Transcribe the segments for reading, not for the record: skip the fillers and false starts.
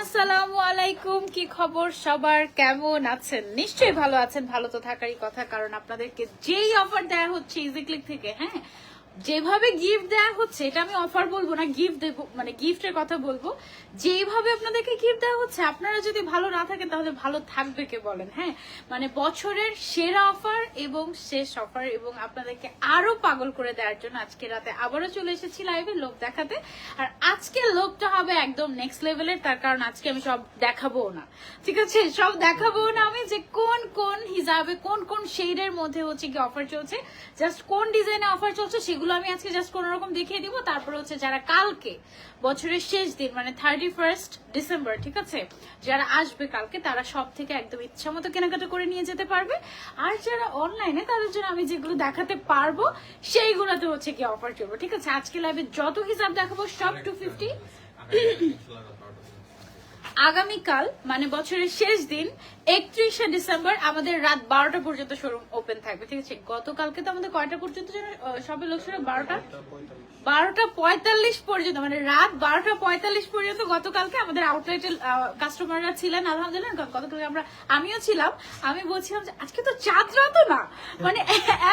আসসালামু আলাইকুম, কি খবর সবার, কেমন আছেন? নিশ্চয়ই ভালো আছেন, ভালো তো থাকারই কথা, কারণ আপনাদেরকে যেই অফার দেয়া হচ্ছে ইজি ক্লিক থেকে, হ্যাঁ যেভাবে গিফট দেয়া হচ্ছে, এটা আমি অফার বলবো না, গিফট দেবো, মানে গিফটের কথা বলবো। যেভাবে আপনাদেরকে গিফট দেওয়া হচ্ছে, আপনারা যদি ভালো না থাকেন তাহলে ভালো থাকবে কে বলেন? হ্যাঁ, মানে বছরের সেরা অফার এবং শেষ অফার, এবং আপনাদেরকে আরো পাগল করে দেওয়ার জন্য আজকে রাতে আবারও চলে এসেছি লাইভে লোক দেখাতে। আর আজকের লোকটা হবে একদম নেক্সট লেভেলের, তার কারণ আজকে আমি সব দেখাবো না, ঠিক আছে? সব দেখাবো না আমি, যে কোন কোন হিসাবে কোন কোন শেডের মধ্যে হচ্ছে কি অফার চলছে, জাস্ট কোন ডিজাইনে অফার চলছে সেগুলো আমি আজকে জাস্ট কোন রকম দেখিয়ে দিব। তারপরে হচ্ছে যারা কালকে বছরের শেষ দিন মানে 31 ডিসেম্বর, ঠিক আছে, যারা আসবে কালকে তারা সব থেকে একদম ইচ্ছা মতো কেনাকাটা করে নিয়ে যেতে পারবে। আর যারা অনলাইনে, তাদের জন্য আমি যেগুলো দেখাতে পারবো সেইগুলোতে হচ্ছে কি অফার চলবে, ঠিক আছে? আজকে লাইভে যত হিসাব দেখাবো সব 250। আগামীকাল মানে বছরের শেষ দিন 31শে ডিসেম্বর আমাদের রাত 12টা পর্যন্ত শোরুম ওপেন থাকবে, ঠিক আছে? গতকালকে তো আমাদের কয়টা পর্যন্ত যেন সবে লোক ছিল? 12:45 পর্যন্ত, মানে রাত 12:45 পর্যন্ত গতকালকে আমাদের আউটলেটের কাস্টমাররা ছিলেন। আলহামদুলিল্লাহ গতকালকে আমিও ছিলাম। আমি বলছিলাম যে আজকে তো চাঁদ রাত না, মানে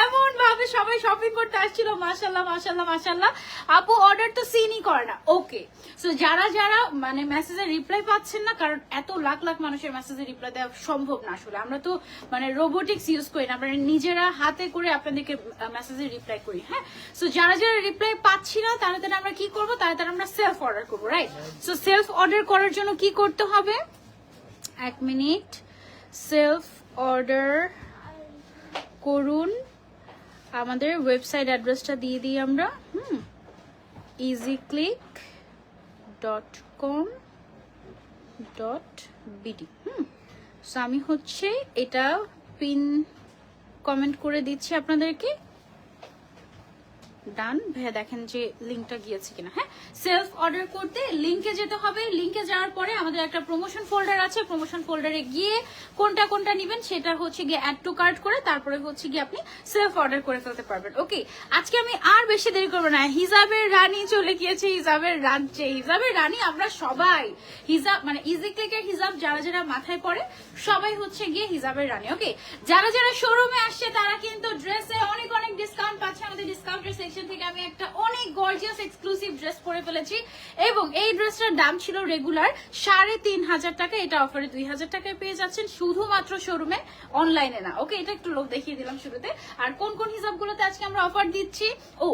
এমন ভাবে সবাই শপিং করতে আসছিল। মাশাআল্লাহ মাশাআল্লাহ মাশাআল্লাহ। আপু অর্ডার তো সিনই করে না, ওকে। সো যারা যারা মানে মেসেজের রিপ্লাই পাচ্ছেন না, কারণ এত লাখ লাখ মানুষের মেসেজের রিপ্লাই দেওয়া সম্ভব না আসলে, আমরা তো মানে রোবোটিক্স ইউজ করি না, আমরা নিজেরা হাতে করে আপনাদেরকে মেসেজের রিপ্লাই করি। হ্যাঁ, সো যারা যারা রিপ্লাই পাচ্ছি না তারা আমরা কি করবো, তারা আমরা সেলফ অর্ডার করবো, রাইট? সো সেলফ অর্ডার করার জন্য কি করতে হবে, এক মিনিট, সেলফ অর্ডার করুন। আমাদের ওয়েবসাইট অ্যাড্রেসটা দিয়ে দিই আমরা, easyclick.com.bd। সো আমি হচ্ছে এটা পিন কমেন্ট করে দিচ্ছি আপনাদেরকে। ডান ভাইয়া, দেখেন যে লিঙ্কটা গিয়েছে কিনা। হ্যাঁ, সেলফ অর্ডার করতে লিঙ্কে যেতে হবে। লিঙ্কে যাওয়ার পরে আমাদের একটা প্রমোশন ফোল্ডার আছে, প্রমোশন ফোল্ডারে গিয়ে কোনটা কোনটা নেবেন সেটা হচ্ছে গিয়ে অ্যাড টু কার্ট করে তারপরে হচ্ছে গিয়ে আপনি সেলফ অর্ডার করে ফেলতে পারবেন। ওকে, আজকে আমি আর বেশি দেরি করবো না। হিজাবের রানী চলে গিয়েছে, হিজাবের রাজ্যে। হিজাবের রানী আমরা সবাই, হিজাব মানে ইজি ক্লিকের হিজাব যারা যারা মাথায় পড়ে সবাই হচ্ছে গিয়ে হিজাবের রানী। ওকে, যারা যারা শোরুমে আসছে তারা কিন্তু ড্রেসে অনেক অনেক ডিসকাউন্ট পাচ্ছে। আমাদের ডিসকাউন্টের সেকশন থেকে আমি একটা অনেক গর্জিয়াস এক্সক্লুসিভ ড্রেস পরে ফেলেছি, এবং এই ড্রেসটার দাম ছিল রেগুলার 3,500 টাকা, এটা অফারে 2,000 টাকায় পেয়ে যাচ্ছেন শুধুমাত্র শোরুমে, অনলাইনে না। ওকে, এটা একটু লোক দেখিয়ে দিলাম শুরুতে। আর কোন কোন হিসাবগুলোতে আজকে আমরা অফার দিচ্ছি। ও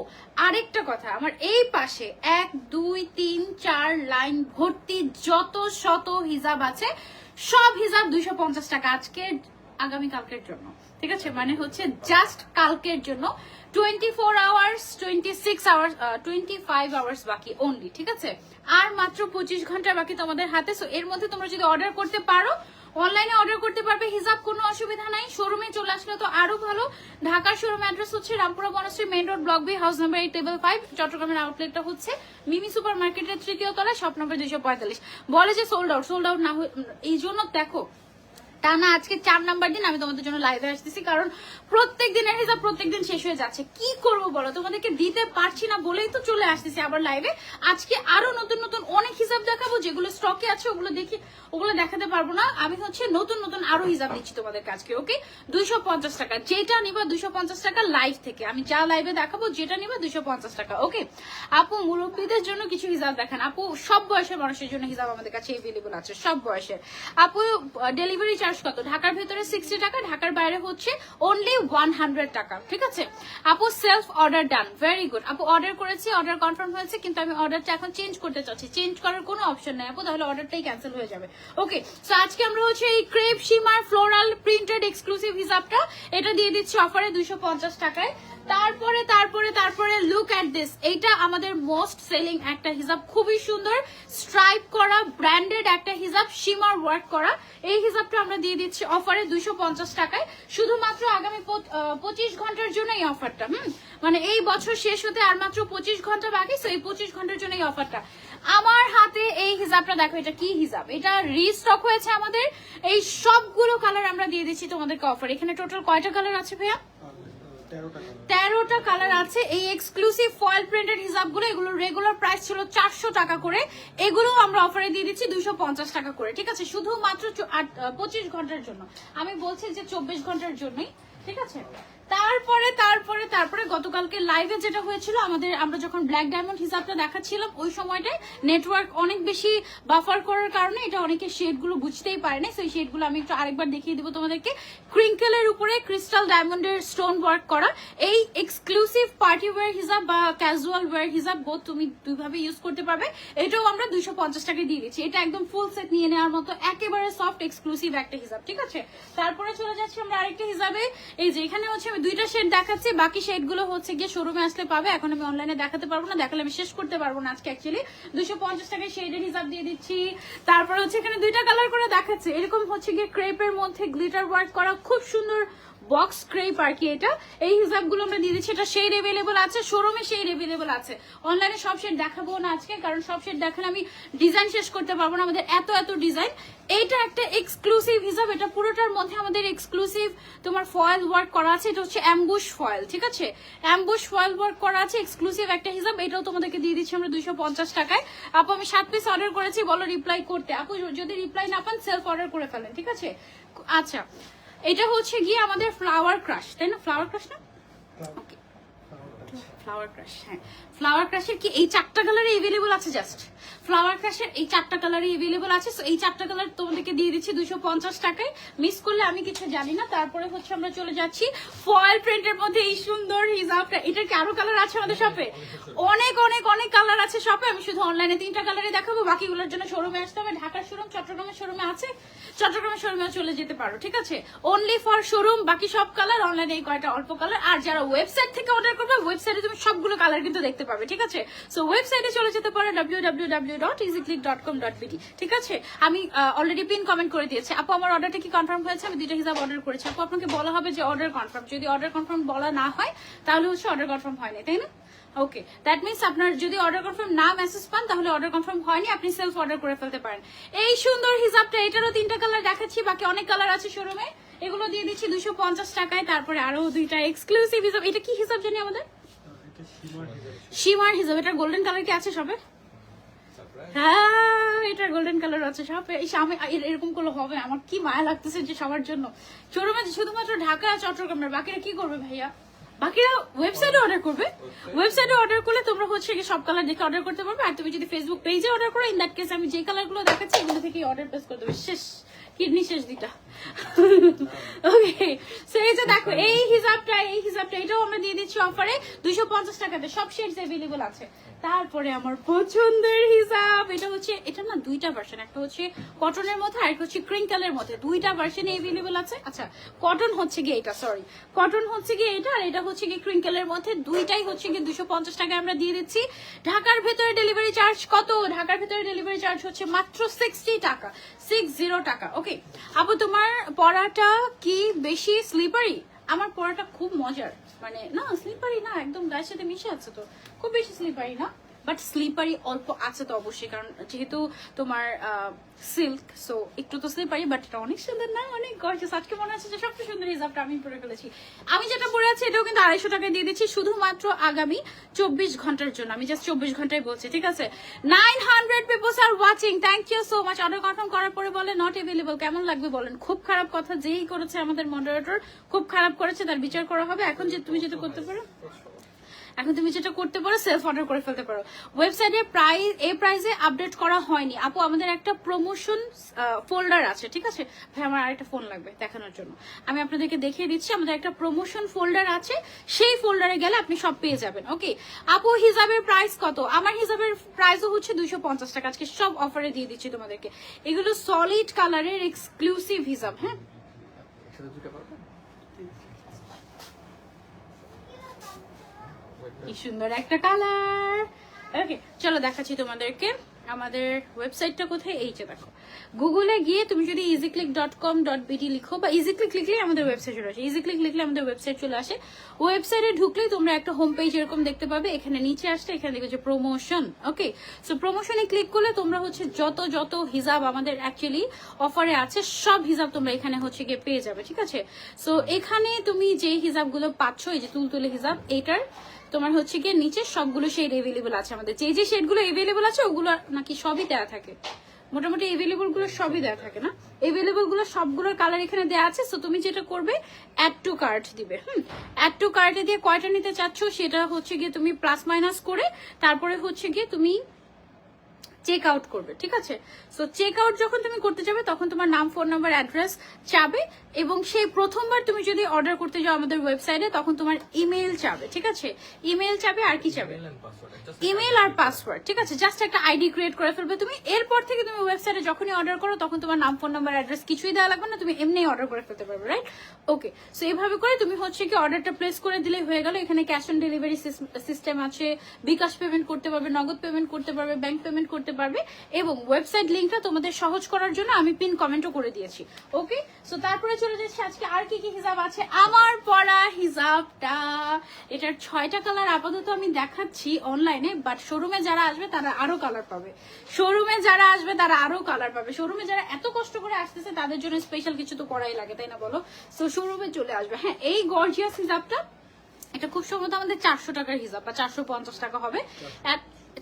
আরেকটা কথা, আমার এই পাশে 1 2 3 4 লাইন ভর্তি যত শত হিসাব আছে, সব হিসাব 250 টাকা আজকে আগামী কালকের জন্য, ঠিক আছে? মানে হচ্ছে জাস্ট কালকের জন্য 24 আওয়ার্স 26 আওয়ার্স 25 আওয়ার্স বাকি অনলি, ঠিক আছে? আর মাত্র 25 ঘন্টা বাকি তোমাদের হাতে। সো এর মধ্যে তোমরা যদি অর্ডার করতে পারো, অনলাইনে অর্ডার করতে পারবে হিসাব, কোনো অসুবিধা নাই। শোরুমে চলে আসলে তো আরো ভালো। ঢাকার শোরুম অ্যাড্রেস হচ্ছে Rampura Banasree main road, block B, house number 8 table 5। চট্টগ্রামের আউটলেটটা হচ্ছে মিমি সুপার মার্কেটের 3য় তলায়, শপ নম্বর 245। বলে যে সোল্ড আউট না, এই জন্য দেখো টানা আজকে 4 নাম্বার দিন আমি তোমাদের জন্য লাইভে আসতেছি, কারণ প্রত্যেক দিনের হিসাব প্রত্যেকদিন শেষ হয়ে যাচ্ছে। কি করব বলো, তোমাদেরকে দিতে পারছি না বলেই তো চলে আসতেছি আবার লাইভে। আজকে আরো নতুন নতুন অনেক হিসাব দেখাবো, যেগুলো স্টকে আছে ওগুলো দেখাতে পারবো না। আমি হচ্ছে নতুন নতুন আরো হিসাব দিচ্ছি তোমাদের কাছে। ওকে, 250 টাকা যেটা নিবা 250 টাকা লাইভ থেকে, আমি যা লাইভে দেখাবো যেটা নিবা 250 টাকা। ওকে আপু, মুরব্বীদের জন্য কিছু হিসাব দেখান। আপু সব বয়সের মানুষের জন্য হিসাব আমাদের কাছে এভেলেবল আছে, সব বয়সের। আপু ডেলিভারি চার্জ কত? ঢাকার ভেতরে 60 টাকা, ঢাকার বাইরে হচ্ছে অনলি 100 টাকা, ঠিক আছে? আপু সেলফ অর্ডার ডান, ভেরি গুড। আপু অর্ডার করেছি, অর্ডার কনফার্ম হয়েছে, কিন্তু আমি অর্ডারটা এখন চেঞ্জ করতে চাচ্ছি। চেঞ্জ করার কোনো অপশন নাই আপু, তাহলে অর্ডারটাই ক্যান্সেল হয়ে যাবে। ওকে, সো আজকে আমরা হচ্ছে এই crepe shimmer floral printed exclusive হিসাবটা এটা দিয়ে দিচ্ছি অফারে 250 টাকায়। তারপরে তারপরে তারপরে লুক এট দিস, এইটা আমাদের মোস্ট সেলিং একটা হিসাব, খুবই সুন্দর স্ট্রাইপ করা ব্র্যান্ডেড একটা হিসাব, শিমার ওয়ার্ক করা। এই হিসাবটা আমরা দিয়ে দিচ্ছি অফারে 250 টাকায়, শুধুমাত্র আগামী 25 ঘন্টার জন্য এই অফারটা। মানে এই বছর শেষ হতে আর মাত্র 25 ঘন্টা বাকি, সো এই 25 ঘন্টার জন্য এই অফারটা। আমার হাতে এই হিসাবটা দেখো, এটা কি হিসাব, এটা রিস্টক হয়েছে আমাদের। এই সবগুলো কালার আমরা দিয়ে দিচ্ছি তোমাদেরকে অফার। এখানে টোটাল কয়টা কালার আছে ভাইয়া? 13টা কালার আছে। এই এক্সক্লুসিভ ফয়েল প্রিন্টেড হিজাবগুলো, এগুলো রেগুলার প্রাইস ছিল 400 টাকা করে, এগুলো আমরা অফারে দিয়ে দিচ্ছি 250 টাকা করে, ঠিক আছে, শুধুমাত্র 25 ঘন্টার জন্য। আমি বলছি যে 24 ঘন্টার জন্যই, ঠিক আছে। তারপরে তারপরে তারপরে গতকালকে লাইভে যেটা হয়েছিল, আমরা যখন ব্ল্যাক ডায়মন্ড হিসাবটা দেখাচ্ছিলাম ওই সময়টায় নেটওয়ার্ক অনেক বেশি বাফার করার কারণে এটা অনেকে শেডগুলো বুঝতেই পারে না। সেই শেডগুলো আমি একটু আরেকবার দেখিয়ে দিব তোমাদেরকে। ক্রিঙ্কেলের উপরে ক্রিস্টাল ডায়মন্ডের স্টোন ওয়ার্ক করা এই এক্সক্লুসিভ পার্টি ওয়্যার হিসাব বা ক্যাজুয়াল ওয়্যার হিসাব বোধ তুমি দুইভাবে ইউজ করতে পারবে। এটাও আমরা 250 টাকা দিয়ে দিচ্ছি। এটা একদম ফুল সেট নিয়ে নেওয়ার মতো একেবারে সফট এক্সক্লুসিভ একটা হিসাব, ঠিক আছে। তারপরে চলে যাচ্ছি আমরা আরেকটা হিসাবে। এই যে এখানে হচ্ছে দুইটা শেড দেখাচ্ছি, বাকি শেড গুলো হচ্ছে গিয়ে শোরুমে আসলে পাবে। এখন আমি অনলাইনে দেখাতে পারবো না, দেখালে আমি শেষ করতে পারবো না আজকে। অ্যাকচুয়ালি 250 টাকায় শেডের হিসাব দিয়ে দিচ্ছি। তারপরে হচ্ছে এখানে দুইটা কালার করে দেখাচ্ছে, এরকম হচ্ছে গিয়ে ক্রেপের মধ্যে গ্লিটার ওয়ার্ক করা খুব সুন্দর বক্স ক্রেপ আর কি। এটা এই হিসাবগুলো আমরা দিয়ে দিচ্ছি। এটা শেড অ্যাভেলেবল আছে, শোরুমে শেড অ্যাভেলেবল আছে, অনলাইনে সব শেড দেখাবো না আজকে, কারণ সব শেড দেখালে আমি ডিজাইন শেষ করতে পারবো না, আমাদের এত এত ডিজাইন। এইটা একটা এক্সক্লুসিভ হিসাব, এটা পুরোটার মধ্যে আমাদের এক্সক্লুসিভ তোমার ফয়েল ওয়ার্ক করা আছে। এটা হচ্ছে অ্যাম্বুশ ফয়েল, ঠিক আছে, অ্যাম্বুশ ফয়েল ওয়ার্ক করা আছে, এক্সক্লুসিভ একটা হিসাব। এটাও তোমাদেরকে দিয়ে দিচ্ছি আমরা 250 টাকায়। আপু আমি 7 পিস অর্ডার করেছি, বলো রিপ্লাই করতে। আপু যদি রিপ্লাই না পান সেলফ অর্ডার করে ফেলেন, ঠিক আছে। আচ্ছা, এটা হচ্ছে গিয়ে আমাদের ফ্লাওয়ার ক্রাশ, তাই না? ফ্লাওয়ার ক্রাশ না, ওকে, ফ্লাওয়ার ক্রাশ। হ্যাঁ, ফ্লাওয়ার ক্রাশের কি এই 4টা কালারে अवेलेबल আছে? জাস্ট ফ্লাওয়ার ক্রাশের এই 4টা কালারে अवेलेबल আছে। সো এই 4টা কালার তোমাদেরকে দিয়ে দিচ্ছি 250 টাকায়। মিস করলে আমি কিছু জানি না। তারপরে হচ্ছে আমরা চলে যাচ্ছি ফয়েল প্রিন্টের মধ্যে এই সুন্দর হিজাবটা। এটার কি আরো কালার আছে আমাদের শপে? অনেক অনেক অনেক কালার আছে শপে। আমি শুধু অনলাইনে 3টা কালারই দেখাবো, বাকিগুলোর জন্য শোরুমে আসতে হবে। ঢাকার শোরুম, চট্টগ্রামের শোরুমে আছে, চট্টগ্রামের শোরুমে চলে যেতে পারো, ঠিক আছে। অনলি ফর শোরুম, বাকি সব কালার অনলাইনে এই কয়টা অল্প কালার। আর যারা ওয়েবসাইট থেকে অর্ডার করবে, ওয়েবসাইটে তুমি সবগুলো কালার কিন্তু দেখতে পাবে, ঠিক আছে। সো ওয়েবসাইটে চলে যেতে পারো www.easyclick.com.bt, ঠিক আছে। আমি অলরেডি পিন কমেন্ট করে দিয়েছি। আপু আমার অর্ডারটা কি কনফার্ম হয়েছে? আমি 2টা হিসাব অর্ডার করেছি। আপু আপনাকে বলা হবে যে অর্ডার কনফার্ম। যদি অর্ডার কনফার্ম বলা না হয় তাহলে হচ্ছে অর্ডার কনফার্ম হয়নি, তাই না? ওকে, দ্যাট মিনস আপনার যদি অর্ডার কনফার্ম না মেসেজ পান তাহলে অর্ডার কনফার্ম হয়নি, আপনি সেলফ অর্ডার করে ফেলতে পারেন। এই সুন্দর হিসাবটা, এটারও 3টা কালার দেখাচ্ছি, বাকি অনেক কালার আছে শোরুমে। এগুলো দিয়ে দিচ্ছি 250 টাকায়। তারপরে আরো 2টা এক্সক্লুসিভ হিসাব। এটা কি হিসাব জানি আমাদের? শিমার হিসাব। এটা গোল্ডেন কালার কি আছে সবে? হ্যাঁ, এটা গোল্ডেন কালার আছে সবে। এরকম করলে হবে? আমার কি মায়া লাগতেছে যে সবার জন্য শোরুমে শুধুমাত্র ঢাকা আর চট্টগ্রামের, বাকিরা কি করবে ভাইয়া? বাকিরা ওয়েবসাইটে অর্ডার করবে। ওয়েবসাইটে অর্ডার করলে তোমরা হচ্ছে কি সব কালার দেখে অর্ডার করতে পারবে। আর তুমি যদি ফেসবুক পেজে অর্ডার করো, ইন দ্যাট কেস আমি যে কালারগুলো দেখাচ্ছি এগুলো থেকে অর্ডার প্লেস করে দেবে। শেষ, কিডনি শেষ দিটা। ওকে, সো এই যে দেখো এই হিসাবটা এটাও আমরা দিয়ে দিচ্ছি অফারে 250 টাকাতে। সব শেডস अवेलेबल আছে। তারপরে আমার পছন্দের হিসাব, এটা হচ্ছে, এটা না 2টা ভার্সন, একটা হচ্ছে কটনের মধ্যে আর একটা হচ্ছে ক্রিঙ্কেলের মধ্যে। 2টা ভার্সনে अवेलेबल আছে। আচ্ছা, কটন হচ্ছে গিয়ে এটা, সরি, কটন হচ্ছে গিয়ে এটা, আর এটা হচ্ছে গিয়ে ক্রিঙ্কেলের মধ্যে। 2টাই হচ্ছে গিয়ে 250 টাকায় আমরা দিয়ে দিচ্ছি। ঢাকার ভেতরে ডেলিভারি চার্জ কত? ঢাকার ভেতরে ডেলিভারি চার্জ হচ্ছে মাত্র 60 টাকা, 60 টাকা। ওকে আপু, তোমার পরাটা কি বেশি স্লিপারি? আমার পরাটা খুব মজার, মানে না স্লিপারি না, একদম গায়ের সাথে মিশে আছে, তো খুব বেশি স্লিপারি না, বাট স্লিপারি অল্প আছে তো অবশ্যই, কারণ যেহেতু তোমার সিল্ক, সো একটু তো স্লিপারি, বাট এটা অনেক সুন্দর না, অনেক গর্জিয়াস। আজকে মনে হচ্ছে যে সবচেয়ে সুন্দর হিসাবটা আমি পরে ফেলেছি। আমি যেটা পরে আছি এটাও কিন্তু 250 টাকায় দিয়ে দিচ্ছি, শুধুমাত্র আগামী 24 ঘন্টার জন্য। আমি জাস্ট 24 ঘন্টায় বলছি, ঠিক আছে। 900 peoples are watching, thank you so much. Order confirm করার পরে বলে নট অ্যাভেলেবল, কেমন লাগবে বলেন? খুব খারাপ কথা, যেই করেছে আমাদের মডারেটর খুব খারাপ করেছে, তার বিচার করা হবে। এখন যে তুমি যেটা করতে পারো, সেলফ অর্ডার করে ফেলতে পারো। ওয়েবসাইটে প্রাইসে আপডেট করা হয়নি আপু, আমাদের একটা প্রমোশন ফোল্ডার আছে, ঠিক আছে ভাই। আমার আরেকটা ফোন লাগবে দেখানোর জন্য, আমি আপনাদেরকে দেখিয়ে দিচ্ছি। আমাদের একটা প্রমোশন ফোল্ডার আছে, সেই ফোল্ডারে গেলে আপনি সব পেয়ে যাবেন। ওকে আপু, হিজাবের প্রাইস কত? আমার হিজাবের প্রাইসও হচ্ছে 250 টাকা। আজকে সব অফারে দিয়ে দিচ্ছি তোমাদেরকে। এগুলো সলিড কালারের এক্সক্লুসিভ হিজাব। হ্যাঁ, কি সুন্দর একটা কালার। ওকে চলো দেখাচ্ছি তোমাদেরকে। আমাদের ওয়েবসাইটটা কোথায়, এই যে দেখো গুগলে গিয়ে তুমি যদি easyclick.com.bt লিখো বা ইজিক্লিক লিখলেই আমাদের ওয়েবসাইট চলে আসে, ইজিক্লিক লিখলে আমাদের ওয়েবসাইট চলে আসে। ওয়েবসাইটে ঢুকলেই তোমরা একটা হোম পেজ এরকম দেখতে পাবে, এখানে নিচে আসলে এখানে দেখবে যে প্রমোশন। ওকে, সো প্রমোশনে ক্লিক করলে তোমরা হচ্ছে যত যত হিজাব আমাদের অ্যাকচুয়ালি অফারে আছে সব হিজাব তোমরা এখানে হচ্ছে গিয়ে পেয়ে যাবে, ঠিক আছে। সো এখানে তুমি যে হিজাবগুলো পাচ্ছ, এই যে তুলতুলে হিজাব, এটার তোমার হচ্ছে গিয়ে নিচে সবগুলো শেড এভেলেবল আছে আমাদের। যে যে শেডগুলো এভেলেবল আছে ওগুলো নাকি সবই দেওয়া থাকে, মোটামুটি এভেলেবল গুলো সবই দেওয়া থাকে না, এভেলেবল গুলো সবগুলোর কালার এখানে দেওয়া আছে। সো তুমি যেটা করবে অ্যাড টু কার্ট দিবে। অ্যাড টু কার্টে দিয়ে কয়টা নিতে চাচ্ছ সেটা হচ্ছে গিয়ে তুমি প্লাস মাইনাস করে তারপরে হচ্ছে গিয়ে তুমি চেক আউট করবে, ঠিক আছে। সো চেক আউট যখন তুমি করতে যাবে তখন তোমার নাম, ফোন নাম্বার, অ্যাড্রেস চাবে এবং সেই প্রথমবার তুমি যদি অর্ডার করতে যাও আমাদের ওয়েবসাইটে তখন তোমার ইমেল চাবে, ঠিক আছে। ইমেল চাবে আর কি চাবে, ইমেল আর পাসওয়ার্ড, ঠিক আছে। জাস্ট একটা আইডি ক্রিয়েট করে ফেলবে তুমি। এরপর থেকে তুমি ওয়েবসাইটে যখনই অর্ডার করো তখন তোমার নাম, ফোন নাম্বার, অ্যাড্রেস কিছুই দেওয়া লাগবে না, তুমি এমনি অর্ডার করে ফেলতে পারবে, রাইট। ওকে, সো এইভাবে করে তুমি হচ্ছে কি অর্ডারটা প্লেস করে দিলেই হয়ে গেল। এখানে ক্যাশ অন ডেলিভারি সিস্টেম আছে, বিকাশ পেমেন্ট করতে পারবে, নগদ পেমেন্ট করতে পারবে, ব্যাংক পেমেন্ট করতে পারবে এবং ওয়েবসাইট লিঙ্কটা তোমাদের সহজ করার জন্য আমি পিন কমেন্টও করে দিয়েছি। ওকে, সো তারপরে চলে যাচ্ছে আজকে আর কি কি হিজাব আছে। আমার পরা হিজাবটা, এটার 6টা কালার আপাতত আমি দেখাচ্ছি অনলাইনে, বাট শোরুমে যারা আসবে তারা আরো কালার পাবে, শোরুমে যারা আসবে তারা আরো কালার পাবে। শোরুমে যারা এত কষ্ট করে আসতেছে তাদের জন্য স্পেশাল কিছু তো করাই লাগে, তাই না বলো। সো শোরুমে চলে আসবে। হ্যাঁ, এই গর্জিয়াস হিজাবটা এটা খুব সম্ভবত আমাদের 400 টাকার হিজাব বা 450 টাকা হবে।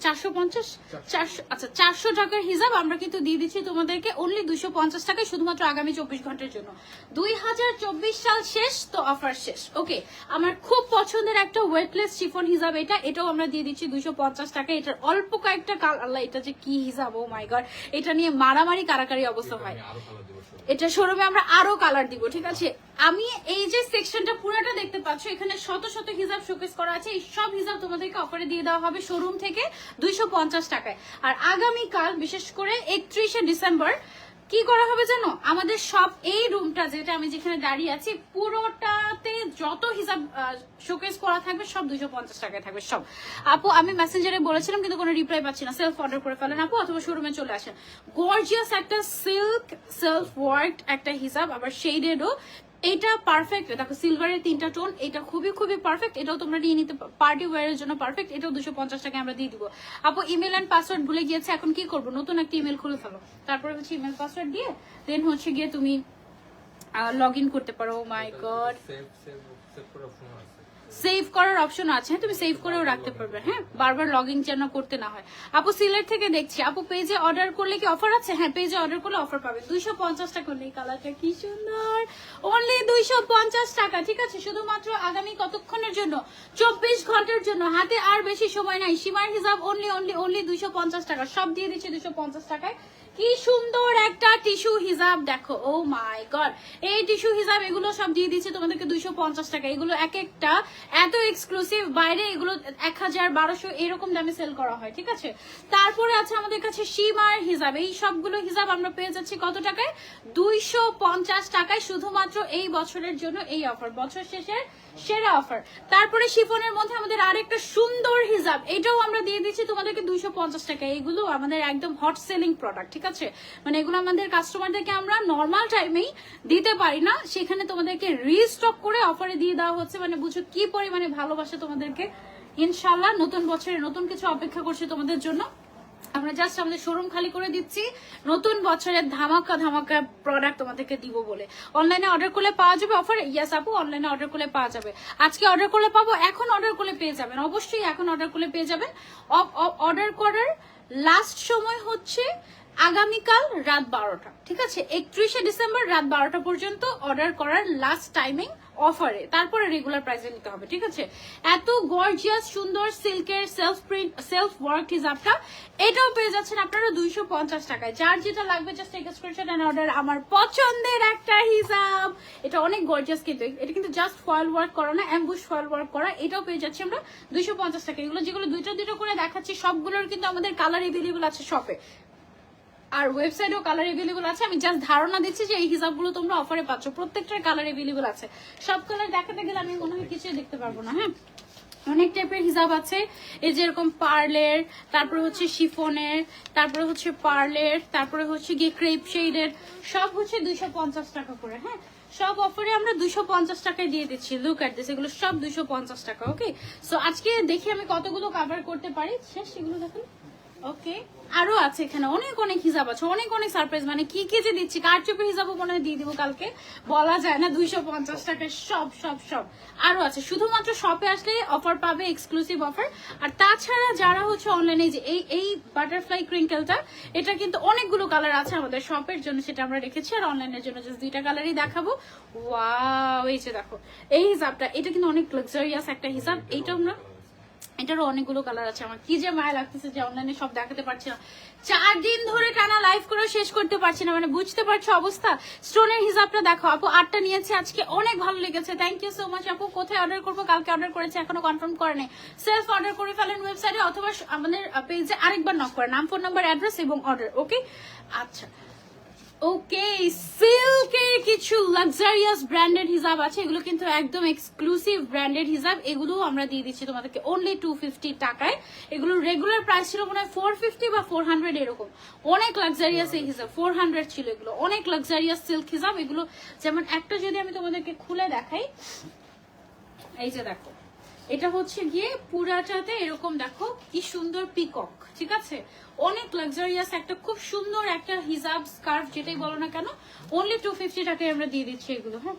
450, 400, আচ্ছা 400 টাকার হিজাব আমরা কিন্তু দিয়ে দিচ্ছি তোমাদেরকে অনলি 250 টাকায় শুধুমাত্র আগামী 24 ঘন্টার জন্য। 2024 সাল শেষ তো অফার শেষ। ওকে, আমার খুব পছন্দের একটা ওয়েটলেস শিফন হিজাব এটাও আমরা দিয়ে দিচ্ছি 250 টাকা। এটার অল্প কয়েকটা আল্লাহ, এটা যে কি হিজাব, ও মাই গড, এটা নিয়ে মারামারি কারাকারি অবস্থা হয়। এটা শোরুমে আমরা আরো কালার দিব, ঠিক আছে। আমি এই যে সেকশনটা পুরোটা দেখতে পাচ্ছ, এখানে শত শত হিজাব শোকেস করা আছে। এই সব হিজাব তোমাদেরকে অফারে দিয়ে দেওয়া হবে শোরুম থেকে 250 টাকায়। আর আগামীকাল বিশেষ করে 31শে ডিসেম্বর কি করা হবে জানো, আমাদের সব এই রুমটা যেটা আমি যেখানে দাঁড়িয়ে আছি পুরোটাতে যত হিসাব শোকেস করা থাকবে সব 250 টাকায় থাকবে সব। আপু আমি মেসেঞ্জারে বলেছিলাম কিন্তু কোনো রিপ্লাই পাচ্ছি না, সেলফ অর্ডার করে ফেলেন আপু অথবা শোরুমে চলে আসেন। গর্জিয়াস একটা সিল্ক সেলফ ওয়ার্ক একটা হিসাব, আবার শেডেডও। এটা পারফেক্ট, দেখো সিলভারের 3টা টোন, এটা খুবই খুবই পারফেক্ট। এটাও তোমরা নিয়ে নিতে, পার্টি ওয়্যারের জন্য পারফেক্ট। এটাও 250 টাকা আমরা দিয়ে দিব। আপু ইমেল এন্ড পাসওয়ার্ড ভুলে গিয়েছে, এখন কি করবো, নতুন একটা ইমেল খুলে ফেলো, তারপরে হচ্ছে ইমেল পাসওয়ার্ড দিয়ে দেন হচ্ছে গিয়ে তুমি লগ ইন করতে পারো। মাই গড, সেভ করার অপশন আছে, হ্যাঁ তুমি সেভ করেও রাখতে পারবে, হ্যাঁ বারবার লগ ইন যেন করতে না হয়। আপু সিলেট থেকে দেখছি, আপু পেজে অর্ডার করলে কি অফার আছে? হ্যাঁ পেজে অর্ডার করলে অফার পাবে 250 টাকা। এই কালারটা কি সুন্দর, অনলি 250 টাকা, ঠিক আছে। শুধুমাত্র আগামী কতক্ষণের জন্য, 24 ঘন্টার জন্য, হাতে আর বেশি সময় নাই। সীমার হিসাব অনলি অনলি অনলি 250 টাকা, সব দিয়ে দিচ্ছে 250 টাকায়। কি সুন্দর একটা টিস্যু হিজাব দেখো, ও মাই গড, এই টিস্যু হিজাব এগুলো সব দিয়ে দিচ্ছে তোমাদেরকে 250 টাকা। এগুলো এক একটা এত এক্সক্লুসিভ, বাইরে এগুলো 1000, 1200 এরকম দামে সেল করা হয়, ঠিক আছে। তারপরে আছে আমাদের কাছে সীমার হিজাব, এই সবগুলো হিজাব আমরা পেয়ে যাচ্ছি কত টাকায়, 250 টাকায়, শুধুমাত্র এই বছরের জন্য এই অফার, বছর শেষের সেরা অফার। তারপরে শিফনের মধ্যে আমাদের আরেকটা সুন্দর হিজাব, এটাও আমরা দিয়ে দিচ্ছি তোমাদেরকে 250 টাকা। এগুলো আমাদের একদম হট সেলিং প্রোডাক্ট, ঠিক আছে। মানে এগুলো আমাদের কাস্টমারদেরকে আমরা নর্মাল টাইমেই দিতে পারি না, সেখানে তোমাদেরকে রিস্টক করে অফারে দিয়ে দেওয়া হচ্ছে। মানে বুঝো কি পরিমাণে ভালোবাসে তোমাদেরকে। ইনশাল্লাহ নতুন বছরে নতুন কিছু অপেক্ষা করছি তোমাদের জন্য। আমরা জাস্ট আমাদের শোরুম খালি করে দিচ্ছি নতুন বছরের ধামাকা ধামাকা প্রোডাক্ট তোমাদেরকে দিব বলে। অনলাইনে অর্ডার করলে পাওয়া যাবে অফার, ইয়েস আপু অনলাইনে অর্ডার করলে পাওয়া যাবে। আজকে অর্ডার করলে পাবো, এখন অর্ডার করলে পেয়ে যাবেন, অবশ্যই এখন অর্ডার করলে পেয়ে যাবেন। অর্ডার করার লাস্ট সময় হচ্ছে আগামীকাল রাত 12টা, ঠিক আছে। 31শে ডিসেম্বর রাত 12টা পর্যন্ত অর্ডার করার লাস্ট টাইমিং অফারে, তারপরে রেগুলার প্রাইসে নিতে হবে, ঠিক আছে। এত গর্জিয়াস সুন্দর সিল্কের সেলফ প্রিন্ট সেলফ ওয়ার্ক হিজাবটা এটাও পেয়ে যাচ্ছেন আপনারা 250 টাকায়। যার যেটা লাগবে just take screenshot and order. আমার পছন্দের একটা হিজাব, এটা অনেক গর্জিয়াস, কিন্তু এটা কিন্তু জাস্ট ফয়েল ওয়ার্ক করা না, অ্যাম্বুশ ফয়েল ওয়ার্ক করা। এটাও পেয়ে যাচ্ছি আমরা 250 টাকা। এগুলো যেগুলো দুইটা দুইটা করে দেখাচ্ছি সবগুলোর কিন্তু আমাদের কালার এভেলেবল আছে শপে, আর ওয়েবসাইটেও কালার এভেলেবল আছে। আমি জাস্ট ধারণা দিচ্ছি যে এই হিসাবগুলো তোমরা অফারে পাচ্ছ, প্রত্যেকটার কালার এভেলেবল আছে। সব কালার দেখাতে গেলে আমি মনে হয় কিছুই দেখতে পারবো না। হ্যাঁ অনেক টাইপের হিজাব আছে, এই যে এরকম পার্লের, তারপরে হচ্ছে শিফনের, তারপরে হচ্ছে পার্লের, তারপরে হচ্ছে গিয়ে ক্রেপ শেডের, সব হচ্ছে 250 টাকা করে। হ্যাঁ, সব অফারে আমরা 250 টাকায় দিয়ে দিচ্ছি। লুক এট দিস, এগুলো সব 250 টাকা। ওকে, সো আজকে দেখি আমি কতগুলো কভার করতে পারি। শেষ, এগুলো দেখুন। ওকে, আরো আছে এখানে অনেক অনেক হিসাব আছে, অনেক অনেক সারপ্রাইজ, মানে কি কি যে দিচ্ছি, কারচুপির হিসাবও মনে হয় দিয়ে দিব কালকে, বলা যায় না। 250 টাকায় সব সব সব আরো আছে। শুধুমাত্র শপে আসলে অফার পাবে, এক্সক্লুসিভ অফার। আর তাছাড়া যারা হচ্ছে অনলাইনে, যে এই বাটারফ্লাই ক্রিঙ্কেলটা, এটা কিন্তু অনেকগুলো কালার আছে আমাদের শপের জন্য, সেটা আমরা রেখেছি। আর অনলাইনের জন্য জাস্ট 2টা কালারই দেখাবো। ওয়াও, এই যে দেখো এই হিসাবটা, এটা কিন্তু অনেক লাক্সারিয়াস একটা হিসাব। এইটা আমরা, এটারও অনেকগুলো কালার আছে। আমার কি যে মায়া লাগতেছে যে অনলাইনে সব দেখাতে পারছি না, 4 দিন ধরে টানা লাইভ করে শেষ করতে পারছি না, মানে বুঝতে পারছো অবস্থা। স্টোনের হিসাবটা দেখো আপু, 8টা নিয়েছে আজকে, অনেক ভালো লেগেছে। থ্যাংক ইউ সো মাচ আপু। কোথায় অর্ডার করবো? কালকে অর্ডার করেছে, এখনো কনফার্ম করে নেই। সেলফ অর্ডার করে ফেলেন ওয়েবসাইটে, অথবা আমাদের পেজে আরেকবার নক করে, নাম, ফোন নাম্বার, অ্যাড্রেস এবং অর্ডার। ওকে, আচ্ছা ওকে, সিল্কের কিছু লাক্সারিয়াস ব্র্যান্ডেড হিসাব আছে, এগুলো কিন্তু একদম এক্সক্লুসিভ ব্র্যান্ডেড হিসাব। এগুলো আমরা দিয়ে দিচ্ছি তোমাদেরকে অনলি 250 টাকায়। এগুলো রেগুলার প্রাইস ছিল মনে হয় 450 বা 400 এরকম। অনেক লাক্সারিয়াস এই হিসাব, 400 ছিল এগুলো। অনেক লাক্সারিয়াস সিল্ক হিসাব এগুলো। যেমন একটা যদি আমি তোমাদেরকে খুলে দেখাই, এই যে দেখো, এটা হচ্ছে গিয়ে পুরাটাতে এরকম দেখো কি সুন্দর পিকক, ঠিক আছে? অনেক লাক্সারিয়াস একটা, খুব সুন্দর একটা হিজাব স্কার্ফ, যেটাই বলো না কেন, অনলি 250 টাকায় আমরা দিয়ে দিচ্ছি এগুলো। হ্যাঁ,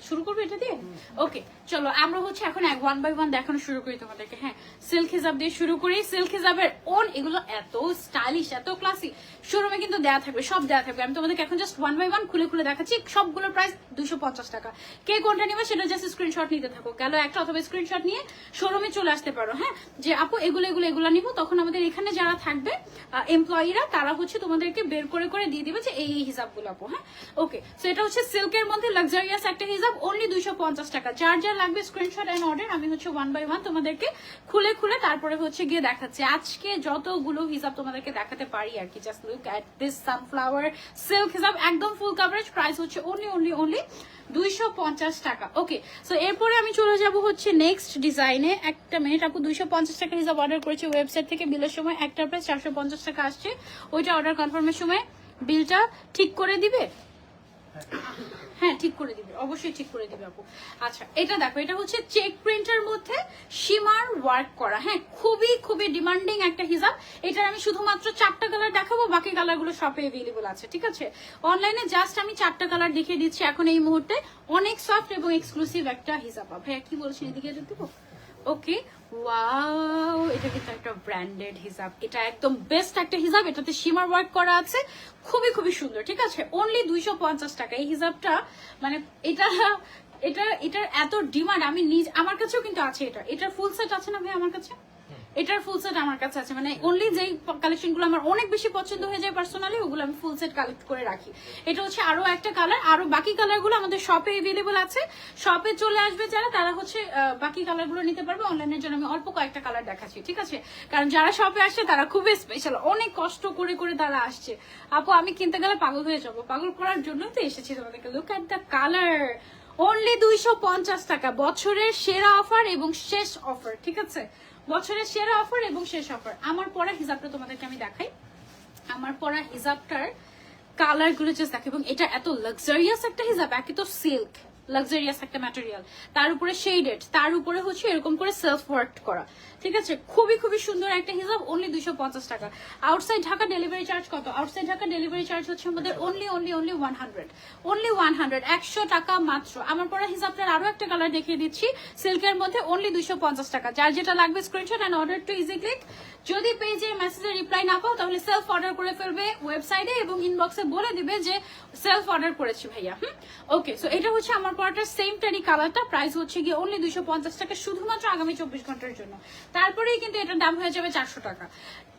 শুরু করবো এটা দিয়ে। ওকে, চলো আমরা হচ্ছে এখন 1 বাই 1 দেখানো শুরু করি তোমাদেরকে। হ্যাঁ, সিল্ক হিজাব দিয়ে শুরু করি। সিল্ক হিজাবের এগুলো এত স্টাইলিশ, এত ক্লাসি, শোরুমে কিন্তু দেওয়া থাকবে, সব দেওয়া থাকবে। আমি তোমাদেরকে এখন জাস্ট 1 বাই 1 খুলে খুলে দেখাচ্ছি। সবগুলোর প্রাইস 250 টাকা। কে কোনটা নিবে সেটা জাস্ট স্ক্রিনশট নিতে থাকো, গেল একটা, অথবা স্ক্রিনশট নিয়ে শোরুমে চলে আসতে পারো। হ্যাঁ, যে আপু এগুলো নিবো, তখন আমাদের এখানে যারা থাকবে এমপ্লয়িরা, তারা হচ্ছে তোমাদেরকে বের করে করে দিয়ে দিবে যে এই হিসাবগুলো আপু। হ্যাঁ, ওকে, সো এটা হচ্ছে সিল্কের মধ্যে লাক্সারিয়াস একটা হিসাব, অনলি 250 টাকা। যার যার লাগবে স্ক্রিনশট এন্ড অর্ডার। আমি হচ্ছে 1 বাই 1 তোমাদেরকে খুলে খুলে তারপরে হচ্ছে গিয়ে দেখাচ্ছি আজকে যতগুলো হিসাব তোমাদেরকে দেখাতে পারি আর কি। Just look at this sunflower silk হিসাব, একদম ফুল কভারেজ। প্রাইস হচ্ছে অনলি 250 টাকা। ওকে, সো এরপরে আমি চলে যাব হচ্ছে নেক্সট ডিজাইনে। একটা মিনিট আপু, 250 টাকা হিসাব অর্ডার করেছি ওয়েবসাইট থেকে। বিলের সময় একটার প্রাইস 450 টাকা আসছে। ওইটা অর্ডার কনফার্মের সময় বিলটা ঠিক করে দিবে। হ্যাঁ, ঠিক করে দিবে, অবশ্যই ঠিক করে দিবে আপু। আচ্ছা, এটা দেখো, এটা হচ্ছে চেক প্রিন্টের মধ্যে শিমার ওয়ার্ক করা। হ্যাঁ, খুবই খুবই ডিমান্ডিং একটা হিজাব। এটার আমি শুধুমাত্র 4টা কালার দেখাবো, বাকি কালারগুলো শপে অ্যাভেলেবল আছে, ঠিক আছে? অনলাইনে জাস্ট আমি 4টা কালার দেখিয়ে দিচ্ছি এখন এই মুহূর্তে। অনেক সফট এবং এক্সক্লুসিভ একটা হিজাব। ভাইয়া কি বলছেন, এদিকে দেবো? ওকে, ওয়াও, এটা কিন্তু একটা ব্র্যান্ডেড হিজাব। এটা একদম বেস্ট একটা হিজাব, এটাতে শিমার ওয়ার্ক করা আছে, খুবই খুবই সুন্দর, ঠিক আছে? অনলি 250 টাকা এই হিজাবটা। মানে এটার এত ডিমান্ড, আমি আমার কাছেও কিন্তু আছে। এটার ফুল সেট আছে না ভাই আমার কাছে? এটার ফুল সেট আমার কাছে আছে। মানে অনলি যেই কালেকশন গুলো আমার অনেক বেশি পছন্দ হয়ে যায় পার্সোনালি, ওগুলো আমি ফুল সেট কালেক্ট করে রাখি। এটা হচ্ছে আরো একটা কালার, আরো বাকি কালার গুলো আমাদের শপে এভেলেবল আছে। শপে চলে আসবে যারা, তারা হচ্ছে বাকি কালার গুলো নিতে পারবে। অনলাইনের জন্য আমি অল্প কয়েকটা কালার দেখাচ্ছি, ঠিক আছে? কারণ যারা শপে আসছে তারা খুবই স্পেশাল, অনেক কষ্ট করে করে তারা আসছে। আপু আমি কিনতে গেলে পাগল হয়ে যাবো, পাগল করার জন্য তো এসেছি তোমাদেরকে। Look at the colour, only 250 টাকা। বছরের সেরা অফার এবং শেষ অফার, ঠিক আছে? বছরের সেরা অফার এবং শেষ অফার। আমার পরা হিজাবটা তোমাদেরকে আমি দেখাই। আমার পরা হিজাবটার কালার গুলো জাস্ট দেখো, এবং এটা এত লাক্সারিয়াস একটা হিজাব। একে তো সিল্ক, লাক্সারিয়াস একটা ম্যাটেরিয়াল, তার উপরে শেডেড, তার উপরে হচ্ছে এরকম করে সেলফ ওয়ার্ক করা, ঠিক আছে? খুবই খুবই সুন্দর একটা হিজাব, অনলি 250 টাকা। আউটসাইড ঢাকা ডেলিভারি চার্জ কত? আউটসাইড ঢাকা ডেলিভারি চার্জ হচ্ছে আমাদের অনলি 100, অনলি 100 টাকা মাত্র। আমার পরা হিজাবটার আরো একটা কালার দেখিয়ে দিচ্ছি সিল্কের মধ্যে, অনলি 250 টাকা। যার যেটা লাগবে screenshot and order to easy click. যদি পেজে মেসেজে রিপ্লাই না পাও তাহলে সেলফ অর্ডার করে ফেলবে ওয়েবসাইটে, এবং ইনবক্সে বলে দিবে যে সেলফ অর্ডার করেছি ভাইয়া। ওকে, সো এটা হচ্ছে আমার পরাটার সেম টারি কালারটা। প্রাইস হচ্ছে গিয়ে অনলি 250 টাকা, শুধুমাত্র আগামী 24 ঘন্টার জন্য। তারপরেই কিন্তু এটার দাম হয়ে যাবে 400 টাকা।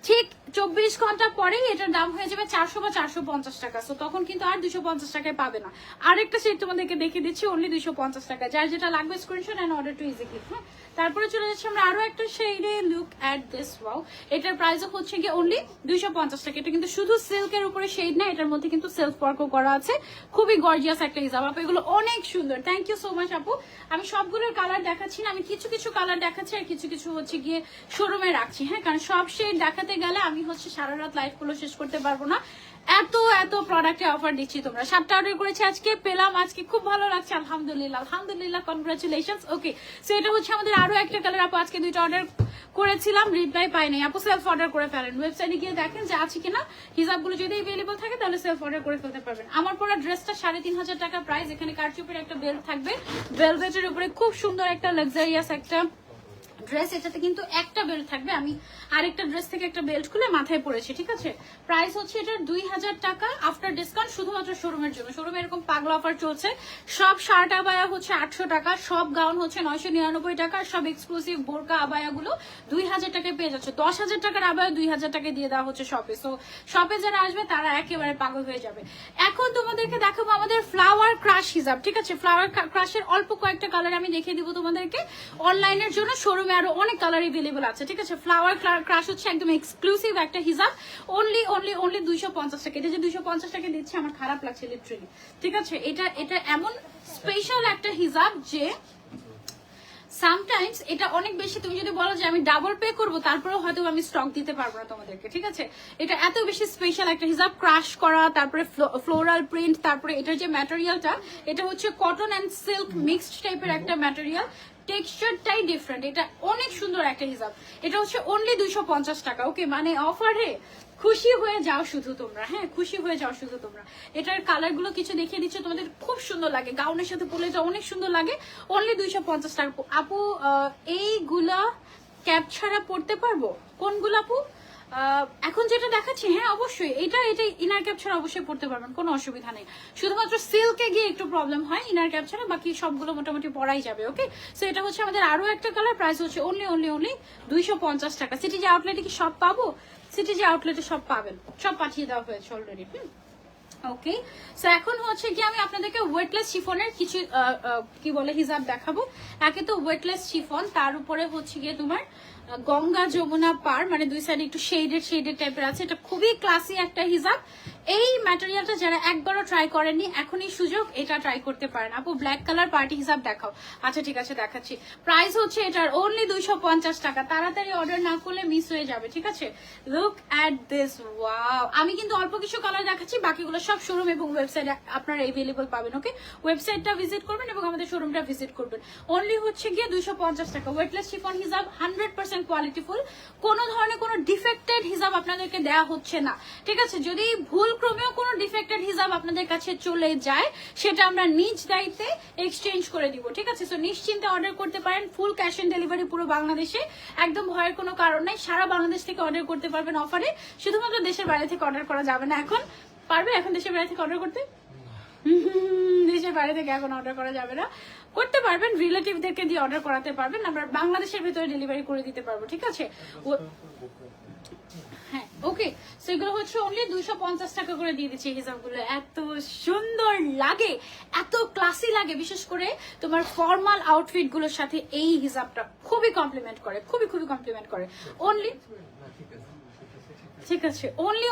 ঠিক 24 ঘন্টা পরেই এটার দাম হয়ে যাবে 400 বা 450 টাকা। সো তখন কিন্তু আর 250 টাকায় পাবে না। আরেকটা সেট তোমাদেরকে দেখিয়ে দিচ্ছি অনলি 250 টাকা। যার যেটা লাগবে screenshot and order to easy click. হ্যাঁ, তারপরে চলে যাচ্ছি আমরা আরো একটা শেডে। লুক এট দিস, ওয়াও, এটার প্রাইসও হচ্ছে গিয়ে অনলি 250 টাকা। এটা কিন্তু শুধু সিল্কের উপরে শেড না, এটার মধ্যে কিন্তু সেলফ ওয়ার্কও করা আছে। খুবই গর্জিয়াস একটা হিসাব আপু, এগুলো অনেক সুন্দর। থ্যাংক ইউ সো মাচ আপু। আমি সবগুলোর কালার দেখাচ্ছি না, আমি কিছু কিছু কালার দেখাচ্ছি আর কিছু কিছু হচ্ছে গিয়ে শোরুমে রাখছি। হ্যাঁ, কারণ সব শেড দেখাতে গেলে আমি হচ্ছে সারা রাত লাইভ গুলো শেষ করতে পারবো না। এত এত প্রোডাক্টে অফার দিচ্ছি। তোমরা 7টা অর্ডার করেছি, আজকে পেলাম, আজকে খুব ভালো লাগছে, আলহামদুলিল্লাহ আলহামদুলিল্লাহ, কনগ্রাচুলেশনস। ওকে, সো এটা হচ্ছে আমাদের আরো একটা কালার। আপু আজকে 2টা অর্ডার করেছিলাম, রিপ্লাই পাই নাই। আপু সেলফ অর্ডার করে ফেলেন, ওয়েবসাইটে গিয়ে দেখেন যে আছে কিনা। হিসাবগুলো যদি অ্যাভেলেবল থাকে তাহলে সেলফ অর্ডার করে ফেলতে পারবেন। আমার পরা ড্রেসটা 3500 টাকা প্রাইস। এখানে কারচুপের একটা বেল্ট থাকবে, ভেলভেটের উপরে খুব সুন্দর একটা লাক্সারিয়াস একটা ড্রেস। এটাতে কিন্তু একটা বেল্ট থাকবে। আমি আরেকটা ড্রেস থেকে একটা বেল্ট খুলে মাথায় পরেছি, ঠিক আছে। প্রাইস হচ্ছে এটার 2000 টাকা আফটার ডিসকাউন্ট, শুধুমাত্র শোরুমের জন্য। শোরুমে এরকম পাগলা অফার চলছে। সব শার্ট আবায়া হচ্ছে 800 টাকা, সব গাউন হচ্ছে 999 টাকা, সব এক্সক্লুসিভ বোরকা আবায়া গুলো 2000 টাকায় পেয়ে যাচ্ছে। 10,000 টাকার আবায়া 2000 টাকায় দিয়ে দেওয়া হচ্ছে শপে। সো শপে যারা আসবে তারা একেবারে পাগল হয়ে যাবে। এখন তোমাদেরকে দেখাবো আমাদের ফ্লাওয়ার ক্রাশ হিসাব, ঠিক আছে। ফ্লাওয়ার ক্রাশের অল্প কয়েকটা কালার আমি দেখিয়ে দিব তোমাদেরকে। অনলাইনের জন্য শোরুমে আরো অনেক কালার এভেলেবল আছে, ঠিক আছে। ফ্লাওয়ার ক্রাশ হচ্ছে একদম এক্সক্লুসিভ একটা হিজাব, অনলি 250 টাকা। এটা যে 250 টাকা দিচ্ছে আমার খারাপ লাগছে লিটারালি, ঠিক আছে। এটা এমন স্পেশাল একটা হিজাব যে সামটাইমস এটা অনেক বেশি, তুমি যদি বলো যে আমি ডাবল পে করবো তারপরেও হয়তো আমি স্টক দিতে পারবো না তোমাদেরকে, ঠিক আছে। এটা এত বেশি স্পেশাল একটা হিজাব, ক্রাশ করা, তারপরে ফ্লোরাল প্রিন্ট, তারপরে এটার যে ম্যাটেরিয়ালটা এটা হচ্ছে কটন অ্যান্ড সিল্ক মিক্সড টাইপের একটা ম্যাটেরিয়াল। টেক্সচারটাই ডিফারেন্ট। এটা অনেক সুন্দর একটা হিসাব। এটা হচ্ছে অনলি 250 টাকা। ওকে, মানে অফারে খুশি হয়ে যাও শুধু তোমরা। হ্যাঁ, খুশি হয়ে যাও শুধু তোমরা। এটার কালার গুলো কিছু দেখিয়ে দিচ্ছে তোমাদের, খুব সুন্দর লাগে, গাউনের সাথে পরলে এটা অনেক সুন্দর লাগে। অনলি 250 টাকা। আপু এইগুলা ক্যাপ ছাড়া পরতে পারবো? কোনগুলো আপু? এখন যেটা দেখাচ্ছি, হ্যাঁ অবশ্যই এটা ইনার ক্যাপ ছাড়া অবশ্যই পড়তে পারবেন, কোনো অসুবিধা নেই। শুধুমাত্র সিল্কে গিয়ে একটু প্রবলেম হয় ইনার ক্যাপ ছাড়া, বাকি সবগুলো মোটামুটি পরাই যাবে। ওকে, সো এটা হচ্ছে আমাদের আরো একটা কালার। প্রাইস হচ্ছে অনলি 250 টাকা। সিটি যে আউটলেটে কি সব পাবো? সিটি যে আউটলেটে সব পাবেন, সব পাঠিয়ে দেওয়া হয়েছে অলরেডি। ওকে, সো এখন হচ্ছে কি আমি আপনাদেরকে ওয়েটলেস শিফনের কিছু কি বলে হিজাব দেখাবো। একে তো ওয়েটলেস শিফন, তার উপরে হচ্ছে গিয়ে তোমার গঙ্গা যমুনা পার, মানে দুই সাইডে একটু শেডেড টাইপের আছে। এটা খুবই ক্লাসি একটা হিজাব। এই ম্যাটেরিয়ালটা যারা একবারও ট্রাই করেননি, এখনই সুযোগ, এটা ট্রাই করতে পারেন। আপু ব্ল্যাক কালার পার্টি হিসাব দেখাও। আচ্ছা ঠিক আছে, দেখাচ্ছি। প্রাইস হচ্ছে এটার অনলি 250 টাকা। তাড়াতাড়ি অর্ডার না করলে মিস হয়ে যাবে, ঠিক আছে। Look at this, wow. আমি কিন্তু অল্প কিছু কালার দেখাচ্ছি, বাকিগুলো সব শোরুম এবং ওয়েবসাইটে আপনারা এভেলেবল পাবেন। ওকে, ওয়েবসাইটটা ভিজিট করবেন এবং আমাদের শোরুমটা ভিজিট করবেন। অনলি হচ্ছে গিয়ে 250 টাকা। ওয়েটলেস শিফন হিসাব 100% কোয়ালিটিফুল। কোনো ধরনের কোনো ডিফেক্টেড হিসাব আপনাদেরকে দেওয়া হচ্ছে না, ঠিক আছে। যদি ভুল ক্রমেও কোনো ডিফেক্টেড হিসাব আপনাদের কাছে চলে যায়, সেটা আমরা নিজ দায়িত্বে এক্সচেঞ্জ করে দিব, ঠিক আছে। সো নিশ্চিন্তে অর্ডার করতে পারেন। ফুল ক্যাশ অন ডেলিভারি পুরো বাংলাদেশে, একদম ভয়ের কোনো কারণ নাই। সারা বাংলাদেশ থেকে অর্ডার করতে পারবেন অফারে। শুধুমাত্র দেশের বাইরে থেকে অর্ডার করা যাবে না। এখন পারবে? এখন দেশের বাইরে থেকে অর্ডার করতে? দেশের বাইরে থেকে এখন অর্ডার করা যাবে না। করতে পারবেন, রিলেটিভদেরকে দিয়ে অর্ডার করাতে পারবেন, আমরা বাংলাদেশের ভিতরে ডেলিভারি করে দিতে পারবো, ঠিক আছে। হ্যাঁ, ওকে, সেগুলো হচ্ছে অনলি 250 টাকা করে দিয়ে দিচ্ছি। হিসাবগুলো এত সুন্দর লাগে, এত ক্লাসি লাগে, বিশেষ করে তোমার ফর্মাল আউটফিট গুলোর সাথে এই হিসাবটা খুবই কমপ্লিমেন্ট করে, খুবই কমপ্লিমেন্ট করে। অনলি, ঠিক আছে, অনলি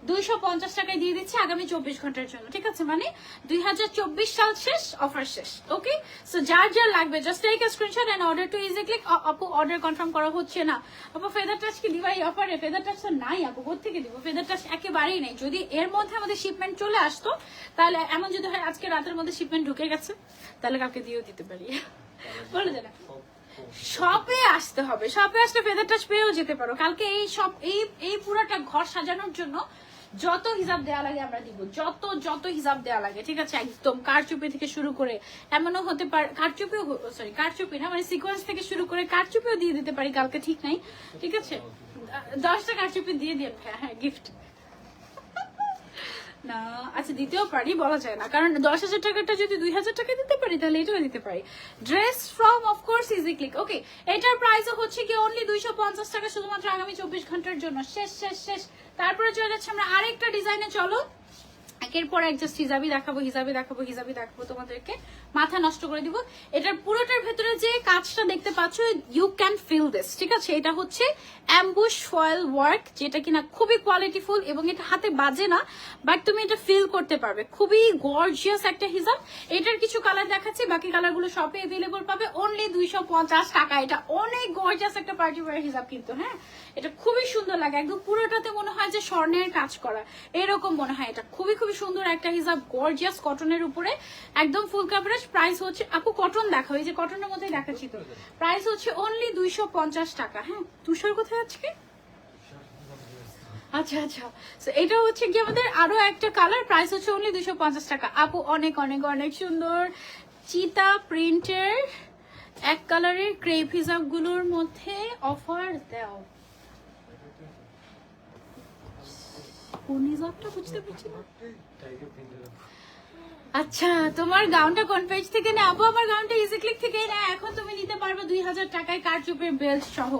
250 টাকায় দিয়ে দিচ্ছি আগামী 24 ঘন্টার জন্য, ঠিক আছে। মানে 2024 সাল শেষ, অফার শেষ। ওকে, সো যার লাগবে just take a screenshot and order to easy click. আপু অর্ডার কনফার্ম করা হচ্ছে না। আপু ফেদার টাচ কি দিবাই অফারে? ফেদার টাচ তো নাই আপু, কোথেকে দিব? ফেদার টাচ একেবারেই নেই। যদি এর মধ্যে আমাদের শিপমেন্ট চলে আসতো, তাহলে এমন যদি হয় আজকে রাতের মধ্যে শিপমেন্ট ঢুকে গেছে, তাহলে কাউকে দিয়েও দিতে পারি, বলে যায় না। শপে আসতে হবে, শপে আসলে ফেদার টাচ পেয়েও যেতে পারো। কালকে এই পুরাটা ঘর সাজানোর জন্য যত হিসাব দেওয়া লাগে আমরা দিব, যত হিসাব দেওয়া লাগে, ঠিক আছে। একদম কারচুপি থেকে শুরু করে, এমনও হতে পারে কারচুপি না, মানে সিকোয়েন্স থেকে শুরু করে কারচুপিও দিয়ে দিতে পারি কালকে, ঠিক নাই, ঠিক আছে। 10টা কারচুপি দিয়ে দিন, হ্যাঁ গিফট। না আচ্ছা দিতেও পারি, বলা যায় না, কারণ 10,000 টাকাটা যদি 2,000 টাকা দিতে পারি তাহলে এটাও দিতে পারি। Dress from of course easy click. Okay, এটার প্রাইসও হচ্ছে কি অনলি 250 টাকা, শুধুমাত্র আগামী 24 ঘন্টার জন্য। শেষ শেষ শেষ। তারপরে চলে যাচ্ছে আমরা আরেকটা ডিজাইনে। চলো একের পর এক জাস্ট হিজাবি দেখাবো, হিজাবি দেখাবো, হিজাবি দেখাবো, তোমাদেরকে মাথা নষ্ট করে দিব। এটার পুরোটার ভেতরে যে কাজটা দেখতে পাচ্ছ, ইউ ক্যান ফিল দিস, ঠিক আছে? এটা হচ্ছে অ্যাম্বুশ ফয়েল ওয়ার্ক, যেটা কিনা খুবই কোয়ালিটিফুল এবং এটা হাতে বাজে না, বাট তুমি এটা ফিল করতে পারবে। খুবই গর্জিয়াস একটা হিজাব। এটার কিছু কালার দেখাচ্ছি, বাকি কালারগুলো শপে অ্যাভেলেবল পাবে অনলি 250 টাকা। এটা অনেক গর্জিয়াস একটা পার্টি ওয়্যার হিজাব কিন্তু, হ্যাঁ এটা খুবই সুন্দর লাগে, একদম পুরোটাতে মনে হয় যে স্বর্ণের কাজ করা এরকম মনে হয়। এটা খুবই খুবই সুন্দর একটা হিজাব, গর্জিয়াস কটনের উপরে, একদম ফুল কাভারেজ। প্রাইস হচ্ছে, আপু কটন দেখো, এই যে কটনের মধ্যে দেখাচ্ছি তো, প্রাইস হচ্ছে অনলি 250 টাকা। হ্যাঁ তুষার কোথায় আজকে? আচ্ছা আচ্ছা, এটা হচ্ছে কি আমাদের আরো একটা কালার, প্রাইস হচ্ছে অনলি 250 টাকা। আপু অনেক অনেক অনেক সুন্দর চিতা প্রিন্টের এক কালারের ক্রেপ হিজাব গুলোর মধ্যে অফার দাও। কোন হিজাবটা বুঝতে পারছি না। আচ্ছা তোমার গাউনটা কোন পেজ থেকে নেয়? আপু আমার গাউনটা ইজি ক্লিক থেকেই নেয়। এখন তুমি নিতে পারবে 2000 টাকায় কারচুপের বেল্ট সহ,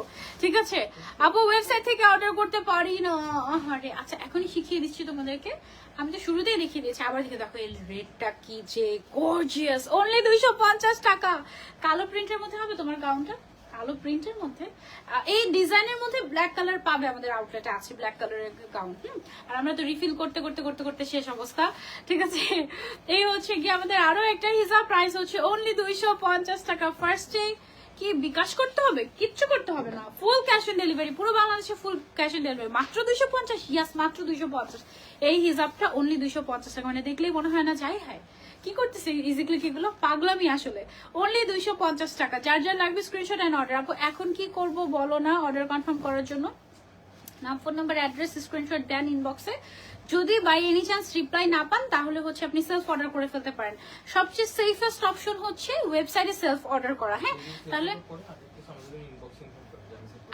ঠিক আছে? আপু ওয়েবসাইট থেকে অর্ডার করতে পারি না। আরে আচ্ছা এখনই শিখিয়ে দিচ্ছি তোমাদেরকে, আমি তো শুরুতেই দেখিয়ে দিয়েছি, আবার দেখে দেখো এই রেটটা কি যে গর্জিয়াস, অনলি 250 টাকা। কালো প্রিন্টের মধ্যে হবে তোমার গাউনটা, কালো প্রিন্টের মধ্যে এই ডিজাইনের মধ্যে ব্ল্যাক কালার পাবে, আমাদের আউটলেটে আছে ব্ল্যাক কালারের গাউন। আর আমরা তো রিফিল করতে করতে করতে করতে শেষ অবস্থা, ঠিক আছে? এই হচ্ছে কি আমাদের আরো একটা হিসাব, প্রাইস হচ্ছে অনলি 250 টাকা। ফার্স্টে কি বিকাশ করতে হবে? কিচ্ছু করতে হবে না, ফুল ক্যাশ অন ডেলিভারি, পুরো বাংলাদেশে ফুল ক্যাশ অন ডেলিভারি, মাত্র 250। ইয়াস মাত্র 250। এই হিসাবটা অনলি 250 টাকা, মানে দেখলেই মনে হয় না যাই হয় কি করতেছে ইজি ক্লিক, এগুলো পাগলামি আসলে। অনলি 250 টাকা। যার যার লাগবে স্ক্রিনশট এন্ড অর্ডার। আপু এখন কি করব বলো না অর্ডার কনফার্ম করার জন্য? নাম, ফোন নাম্বার, অ্যাড্রেস স্ক্রিনশট দেন ইনবক্সে। যদি বাই এনি চান্স রিপ্লাই না পান তাহলে হচ্ছে আপনি সেলফ অর্ডার করে ফেলতে পারেন। সবচেয়ে সেফেস্ট অপশন হচ্ছে ওয়েবসাইটে সেলফ অর্ডার করা। হ্যাঁ তাহলে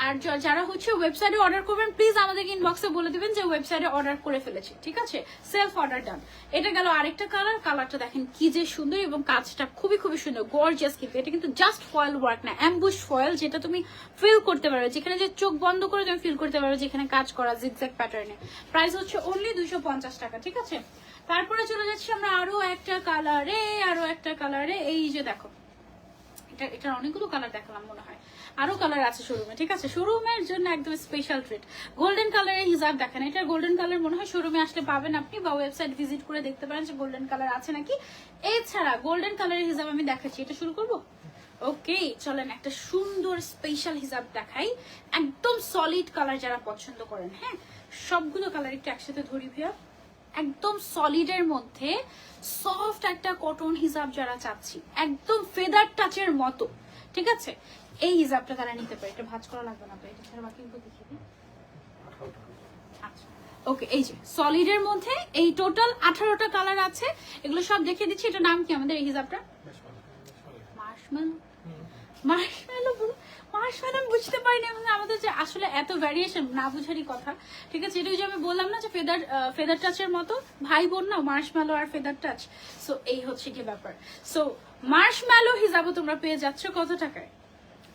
আর যারা হচ্ছে ওয়েবসাইটে অর্ডার করবেন প্লিজ আমাদেরকে ইনবক্সে বলে দিবেন যে ওয়েবসাইটে অর্ডার করে ফেলেছি, ঠিক আছে? সেলফ অর্ডার ডান। এটা গেল আরেকটা কালার, কালারটা দেখেন কি যে সুন্দর এবং কাজটা খুবই খুবই সুন্দর, গর্জিয়াস। কিন্তু এটা কিন্তু জাস্ট ফয়েল ওয়ার্ক না, অ্যাম্বুশ ফয়েল, যেটা তুমি ফিল করতে পারবে, যেখানে যে চোখ বন্ধ করে তুমি ফিল করতে পারবে যেখানে কাজ করা জিগজ্যাগ প্যাটার্নে। প্রাইস হচ্ছে অনলি 250 টাকা, ঠিক আছে? তারপরে চলে যাচ্ছি আমরা আরো একটা কালারে, আরো একটা কালারে। এই যে দেখো এটার অনেকগুলো কালার দেখালাম মনে হয়, আরো কালার আছে শোরুমে, ঠিক আছে? শোরুমের জন্য একদম স্পেশাল ট্রিট। গোল্ডেন কালারের হিজাব দেখেন, এটা গোল্ডেন কালার মনে হয় শোরুমে আসলে পাবেন আপনি, বা ওয়েবসাইট ভিজিট করে দেখতে পারেন যে গোল্ডেন কালার আছে নাকি। এছাড়া গোল্ডেন কালারের হিজাব আমি দেখাচ্ছি, এটা শুরু করবো। ওকে চলেন একটা সুন্দর স্পেশাল হিজাব দেখাই, একদম সলিড কালার যারা পছন্দ করেন। হ্যাঁ সবগুলো কালার একটু একসাথে ধরি ভাইয়া। একদম সলিডের মধ্যে সফট একটা কটন হিজাব যারা চাচ্ছি, একদম ফেদার টাচের মতো, ঠিক আছে? এই হিজাবটা তারা নিতে পারে। এটা ভাঁজ করা লাগবে না, এটা ছাড়া বাকিগুলো দেখিয়ে দিই। আচ্ছা ওকে, এই যে সলিডের মধ্যে এই টোটাল 18টা কালার আছে, এগুলো সব দেখিয়ে দিচ্ছি। এটা নাম কি আমাদের এই হিজাবটা? মার্শমেলো। মার্শমেলো মার্শমেলো বুঝতে পারি না, আমাদের যে আসলে এত ভ্যারিয়েশন না বুঝারই কথা, ঠিক আছে? এটা যে আমি বললাম না যে ফেদার টাচের মতো, ভাই বোন না মার্শমেলো আর ফেদার টাচ। সো এই হচ্ছে কি ব্যাপার। সো মার্শমেলো হিজাবও তোমরা পেয়ে যাচ্ছ কত টাকায়?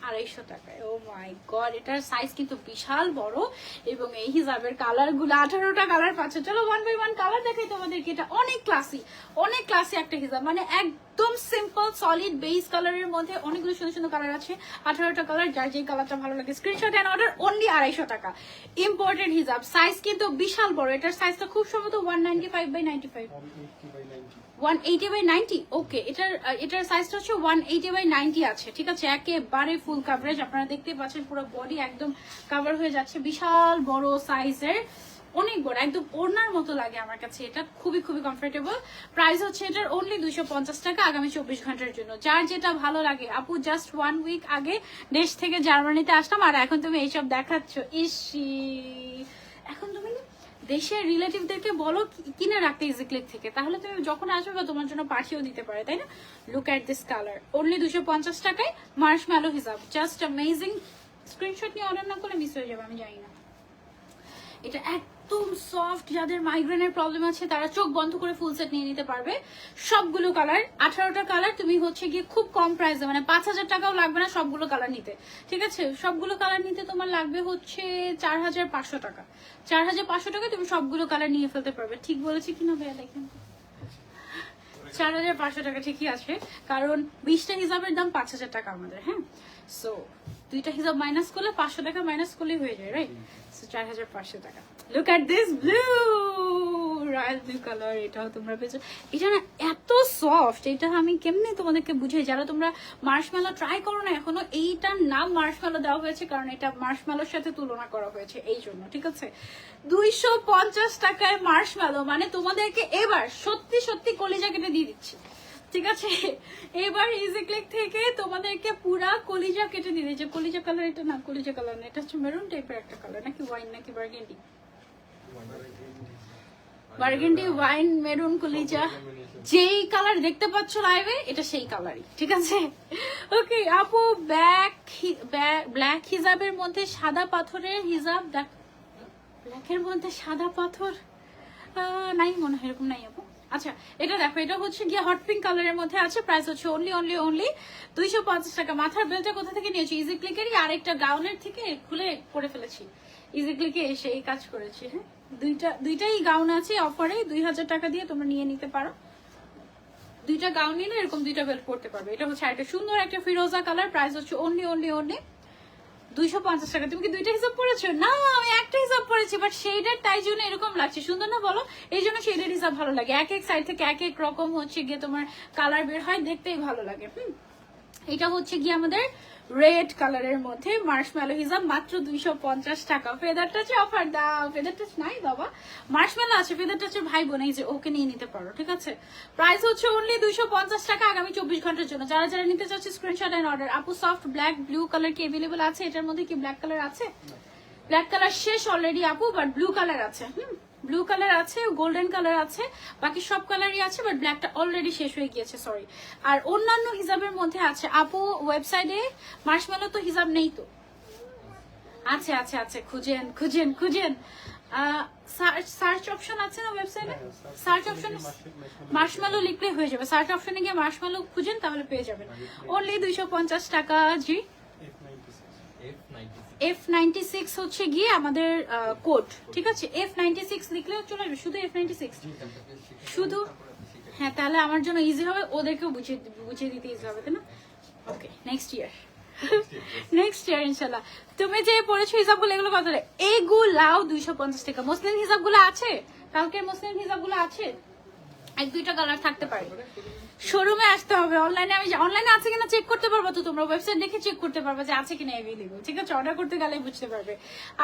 250 টাকায়। ও মাই গড, এটার সাইজ কিন্তু বিশাল বড় এবং এই হিজাবের কালার গুলো 18টা কালার পাচ্ছে। চলো ওয়ান বাই ওয়ান কালার দেখাই তোমাদেরকে। এটা অনেক ক্লাসি একটা হিজাব, মানে একদম সিম্পল সলিড বেস কালারের মধ্যে অনেকগুলো সুন্দর সুন্দর কালার আছে, 18টা কালার। যার যে কালারটা ভালো লাগে স্ক্রিনশট এন্ড অর্ডার, অনলি 250 টাকা। ইম্পোর্টেড হিজাব, সাইজ কিন্তু বিশাল বড়। এটার সাইজটা খুব সম্ভবত 195/95, 180/90। ওকে, এটার সাইজটা হচ্ছে 180/90 আছে, ঠিক আছে? একেবারে ফুল কাভারেজ, আপনারা দেখতে পাচ্ছেন পুরো বডি একদম কাভার হয়ে যাচ্ছে, বিশাল বড় সাইজের, অনেক বড়, একদম ওড়নার মতো লাগে আমার কাছে। এটা খুবই খুবই কমফোর্টেবল। প্রাইস হচ্ছে এটার অনলি 250 টাকা আগামী 24 ঘন্টার জন্য। যার যেটা ভালো লাগে। আপু জাস্ট 1 উইক আগে দেশ থেকে জার্মানিতে আসলাম আর এখন তুমি এইসব দেখাচ্ছ, ইসি এখন তুমি দেশের রিলেটিভদেরকে বলো কিনে রাখতে ইজি ক্লিক থেকে, তাহলে তুমি যখন আসবে বা তোমার জন্য পাঠিয়েও দিতে পারে, তাই না? Look at this colour, only 250 টাকায় মার্শমেলো হিজাব, জাস্ট অ্যামেজিং। স্ক্রিনশট নিয়ে অর্ডার না করলে মিস হয়ে যাবে, আমি জানি না। এটা একদম সফট, যাদের মাইগ্রেনের প্রবলেম আছে তারা চোখ বন্ধ করে ফুল সেট নিয়ে নিতে পারবে। সবগুলো কালার, 18টা কালার, তুমি হচ্ছে গিয়ে খুব কম প্রাইসে, মানে 5000 টাকাও লাগবে না সবগুলো কালার নিতে, ঠিক আছে? সবগুলো কালার নিতে তোমার লাগবে হচ্ছে 4500 টাকা। 4500 টাকা তুমি সবগুলো কালার নিয়ে ফেলতে পারবে। ঠিক বলেছি কিনা ভাইয়া দেখেন? 4500 টাকা ঠিকই আছে, কারণ 20টা হিসাবের দাম 5000 টাকা আমাদের। হ্যাঁ, সো 2টা হিসাব মাইনাস করলে 500 টাকা মাইনাস করলেই হয়ে যায়, রাইট? সো 4500 টাকা। Look at this blue, royal blue colour, এটাও তোমরা পেয়েছো। এটা না এত সফট, এটা আমি কেমনে তোমাদেরকে বুঝাই, যারা তোমরা মার্শমেলো ট্রাই করো না এখনো, এইটার নাম মার্শমেলো দেওয়া হয়েছে কারণ এটা মার্শমেলোর সাথে তুলনা করা হয়েছে এই জন্য, ঠিক আছে? 250 টাকায় মার্শমেলো, মানে তোমাদেরকে এবার সত্যি সত্যি কলিজা কেটে দিয়ে দিচ্ছি, ঠিক আছে? এবার ইজি ক্লিক থেকে তোমাদেরকে পুরা কলিজা কেটে দিয়ে দিচ্ছে। কলিজা কালার এটা না, কলিজা কালার না, এটা হচ্ছে মেরুন টাইপের একটা কালার, নাকি ওয়াইন নাকি বার্গেন্ডি, বার্গেন্ডি ওয়াইন মেরুন কলিজা, যেই কালার দেখতে পাচ্ছ লাইভে এটা সেই কালারই, ঠিক আছে? ওকে আপু, ব্ল্যাক হিজাবের মধ্যে সাদা পাথরের হিজাব, ব্ল্যাকের মধ্যে সাদা পাথর নাই মনে হয়, এরকম নাই আপু। আচ্ছা এটা দেখো, এটা হচ্ছে গিয়ে হট পিঙ্ক কালারের মধ্যে আছে, প্রাইস হচ্ছে অনলি 250 টাকা। মাথার বেলটা কোথা থেকে নিয়েছি? ইজি ক্লিকেরই আরেকটা গাউনের থেকে খুলে করে ফেলেছি, ইজি ক্লিকে এসে এই কাজ করেছি। হ্যাঁ, দুইটাই গাউন আছে অফারে, 2000 টাকা দিয়ে তোমরা নিয়ে নিতে পারো। 2টা গাউন নিলে এরকম 2টা বেল্ট পড়তে পারবে। এটা হচ্ছে একটা সুন্দর একটা ফিরোজা কালার, প্রাইস হচ্ছে অনলি 250 টাকা। তুমি কি 2টা হিসাব পড়েছো? না, আমি একটা হিসাব পড়েছি, বাট শেডের তাই জন্য এরকম লাগছে, সুন্দর না বলো? এই জন্য শেডের হিসাব ভালো লাগে, এক এক সাইড থেকে এক এক রকম হচ্ছে গিয়ে তোমার কালার বের হয়, দেখতেই ভালো লাগে। এটা হচ্ছে গিয়ে আমাদের রেড কালারের মধ্যে মার্শমেলো হিজাব, মাত্র 250 টাকা। ফেদার টাচে অফার দাও, ফেদার টাচ নাই বাবা, মার্শমেলো আছে, ফেদার টাচের ভাই বোন, এই যে ওকে নিয়ে নিতে পারো, ঠিক আছে? প্রাইস হচ্ছে অনলি 250 টাকা আগামী 24 ঘন্টার জন্য। যারা যারা নিতে চাচ্ছে স্ক্রিনশট এন্ড অর্ডার। আপু সফট ব্ল্যাক ব্লু কালার কি अवेलेबल আছে? এটার মধ্যে কি ব্ল্যাক কালার আছে? ব্ল্যাক কালার শেষ অলরেডি আপু, বাট ব্লু কালার আছে। ব্লু কালার আছে, গোল্ডেন কালার আছে, বাকি সব কালারই আছে, বাট ব্ল্যাকটা অলরেডি শেষ হয়ে গিয়েছে, সরি। আর অন্যান্য হিজাবের মধ্যে আছে আপু, ওয়েবসাইটে মার্শমেলো তো হিজাব নেই তো? আছে আছে আছে, খুঁজেন খুঁজেন খুঁজেন, সার্চ অপশন আছে না ওয়েবসাইটে? সার্চ অপশন মার্শমেলো লিখলে হয়ে যাবে, সার্চ অপশনে গিয়ে মার্শমেলো খুঁজেন, তাহলে পেয়ে যাবেন। অনলি 250 টাকা। জি, F96 হচ্ছে গিয়ে আমাদের কোড, ঠিক আছে? F96 লিখলে চলে আসবে, শুধু F96 শুধু। হ্যাঁ, তাহলে আমার জন্য ইজি হবে, ওদেরকেও বুঝিয়ে দিতে ইজি হবে, তাই না? ওকে, নেক্সট ইয়ার ইনশাল্লাহ। তুমি যে পড়েছো হিসাবগুলো, এগুলো কত? এগুলাও 250 টাকা। মুসলিম হিসাবগুলো আছে, কালকের মুসলিম হিসাবগুলো আছে, 1-2টা কালার থাকতে পারে। শোরুমে আসতে হবে, অনলাইনে আমি অনলাইনে আছে কিনা চেক করতে পারবো তো, তোমরা ওয়েবসাইট দেখে চেক করতে পারবে যে আছে কিনা অ্যাভেলেবল, ঠিক আছে? অর্ডার করতে গেলে বুঝতে পারবে।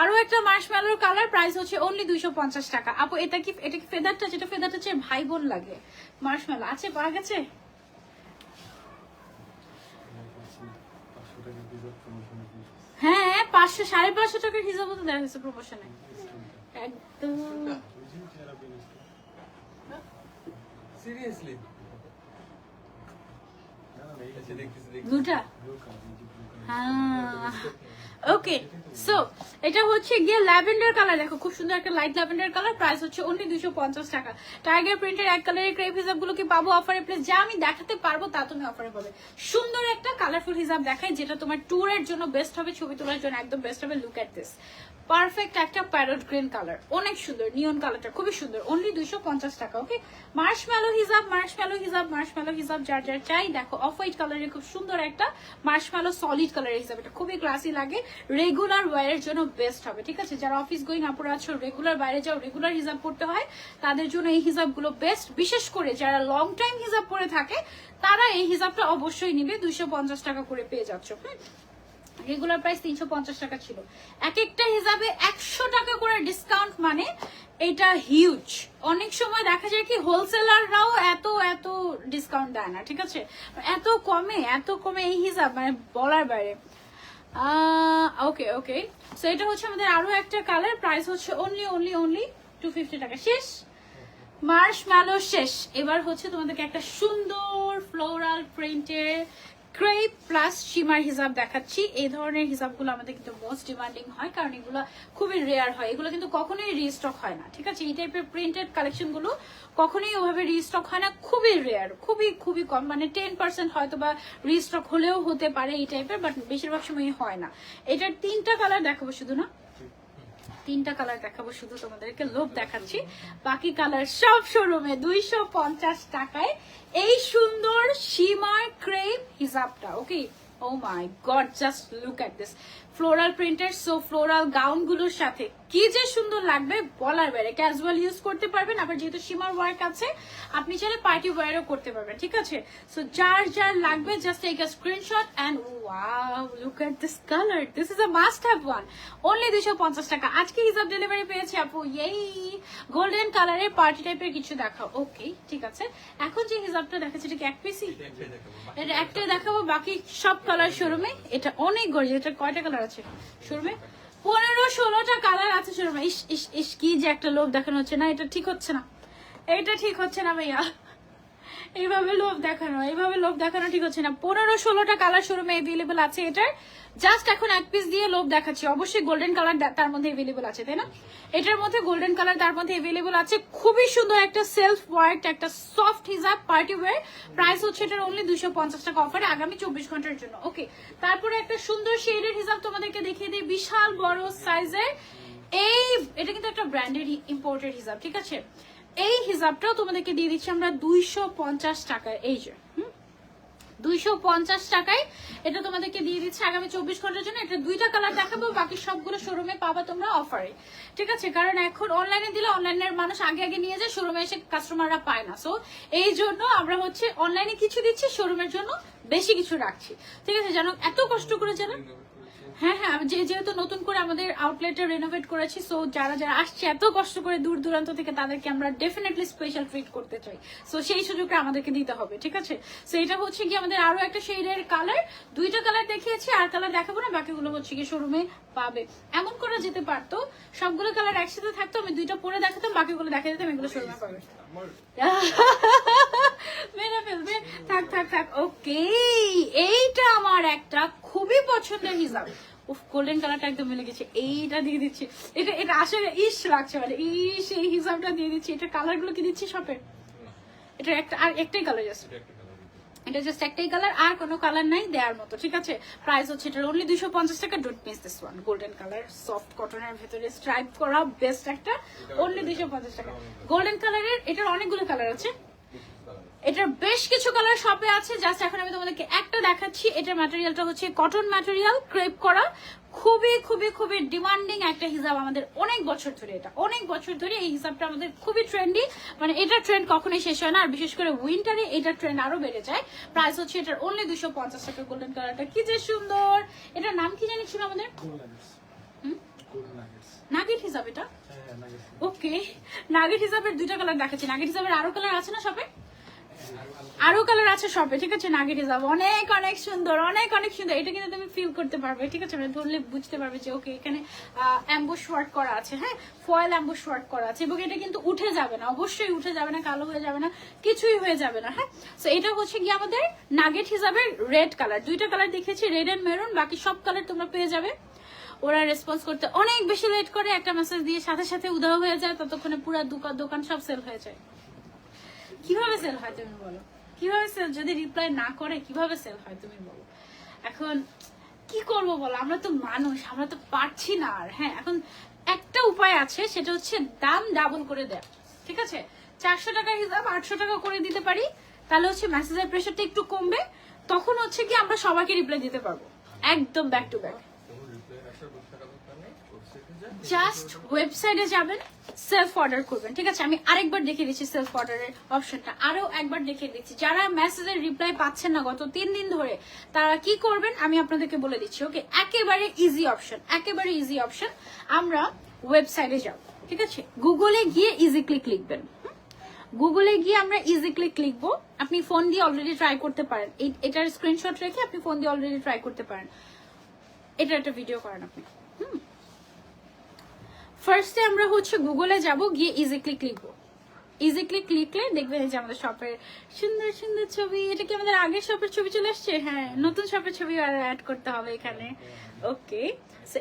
আরো একটা মার্শমেলোর কালার, প্রাইস হচ্ছে অনলি 250 টাকা। আপু এটা কি ফেদারটা? যেটা ফেদারটা হচ্ছে ভাই বোন লাগে মার্শমেলো, আছে, পাওয়া গেছে? হ্যাঁ, 500-550 টাকার হিসাবও তো দেওয়া হয়েছে প্রমোশনে, একদম সিরিয়াসলি। ব্লুটা, হ্যাঁ। ওকে, সো এটা হচ্ছে গিয়ে ল্যাভেন্ডার কালার, দেখো খুব সুন্দর একটা লাইট ল্যাভেন্ডার কালার, প্রাইস হচ্ছে অনলি 250 টাকা। টাইগার প্রিন্টের এক কালারের ক্রেপ হিসাবগুলো কি পাবো অফারে? প্লেস যা আমি দেখাতে পারবো তা তুমি অফারে পাবে। সুন্দর একটা কালারফুল হিসাব দেখাই, যেটা তোমার ট্যুরের জন্য বেস্ট হবে, ছবি তোলার জন্য একদম বেস্ট হবে। লুক এট দিস, পারফেক্ট একটা প্যারট গ্রিন কালার, অনেক সুন্দর, নিয়ন কালারটা খুবই সুন্দর, অনলি 250 টাকা। ওকে, মার্শমেলো হিসাব যার যার চাই, দেখো অফ হোয়াইট কালারের খুব সুন্দর একটা মার্শমেলো সলিড কালারের হিসাব, এটা খুবই ক্লাসি লাগে, রেগুলার ওয়ারের জন্য বেস্ট হবে, ঠিক আছে? যারা অফিস গোয়িং আপুরা আছো, রেগুলার বাইরে যাও, রেগুলার হিসাব পড়তে হয়, তাদের জন্য এই হিসাবগুলো বেস্ট। বিশেষ করে যারা লং টাইম হিসাব পড়ে থাকে, তারা এই হিসাবটা অবশ্যই নিবে। 250 টাকা করে পেয়ে যাচ্ছ। রেগুলার প্রাইস 350 টাকা ছিল, এক একটা হিসাবে 100 টাকা করে ডিসকাউন্ট, মানে এটা হিউজ। অনেক সময় দেখা যায় কি হোলসেলাররাও এত ডিসকাউন্ট দেয় না, ঠিক আছে? এত কমে এই হিসাব মানে বলার বাইরে। ওকে, সো এটা হচ্ছে আমাদের আরো একটা কালার, প্রাইস হচ্ছে অনলি 250 টাকা। শেষ মার্শমেলো শেষ। এবার হচ্ছে তোমাদেরকে একটা সুন্দর ফ্লোরাল প্রিন্টের ক্রেপ প্লাস শিমার হিজাব দেখাচ্ছি। এই ধরনের হিজাবগুলো আমাদের কিন্তু মোস্ট ডিমান্ডিং হয়, কারণ এগুলো খুবই রেয়ার হয়, এগুলো কিন্তু কখনোই রিস্টক হয় না। ঠিক আছে, এই টাইপের প্রিন্টেড কালেকশন গুলো কখনোই ওভাবে রিস্টক হয় না, খুবই রেয়ার, খুবই খুবই কম, মানে 10% হয়তো বা রিস্টক হলেও হতে পারে এই টাইপের, বাট বেশিরভাগ সময় হয় না। এটার 3টা কালার দেখাবো শুধু, না 3টা কালার দেখাবো শুধু, তোমাদেরকে লোভ দেখাচ্ছি, বাকি কালার সব শোরুমে 250 টাকায় এই সুন্দর শিমার ক্রেপ হিজাবটা। Okay, oh my god, just look at this floral প্রিন্টের। সো ফ্লোরাল গাউন গুলোর সাথে কি যে সুন্দর লাগবে বলার বাইরে। ক্যাজুয়াল ইউজ করতে পারবেন, আবার যেহেতু শিমার ওয়ার্ক আছে আপনি চাইলে পার্টি ওয়্যারও করতে পারবেন। ঠিক আছে, সো যার যার লাগবে just take a screenshot and wow, look at this colour, this is a must have one. Only 250 টাকা। আজকে হিসাব ডেলিভারি পেয়েছি আপু, এই গোল্ডেন কালারের পার্টি টাইপের কিছু দেখাও। ওকে ঠিক আছে, এখন যে হিসাবটা দেখাচ্ছি এটা কি এক পিসি? এটা একটাই দেখাবো, বাকি সব কালার শোরুমে। এটা অনেক গর্জিয়াস। এটা কয়টা কালার আছে শোরুমে? 15-16টা কালার আছে শোরুমে। ইস ইস ইস, কি যে একটা লোভ দেখানো হচ্ছে না, এটা ঠিক হচ্ছে না, এটা ঠিক হচ্ছে না ভাইয়া, এইভাবে লোভ দেখানো ঠিক হচ্ছে না। 15-16টা কালার শোরুমে এভেলেবল আছে এটার। জাস্ট এখন এক পিস দিয়ে লোভ দেখাচ্ছি। অবশ্যই গোল্ডেন কালার তার মধ্যে এভেলেবল আছে, তাই না? এটার মধ্যে গোল্ডেন কালার তার মধ্যে এভেলেবল আছে। খুবই সুন্দর একটা সেলফ ওয়ার্ক, একটা সফট হিজাব পার্টি ওয়্যার। প্রাইস হচ্ছে এটার অনলি 250 টাকা অফারে আগামী 24 ঘন্টার জন্য। ওকে, তারপরে একটা সুন্দর শেডের হিজাব তোমাদেরকে দেখিয়ে দিই, বিশাল বড় সাইজের। এটা কিন্তু একটা ব্র্যান্ডেড ইম্পোর্টেড হিজাব। ঠিক আছে, এই হিজাবটাও তোমাদেরকে দিয়ে দিচ্ছি আমরা 250 টাকায়। এই যে 250 টাকায় এটা তোমাদেরকে দিয়ে দিচ্ছি আগামী 24 ঘন্টার জন্য। এটা 2টা কালার দেখাবো, বাকি সবগুলো শোরুমে পাবা তোমরা অফারে। ঠিক আছে, কারণ এখন অনলাইনে দিলে অনলাইনের মানুষ আগে আগে নিয়ে যায়, শোরুমে এসে কাস্টমাররা পায় না। সো এই জন্য আমরা হচ্ছে অনলাইনে কিছু দিচ্ছি, শোরুমের জন্য বেশি কিছু রাখছি। ঠিক আছে, জানো এত কষ্ট করে জানো। হ্যাঁ হ্যাঁ, যেহেতু নতুন করে আমাদের আউটলেটটা রেনোভেট করেছি, সো যারা যারা আসছে এত কষ্ট করে দূর দূরান্ত থেকে, তাদেরকে আমরা ডেফিনেটলি স্পেশাল ট্রিট করতে চাই। সো সেই সুযোগটা আমাদেরকে দিতে হবে। ঠিক আছে, সো এটা হচ্ছে কি আমাদের আরো একটা শেডের কালার। 2টা কালার দেখিয়েছি, আর কালার দেখাবো না, বাকিগুলো হচ্ছে কি শোরুমে পাবে। এমন করা যেতে পারতো সবগুলো কালার একসাথে থাকতো, আমি 2টা পরে দেখাতাম, বাকিগুলো দেখা দিতাম, এগুলো শোরুমে পাবে। মেরে ফেলবে, থাক থাক থাক। ওকে, এইটা আমার একটা খুবই পছন্দের হিসাব। উফ, গোল্ডেন কালারটা একদম মিলে গেছে। এইটা দিয়ে দিচ্ছি, এটা আসলে ইস লাগছে, মানে ইস, এই হিসাবটা দিয়ে দিচ্ছি। এটা কালার গুলো কি দিচ্ছি শপে? এটা একটা আর একটাই কালার, জাস্ট এটা জাস্ট একটাই কালার, আর কোনো কালার নাই দেওয়ার মতো। ঠিক আছে, প্রাইস হচ্ছে এটার অনলি 250 টাকা। Don't miss this one. Golden colour, soft কটনের ভেতরে স্ট্রাইপ করা, বেস্ট একটা, অনলি 250 টাকা। গোল্ডেন কালারের এটার অনেকগুলো কালার আছে, এটার বেশ কিছু কালার শপে আছে। জাস্ট এখন আমি তোমাদেরকে একটা দেখাচ্ছি। এটার ম্যাটেরিয়ালটা হচ্ছে কটন ম্যাটেরিয়াল, ক্রেপ করা, খুবই খুবই খুবই ডিমান্ডিং একটা হিসাব আমাদের অনেক বছর ধরে। এটা অনেক বছর ধরে এই হিসাবটা আমাদের খুবই ট্রেন্ডি, মানে এটা ট্রেন্ড কখনোই শেষ হয় না, আর বিশেষ করে উইন্টারে এটা ট্রেন্ড আরো বেড়ে যায়। প্রাইস হচ্ছে এটার অনলি 250 টাকা। গোল্ডেন কালারটা কি যে সুন্দর। এটার নাম কি জানি ছিল আমাদের? নাগেট হিসাব এটা। ওকে, নাগেট হিসাবের 2টা কালার দেখাচ্ছি। নাগেট হিসাবের আরো কালার আছে না শপে? আরো কালার আছে শপে। ঠিক আছে, নাগেট হিসাব অনেক অনেক সুন্দর, অনেক অনেক সুন্দর। এটা কিন্তু তুমি ফিল করতে পারবে। ঠিক আছে, মানে ধরলে বুঝতে পারবে যে ওকে এখানে অ্যাম্বুশ ওয়ার্ক করা আছে। হ্যাঁ, ফয়েল অ্যাম্বুশ ওয়ার্ক করা আছে, এবং এটা কিন্তু উঠে যাবে না, অবশ্যই উঠে যাবে না, কালো হয়ে যাবে না, কিছুই হয়ে যাবে না। হ্যাঁ, তো এটা হচ্ছে কি আমাদের নাগেট হিসাবের রেড কালার। 2টা কালার দেখেছি, রেড এন্ড মেরুন, বাকি সব কালার তোমরা পেয়ে যাবে। ওরা রেসপন্স করতে অনেক বেশি লেট করে, একটা মেসেজ দিয়ে সাথে সাথে উধাও হয়ে যায়, ততক্ষণে পুরো দোকান সব সেল হয়ে যায়। কিভাবে সেল হয় তুমি বলো? কিভাবে সেল, যদি রিপ্লাই না করে কিভাবে সেল হয় তুমি বলো? এখন কি করবো বলো, আমরা তো মানুষ, আমরা তো পারছি না আর। হ্যাঁ, এখন একটা উপায় আছে, সেটা হচ্ছে দাম ডাবল করে দেয়। ঠিক আছে, 400 টাকার হিসাব 800 টাকা করে দিতে পারি, তাহলে হচ্ছে মেসেজের প্রেশারটা একটু কমবে। তখন হচ্ছে কি আমরা সবাইকে রিপ্লাই দিতে পারবো একদম ব্যাক টু ব্যাক। জাস্ট ওয়েবসাইটে যাবেন, সেলফ অর্ডার করবেন। ঠিক আছে, আমি আরেকবার দেখিয়ে দিচ্ছি সেলফ অর্ডারের অপশনটা, আরো একবার দেখিয়ে দিচ্ছি। যারা মেসেজের রিপ্লাই পাচ্ছেন না গত 3 দিন ধরে, তারা কি করবেন আমি আপনাদেরকে বলে দিচ্ছি। ওকে, একেবারে ইজি অপশন, একেবারে ইজি অপশন। আমরা ওয়েবসাইটে যাব। ঠিক আছে, গুগলে গিয়ে ইজি ক্লিক লিখবেন। গুগলে গিয়ে আমরা ইজি ক্লিক লিখবো। আপনি ফোন দিয়ে অলরেডি ট্রাই করতে পারেন, এটার স্ক্রিনশট রেখে আপনি ফোন দিয়ে অলরেডি ট্রাই করতে পারেন। এটা একটা ভিডিও করেন আপনি। ফার্স্টে আমরা হচ্ছে গুগলে যাব, গিয়ে ইজি ক্লিক লিখবো। ইজি ক্লিকলে দেখবেন যে আমাদের শপের সুন্দর সুন্দর ছবি। এটা কি আমাদের আগের শপের ছবি চলে আসছে? হ্যাঁ, নতুন শপের ছবি আর অ্যাড করতে হবে এখানে। ওকে,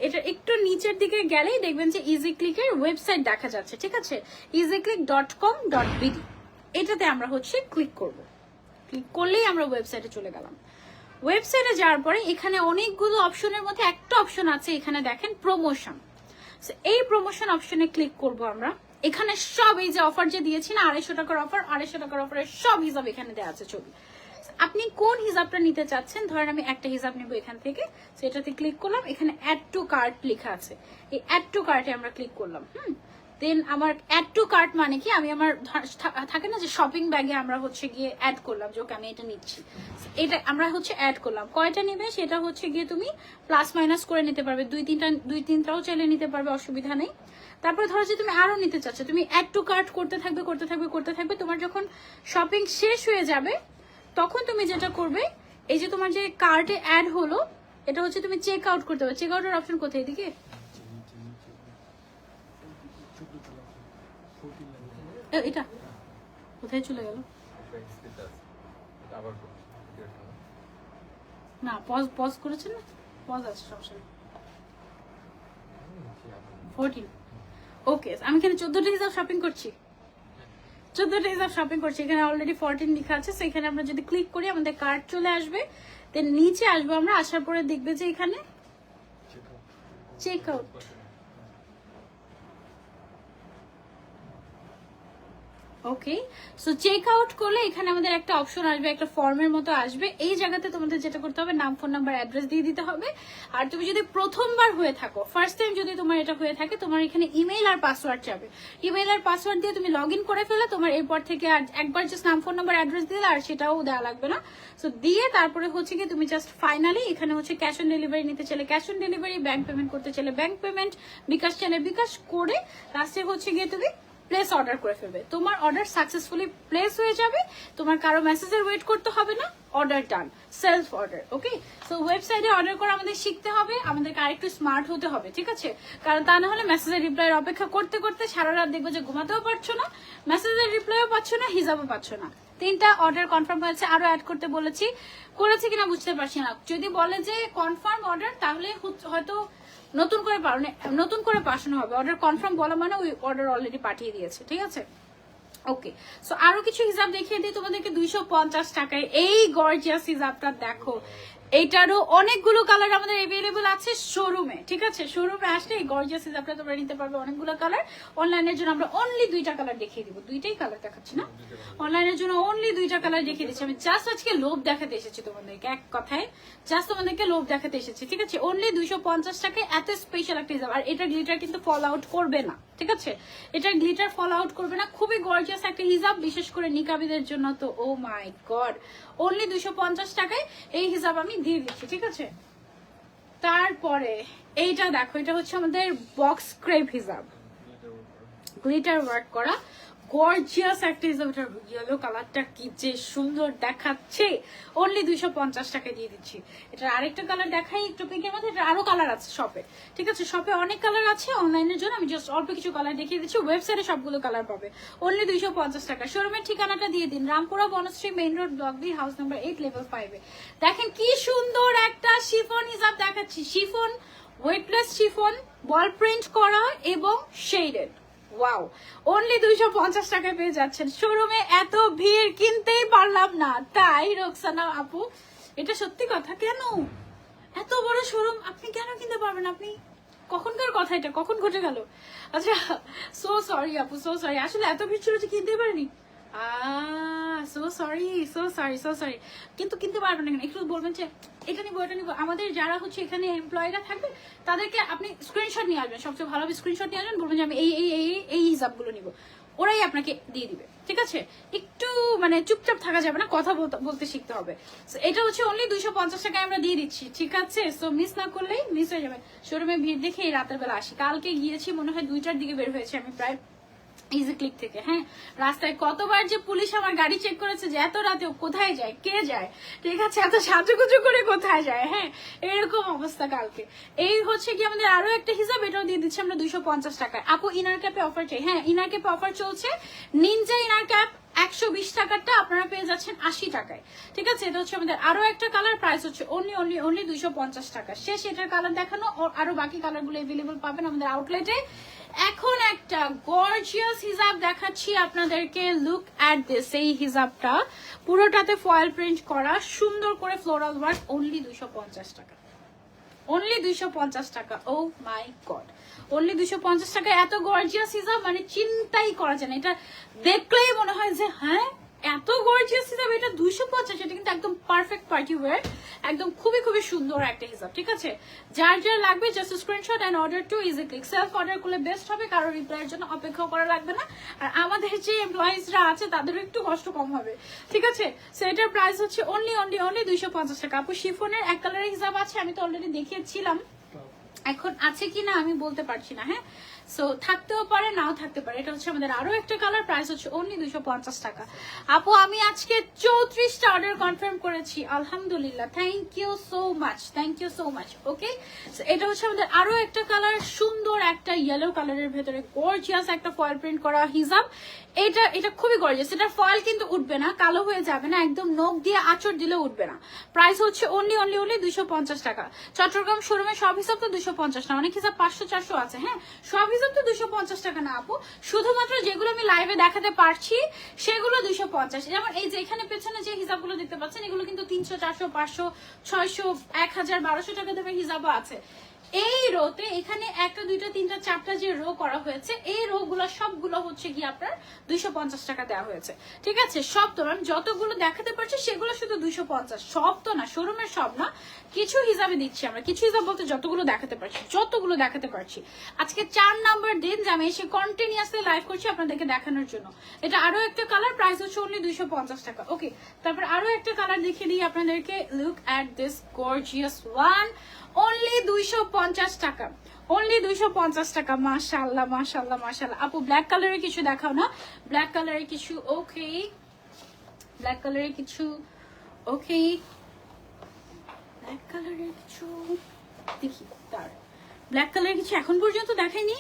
এটা একটু নিচের দিকে গেলেই দেখবেন যে ইজি ক্লিকের ওয়েবসাইট দেখা যাচ্ছে, ঠিক আছে? easyclick.com.bd এটাতে আমরা হচ্ছে ক্লিক করব। ক্লিক করলেই আমরা ওয়েবসাইটে চলে গেলাম। ওয়েবসাইটে যাওয়ার পরে এখানে অনেকগুলো অপশনের মধ্যে একটা অপশন আছে, এখানে দেখেন প্রমোশন। এই প্রমোশন অপশনে ক্লিক করব আমরা। এখানে সব এই যে অফার যে দিয়েছি না 250 টাকার অফার, 250 টাকার অফারের সব হিসাব এখানে দেওয়া আছে ছবি। আপনি কোন হিসাবটা নিতে চাচ্ছেন, ধরেন আমি একটা হিসাব নেব এখান থেকে, সেটাতে ক্লিক করলাম। এখানে অ্যাড টু কার্ট লেখা আছে, এই অ্যাড টু কার্টে আমরা ক্লিক করলাম। দেন আমার অ্যাড টু কার্ট মানে কি, আমি আমার থাকে না যে শপিং ব্যাগে আমরা হচ্ছে গিয়ে অ্যাড করলাম যে ওকে আমি এটা নিচ্ছি, এটা আমরা হচ্ছে অ্যাড করলাম। কয়টা নেবে সেটা হচ্ছে গিয়ে তুমি প্লাস মাইনাস করে নিতে পারবে, দুই তিনটাও চাইলে নিতে পারবে, অসুবিধা নেই। তারপরে ধরো যে তুমি আরো নিতে চাচ্ছ, তুমি অ্যাড টু কার্ট করতে থাকবে। তোমার যখন শপিং শেষ হয়ে যাবে তখন তুমি যেটা করবে, এই যে তোমার যে কার্টে অ্যাড হলো এটা হচ্ছে তুমি চেক আউট করতে হবে। চেক আউটের অপশন কোথায়? এদিকে এটা কোথায় চলে গেল? না পজ করেছেন না, পজ আছে সমস্যা নেই। 14 ওকে, আমি এখানে 14টা হিসাব শপিং করছি, 14টা হিসাব শপিং করছি। এখানে অলরেডি 14 লেখা আছে। সেখানে আমরা যদি ক্লিক করি আমাদের কার্ট চলে আসবে। দেন নিচে আসবো আমরা, আসার পরে দেখবে যে এখানে চেক আউট। ওকে, সো চেক আউট করলে এখানে আমাদের একটা অপশন আসবে, একটা ফর্মের মতো আসবে। এই জায়গাতে তোমাদের যেটা করতে হবে, নাম, ফোন নাম্বার, অ্যাড্রেস দিয়ে দিতে হবে। আর তুমি যদি প্রথমবার হয়ে থাকো, ফার্স্ট টাইম যদি তোমার এটা হয়ে থাকে, তোমার এখানে ইমেইল আর পাসওয়ার্ড যাবে। ইমেইল আর পাসওয়ার্ড দিয়ে তুমি লগ ইন করে ফেলে, তোমার এরপর থেকে আর একবার জাস্ট নাম, ফোন নাম্বার, অ্যাড্রেস দিলে আর সেটাও দেওয়া লাগবে না। সো দিয়ে তারপরে হচ্ছে কি তুমি জাস্ট ফাইনালি এখানে হচ্ছে ক্যাশ অন ডেলিভারি নিতে চাইলে cash on delivery, bank payment করতে চাইলে ব্যাংক পেমেন্ট, বিকাশ চাইলে বিকাশ করে লাস্টে হচ্ছে গিয়ে তুমি প্লেস অর্ডার করে ফেলবে। তোমার অর্ডার সাকসেসফুলি প্লেস হয়ে যাবে, তোমার কারো মেসেজের ওয়েট করতে হবে না, অর্ডার ডান, সেলফ অর্ডার। ওকে, সো ওয়েবসাইটে অর্ডার করা আমাদের শিখতে হবে, আমাদেরকে আরেকটু স্মার্ট হতে হবে, ঠিক আছে? কারণ তা না হলে মেসেজের রিপ্লাইয়ের অপেক্ষা করতে করতে সারা রাত দেখবো যে ঘুমাতেও পারছো না, মেসেজের রিপ্লাইও পাচ্ছ না, হিসাবও পাচ্ছ না। 3টা অর্ডার কনফার্ম হয়েছে, আরো অ্যাড করতে বলেছি, করেছি কিনা বুঝতে পারছি না। যদি বলে যে কনফার্ম অর্ডার, তাহলে হয়তো নতুন করে পাঠানো হবে। অর্ডার কনফার্ম বলা মানে ওই অর্ডার অলরেডি পাঠিয়ে দিয়েছে, ঠিক আছে? ওকে, সো আরো কিছু হিসাব দেখিয়ে দিই তোমাদেরকে। 250 টাকায় এই গর্জিয়াস হিসাবটা দেখো, এইটারও অনেকগুলো কালার আমাদের এভেলেবল আছে শোরুমে, ঠিক আছে? শোরুমে আসলে এই গর্জিয়াস হিসাবটা তোমরা নিতে পারবে, অনেকগুলো কালার। অনলাইনের জন্য আমরা অনলি 2টা কালার দেখিয়ে দিব, 2টাই কালার দেখাচ্ছি না, অনলাইনের জন্য অনলি 2টা কালার দেখিয়ে দিচ্ছি। আমি জাস্ট আজকে লোভ দেখাতে এসেছি তোমাদেরকে, এক কথায় জাস্ট তোমাদেরকে লোভ দেখাতে এসেছি, ঠিক আছে? অনলি 250 টাকায় এত স্পেশাল একটা হিসাব। আর এটা গ্লিটার কিন্তু ফল আউট করবে না, ঠিক আছে? এটার গ্লিটার ফল আউট করবে না, খুবই গর্জিয়াস একটা হিসাব, বিশেষ করে নিকাবিদের জন্য তো ও মাই গড। অনলি 250 টাকায় এই হিসাব আমি দিয়ে দিচ্ছি, ঠিক আছে? তারপরে এইটা দেখো, এটা হচ্ছে আমাদের বক্স ক্রেপ হিসাব, গ্লিটার ওয়ার্ক করা গর্জিয়াস একটা হিসাব। এটার ইয়েলো কালারটা কি যে সুন্দর দেখাচ্ছে, অনলি 250 টাকা দিয়ে দিচ্ছি। এটার আরেকটা কালার দেখাই একটু পিঙ্কের মধ্যে, এটা আরো কালার আছে শপে, ঠিক আছে? শপে অনেক কালার আছে, অনলাইনের জন্য আমি জাস্ট অল্প কিছু কালার দেখিয়ে দিচ্ছি। ওয়েবসাইটে সবগুলো কালার পাবে, অনলি 250 টাকা। শোরুমের ঠিকানাটা দিয়ে দিন, Rampura Banasree main road, block B, house number 8, level 5 এ। দেখেন কি সুন্দর একটা শিফন হিসাব দেখাচ্ছি, chiffon, weightless chiffon, ball print করা এবং শেডেড। ওয়াও, অনলি 250 টাকায় পেয়ে যাচ্ছেন। শোরুমে এত ভিড়, কিনতেই পারলাম না, তাই রোকসানা আপু, এটা সত্যি কথা। কেন এত বড় শোরুম আপনি কেন কিনতে পারবেন? আপনি কখনকার কথা, এটা কখন ঘটে গেল? আচ্ছা, সো সরি আপু, সো সরি, আসলে এত ভিড় ছিল যে কিনতে পারিনি। সো সরি, কিন্তু কিনতে পারবেন না। একটু বলবেন যে এটা নিবো এটা নিবো। আমাদের যারা হচ্ছে এখানে এমপ্লয়িরা থাকবে তাদেরকে আপনি স্ক্রিনশট নিয়ে আসবেন, সবচেয়ে ভালো স্ক্রিনশট নিয়ে আসবেন, বলবেন যে আমি এই হিসাবগুলো নিবো, ওরাই আপনাকে দিয়ে দিবে, ঠিক আছে? একটু মানে চুপচাপ থাকা যাবে না, কথা বলতে শিখতে হবে। এটা হচ্ছে অনলি 250 টাকায় আমরা দিয়ে দিচ্ছি, ঠিক আছে? সো মিস না করলেই মিস হয়ে যাবে। শোরুমে ভিড় দেখে এই রাতের বেলা আসি, কালকে গিয়েছি মনে হয় 2টার দিকে বের হয়েছে আমি প্রায়, ইজি ক্লিক থেকে। হ্যাঁ, রাস্তায় কতবার যে পুলিশ আমার গাড়ি চেক করেছে যে এত রাতে কোথায় যায়, কে যায়, ঠিক আছে, এত সাজুগুজু করে কোথায় যায়। হ্যাঁ, এরকম অবস্থা কালকে। এই হচ্ছে কি আমাদের আরো একটা হিসাব, এটাও দিয়ে দিচ্ছি আমরা 250 টাকায়। আপু ইনার ক্যাপে অফার চাই। হ্যাঁ, ইনার ক্যাপে অফার চলছে। নিনজা ইনার ক্যাপ 120 টাকারটা আপনারা পেয়ে যাচ্ছেন 80 টাকায়, ঠিক আছে। এটা হচ্ছে আমাদের আরো একটা কালার, প্রাইস হচ্ছে অনলি 250 টাকা। শেষ এটার কালার দেখানো, আরো বাকি কালার গুলো এভেলেবল পাবেন আমাদের আউটলেটে। এখন একটা গর্জিয়াস হিজাব দেখাচ্ছি আপনাদেরকে। Look at this. এই হিজাবটা পুরোটাতে ফয়েল প্রিন্ট করা, সুন্দর করে ফ্লোরাল ওয়ার্ক, অনলি 250 টাকা। অনলি 250 টাকা। ও মাই গড, অনলি 250 টাকা। এত গর্জিয়াস হিজাব মানে চিন্তাই করা যায় না। এটা দেখলেই মনে হয় যে হ্যাঁ এত গর্জিয়াস হিজাব, এটা 250। এটা কিন্তু একদম পারফেক্ট পার্টি ওয়্যার, একদম খুবই খুবই সুন্দর একটা হিজাব, ঠিক আছে। যার যার লাগবে just screenshot and order to easy click. Self order করলে বেস্ট হবে, কারণ রিপ্লাইয়ের জন্য অপেক্ষা করা লাগবে না। আর আমাদের যে এমপ্লয়িজরা আছে তাদেরও একটু কষ্ট কম হবে, ঠিক আছে। সো এটার প্রাইস হচ্ছে অনলি 250 টাকা। আপু শিফনের এক কালারের হিসাব আছে, আমি তো অলরেডি দেখিয়েছিলাম, এখন আছে কিনা আমি বলতে পারছি না। হ্যাঁ, সো থাকতেও পারে নাও থাকতে পারে। এটা হচ্ছে আমাদের আরো একটা কালার, প্রাইস হচ্ছে অনলি 250 টাকা। আপু আমি আজকে 34টা অর্ডার কনফার্ম করেছি, আলহামদুলিল্লাহ। Thank you so much, thank you so much. Okay, এটা হচ্ছে আমাদের আরো একটা কালার, সুন্দর একটা ইয়েলো কালারের ভেতরে গর্জিয়াস একটা ফয়েল প্রিন্ট করা হিজাব। এটা খুবই গর্জিয়াস। এটা ফয়েল কিন্তু উঠবে না, কালো হয়ে যাবে না, একদম নখ দিয়ে আঁচড় দিলে উঠবে না। প্রাইস হচ্ছে অনলি 250 টাকা। চট্টগ্রাম শোরুমে সব হিসাব তো 250 না, অনেক হিসাব 500-400 আছে। হ্যাঁ, সব হিসাব তো 250 টাকা না আপু, শুধুমাত্র যেগুলো আমি লাইভে দেখাতে পারছি সেগুলো 250। যেমন এই যে এখানে পেছনে যে হিসাবগুলো দেখতে পাচ্ছেন, এগুলো কিন্তু 300, 400, 500, 600, 1000, 1200 টাকা দামের হিসাবও আছে। এই রোতে এখানে 1, 2, 3, 4টা যে রো করা হয়েছে, এই রো গুলো সবগুলো হচ্ছে কি আপনার 250 টাকা দেওয়া হয়েছে, ঠিক আছে। সব তো আমি যতগুলো দেখাতে পারছি সেগুলো শুধু 250, সব তো না, শোরুমের সব না, কিছু হিসাবে দিচ্ছি আমরা। কিছু হিসাব বলতে যতগুলো দেখাতে পারছি। আজকে 4 নাম্বার দিন যে আমি এসে কন্টিনিউয়াসলি লাইভ করছি আপনাদেরকে দেখানোর জন্য। এটা আরো একটা কালার, প্রাইস হচ্ছে অনলি 250 টাকা। ওকে, তারপর আরো একটা কালার দেখিয়ে দিই আপনাদেরকে। Look at this gorgeous one, only 250 টাকা। অনলি 250 টাকা। মাশাআল্লাহ মাশাআল্লাহ মাশাআল্লাহ। আপু ব্ল্যাক কালারের কিছু দেখাও না, ব্ল্যাক কালারের কিছু। ওকে, ব্ল্যাক কালারের কিছু। ওকে, ব্ল্যাক কালারের কিছু দেখি। তার ব্ল্যাক কালারের কিছু এখন পর্যন্ত দেখাইনি,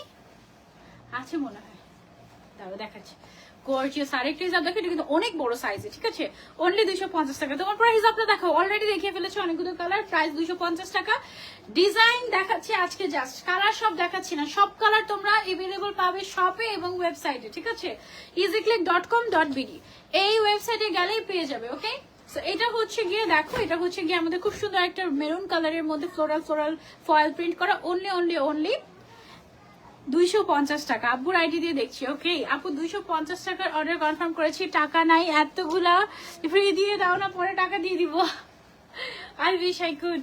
আছে মনে হয়, তারপর দেখাচ্ছি। গর্জিয়াস আরেকটা হিসাব দেখো, এটা কিন্তু অনেক বড় সাইজে, ঠিক আছে। অনলি 250 টাকা। তোমার পরে হিসাবটা দেখো, অলরেডি দেখিয়ে ফেলেছো অনেকগুলো কালার, প্রাইস 250 টাকা। ডিজাইন দেখাচ্ছি আজকে, জাস্ট কালার সব দেখাচ্ছি না, সব কালার তোমরা এভেলেবল পাবে শপে এবং ওয়েবসাইটে, ঠিক আছে। easyclick.com.bd এই ওয়েবসাইটে গেলেই পেয়ে যাবে। ওকে, সো এটা হচ্ছে গিয়ে দেখো, এটা হচ্ছে গিয়ে আমাদের খুব সুন্দর একটা মেরুন কালারের মধ্যে ফ্লোরাল ফয়েল প্রিন্ট করা, অনলি 250 টাকা। আব্বুর আইডি দিয়ে দেখছি। ওকে আপু 250 টাকার অর্ডার কনফার্ম করেছি। টাকা নাই, এতগুলা ফ্রি দিয়ে দাও না, পরে টাকা দিয়ে দিব। I wish I could.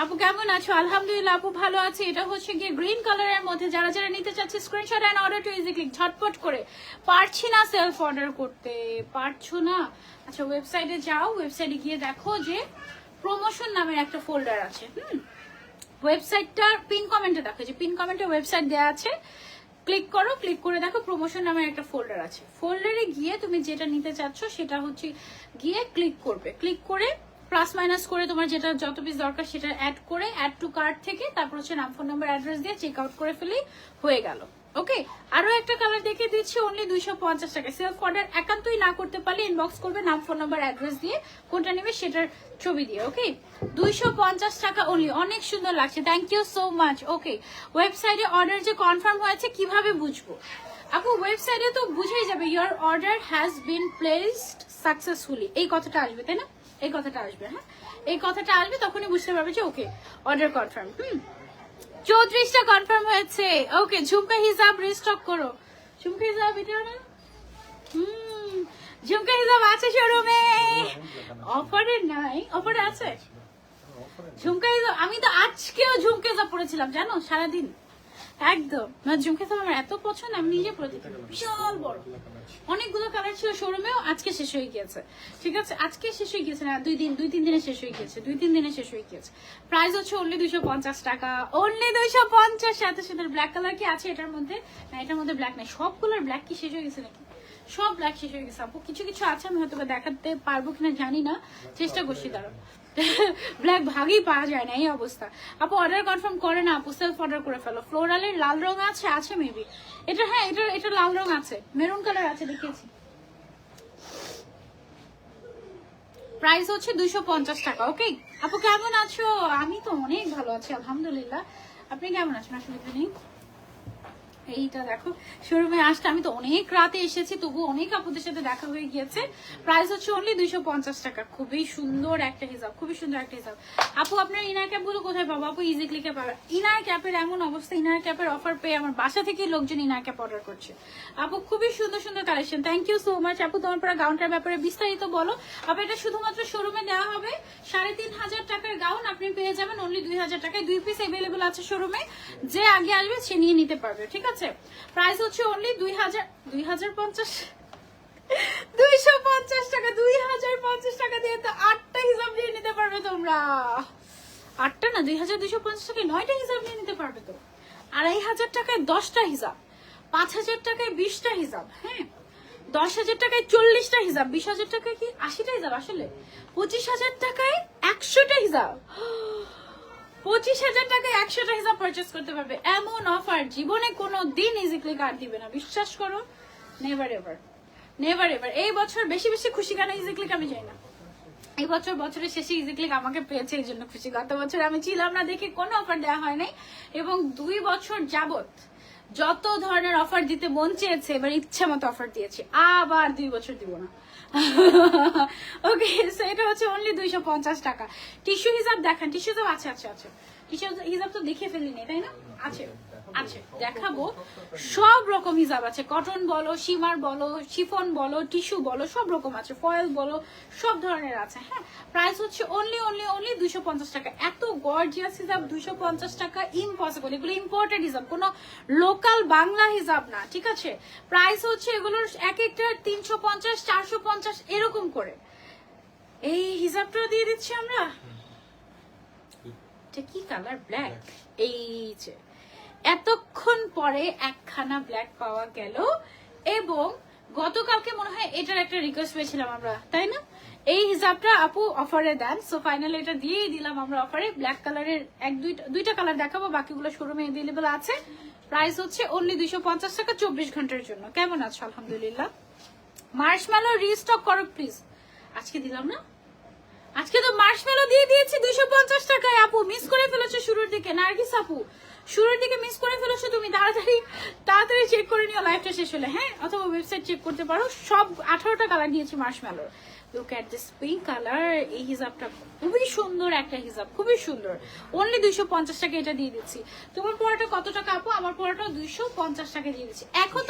আপু কেমন আছো? আলহামদুলিল্লাহ আপু ভালো আছে। এটা হচ্ছে গিয়ে গ্রিন কালারের মধ্যে, যারা যারা নিতে চাচ্ছে screenshot and order to easy click ঝটপট করে। পারছি না সেলফ অর্ডার করতে, পারছো না? আচ্ছা ওয়েবসাইটে যাও, ওয়েবসাইটে গিয়ে দেখো যে প্রমোশন নামের একটা ফোল্ডার আছে। ওয়েবসাইটটার পিন কমেন্টে দেখো, যে পিন কমেন্টে ওয়েবসাইট দেওয়া আছে, ক্লিক করো, ক্লিক করে দেখো প্রমোশন নামের একটা ফোল্ডার আছে। ফোল্ডারে গিয়ে তুমি যেটা নিতে চাচ্ছ সেটা হচ্ছে গিয়ে ক্লিক করবে, ক্লিক করে প্লাস মাইনাস করে তোমার যেটা যত পিস দরকার সেটা অ্যাড করে, অ্যাড টু কার্ট থেকে তারপর হচ্ছে নাম, ফোন নাম্বার, অ্যাড্রেস দিয়ে চেক আউট করে ফেলেই হয়ে গেল। ওকে, আরো একটা কালার দেখে দিচ্ছি, অনলি 250 টাকা। সেলফ অর্ডার একান্তই না করতে পারলে ইনবক্স করবে নাম, ফোন নাম্বার, অ্যাড্রেস দিয়ে, কোনটা নেবে সেটার ছবি দিয়ে। ওকে, 250 টাকা অনলি। অনেক সুন্দর লাগছে, থ্যাংক ইউ সো মাচ। ওকে, ওয়েবসাইটে অর্ডার যে কনফার্ম হয়েছে কিভাবে বুঝবো? আপু ওয়েবসাইটে তো বুঝেই যাবে, your order has been placed successfully, এই কথাটা আসবে, তাই না? এই কথাটা আসবে, হ্যাঁ এই কথাটা আসবে, তখনই বুঝতে পারবে যে ওকে অর্ডার কনফার্ম। 34টা কনফার্ম হয়েছে। ওকে, ঝুমকা হিসাব রিস্টক করো। ঝুমকা হিসাব এটা না, ঝুমকা হিসাব আছে শোরুমে, অফারে নাই, অফারে আছে ঝুমকা হিসাব। আমি তো আজকেও ঝুমকা হিসাব পড়েছিলাম জানো, সারাদিন একদম মানে ঝুমকা তো আমার এত পছন্দ, আমি নিজে পরে দিতাম, বিশাল বড় অনেকগুলো কালার ছিল শোরুমেও, আজকে শেষ হয়ে গিয়েছে। ঠিক আছে, আজকে শেষ হয়ে গিয়েছে না, দুই তিন দিনে শেষ হয়ে গিয়েছে, 2-3 দিনে শেষ হয়ে গিয়েছে। প্রাইস হচ্ছে অনলি 250 টাকা, অনলি 250। সাথে সাথে ব্ল্যাক কালার কি আছে এটার মধ্যে? না এটার মধ্যে ব্ল্যাক নাই, সবগুলোর ব্ল্যাক কি শেষ হয়ে গেছে নাকি? সব ব্ল্যাক শেষ হয়ে গেছে আপু, কিছু কিছু আছে আমি হয়তো দেখাতে পারবো কিনা জানি না, চেষ্টা করছি দাঁড়াও। ব্ল্যাক ভাগই পাওয়া যায় না এই অবস্থা। আপু অর্ডার কনফার্ম করে না আপু, সেলফ অর্ডার করে ফেলো। ফ্লোরালের লাল রং আছে, আছে মেবি এটা, হ্যাঁ এটা লাল রং আছে, মেরুন কালার আছে দেখিয়েছি। প্রাইস হচ্ছে 250 টাকা। ওকে আপু কেমন আছো? আমি তো অনেক ভালো আছি আলহামদুলিল্লাহ, আপনি কেমন আছেন? আসলে নেই এইটা দেখো শোরুমে আসতে আমি তো অনেক রাতে এসেছি, তবু অনেক আপুদের সাথে দেখা হয়ে গিয়েছে। প্রাইস হচ্ছে অনলি 250 টাকা। খুবই সুন্দর একটা হিজাব, খুবই সুন্দর একটা হিজাব। আপু আপনার ইনার ক্যাপ গুলো কোথায় পাবো? আপু ইজি ক্লিকে পাবে। ইনার ক্যাপের এমন অবস্থা, ইনার ক্যাপের অফার পেয়ে আমার বাসা থেকে লোকজন ইনার ক্যাপ অর্ডার করছে। আপু খুবই সুন্দর সুন্দর collection, thank you so much. আপু তোমার পরে গাউনটার ব্যাপারে বিস্তারিত বলো। আপু এটা শুধুমাত্র শোরুমে দেওয়া হবে 3500 টাকার গাউন, আপনি পেয়ে যাবেন অনলি 2000 টাকায়। 2 পিস অ্যাভেলেবল আছে শোরুমে, যে আগে আসবে সে নিয়ে নিতে পারবে। ঠিক আছে, প্রাইস হচ্ছে অনলি 250 টাকা। 2050 টাকা দিয়ে তো 8টা হিসাব নিয়ে নিতে পারবে তোমরা। 8টা না, 2250 টাকায় 9টা হিসাব নিয়ে নিতে পারবে তো। 2500 টাকায় 10টা হিসাব, 5000 টাকায় 20টা হিসাব, হ্যাঁ 10,000 টাকায় 40টা হিসাব, 20,000 টাকায় কি 80টা হিসাব, আসলে 25,000 টাকায় 100টা হিসাব, 25,000 টাকায় 100টা হিসাব পারচেস করতে পারবে। এমন অফার জীবনে কোনো দিন ইজিক্লি কার্ড দিবে না, বিশ্বাস করো। Never ever, never ever. এই বছর বেশি বেশি খুশি কেন ইজিক্লিক আমি জানি না, এই বছর বছরের শেষে ইজিক্লিক আমাকে পেয়েছে, এই জন্য খুশি। গত বছর আমি ছিলাম না দেখে কোনো অফার দেওয়া হয় নাই, এবং 2 বছর যাবত যত ধরনের অফার দিতে মন চেয়েছে এবার ইচ্ছা মতো অফার দিয়েছি, আবার 2 বছর দিব না। ওকে এটা হচ্ছে অনলি 250 টাকা। টিস্যু হিসাব দেখেন, টিস্যু হিসাব আছে, আছে আছে টিস্যু হিসাব তো দেখে ফেলিনি তাই না? আছে আছে, দেখাবো। সব রকম হিসাব আছে, কটন বলো, শিমার বলো, শিফন বলো, টিস্যু বলো, সব রকম আছে, ফয়েল বলো, সব ধরনের আছে। হ্যাঁ প্রাইস হচ্ছে অনলি 250 টাকা। এত গর্জিয়াস হিসাব 250 টাকা ইম্পসিবল, এগুলো ইম্পোর্টেড হিসাব, কোনো লোকাল বাংলা হিসাব না। ঠিক আছে, প্রাইস হচ্ছে এগুলোর এক একটা 350 450 এরকম করে। এই হিসাবটা দিয়ে দিচ্ছি আমরা। এটা কি কালার? ব্ল্যাক। এই যে এতক্ষণ পরে একখানা ব্ল্যাক পাওয়া গেল, এবং গতকালকে মনে হয় এটার একটা রিকোয়েস্ট পেয়েছিলাম আমরা, তাই না? এই হিসাবটা আপু অফারে দেন, সো ফাইনালি এটা দিয়েই দিলাম আমরা অফারে। ব্ল্যাক কালারের দুইটা কালার দেখাবো, বাকিগুলো শোরুমে অ্যাভেলেবল আছে। প্রাইস হচ্ছে অনলি 250 টাকা 24 ঘন্টার জন্য। কেমন আছো? আলহামদুলিল্লাহ। মার্শম্যালো রিস্টক করো প্লিজ, আজকে দিলাম না, আজকে তো মার্শম্যালো দিয়ে দিয়েছি 250 টাকায়। আপু মিস করে ফেলেছো শুরুর দিকে, নার্গিস আপু শুরুর দিকে মিস করে ফেলেছো তুমি, তাড়াতাড়ি তাড়াতাড়ি চেক করে নিও লাইভটা শেষ হলে, হ্যাঁ, অথবা ওয়েবসাইট চেক করতে পারো। সব 18টা কালার দিয়েছি মার্শম্যালোর। Look at this pink colour. এই হিজাবটা খুবই সুন্দর একটা হিজাব, খুবই সুন্দর। অনলি 250 টাকা এটা দিয়ে দিচ্ছি। তোমার পড়াটা কত টাকা আপু? আমার পড়াটা 250 টাকা দিয়ে দিচ্ছি। এখন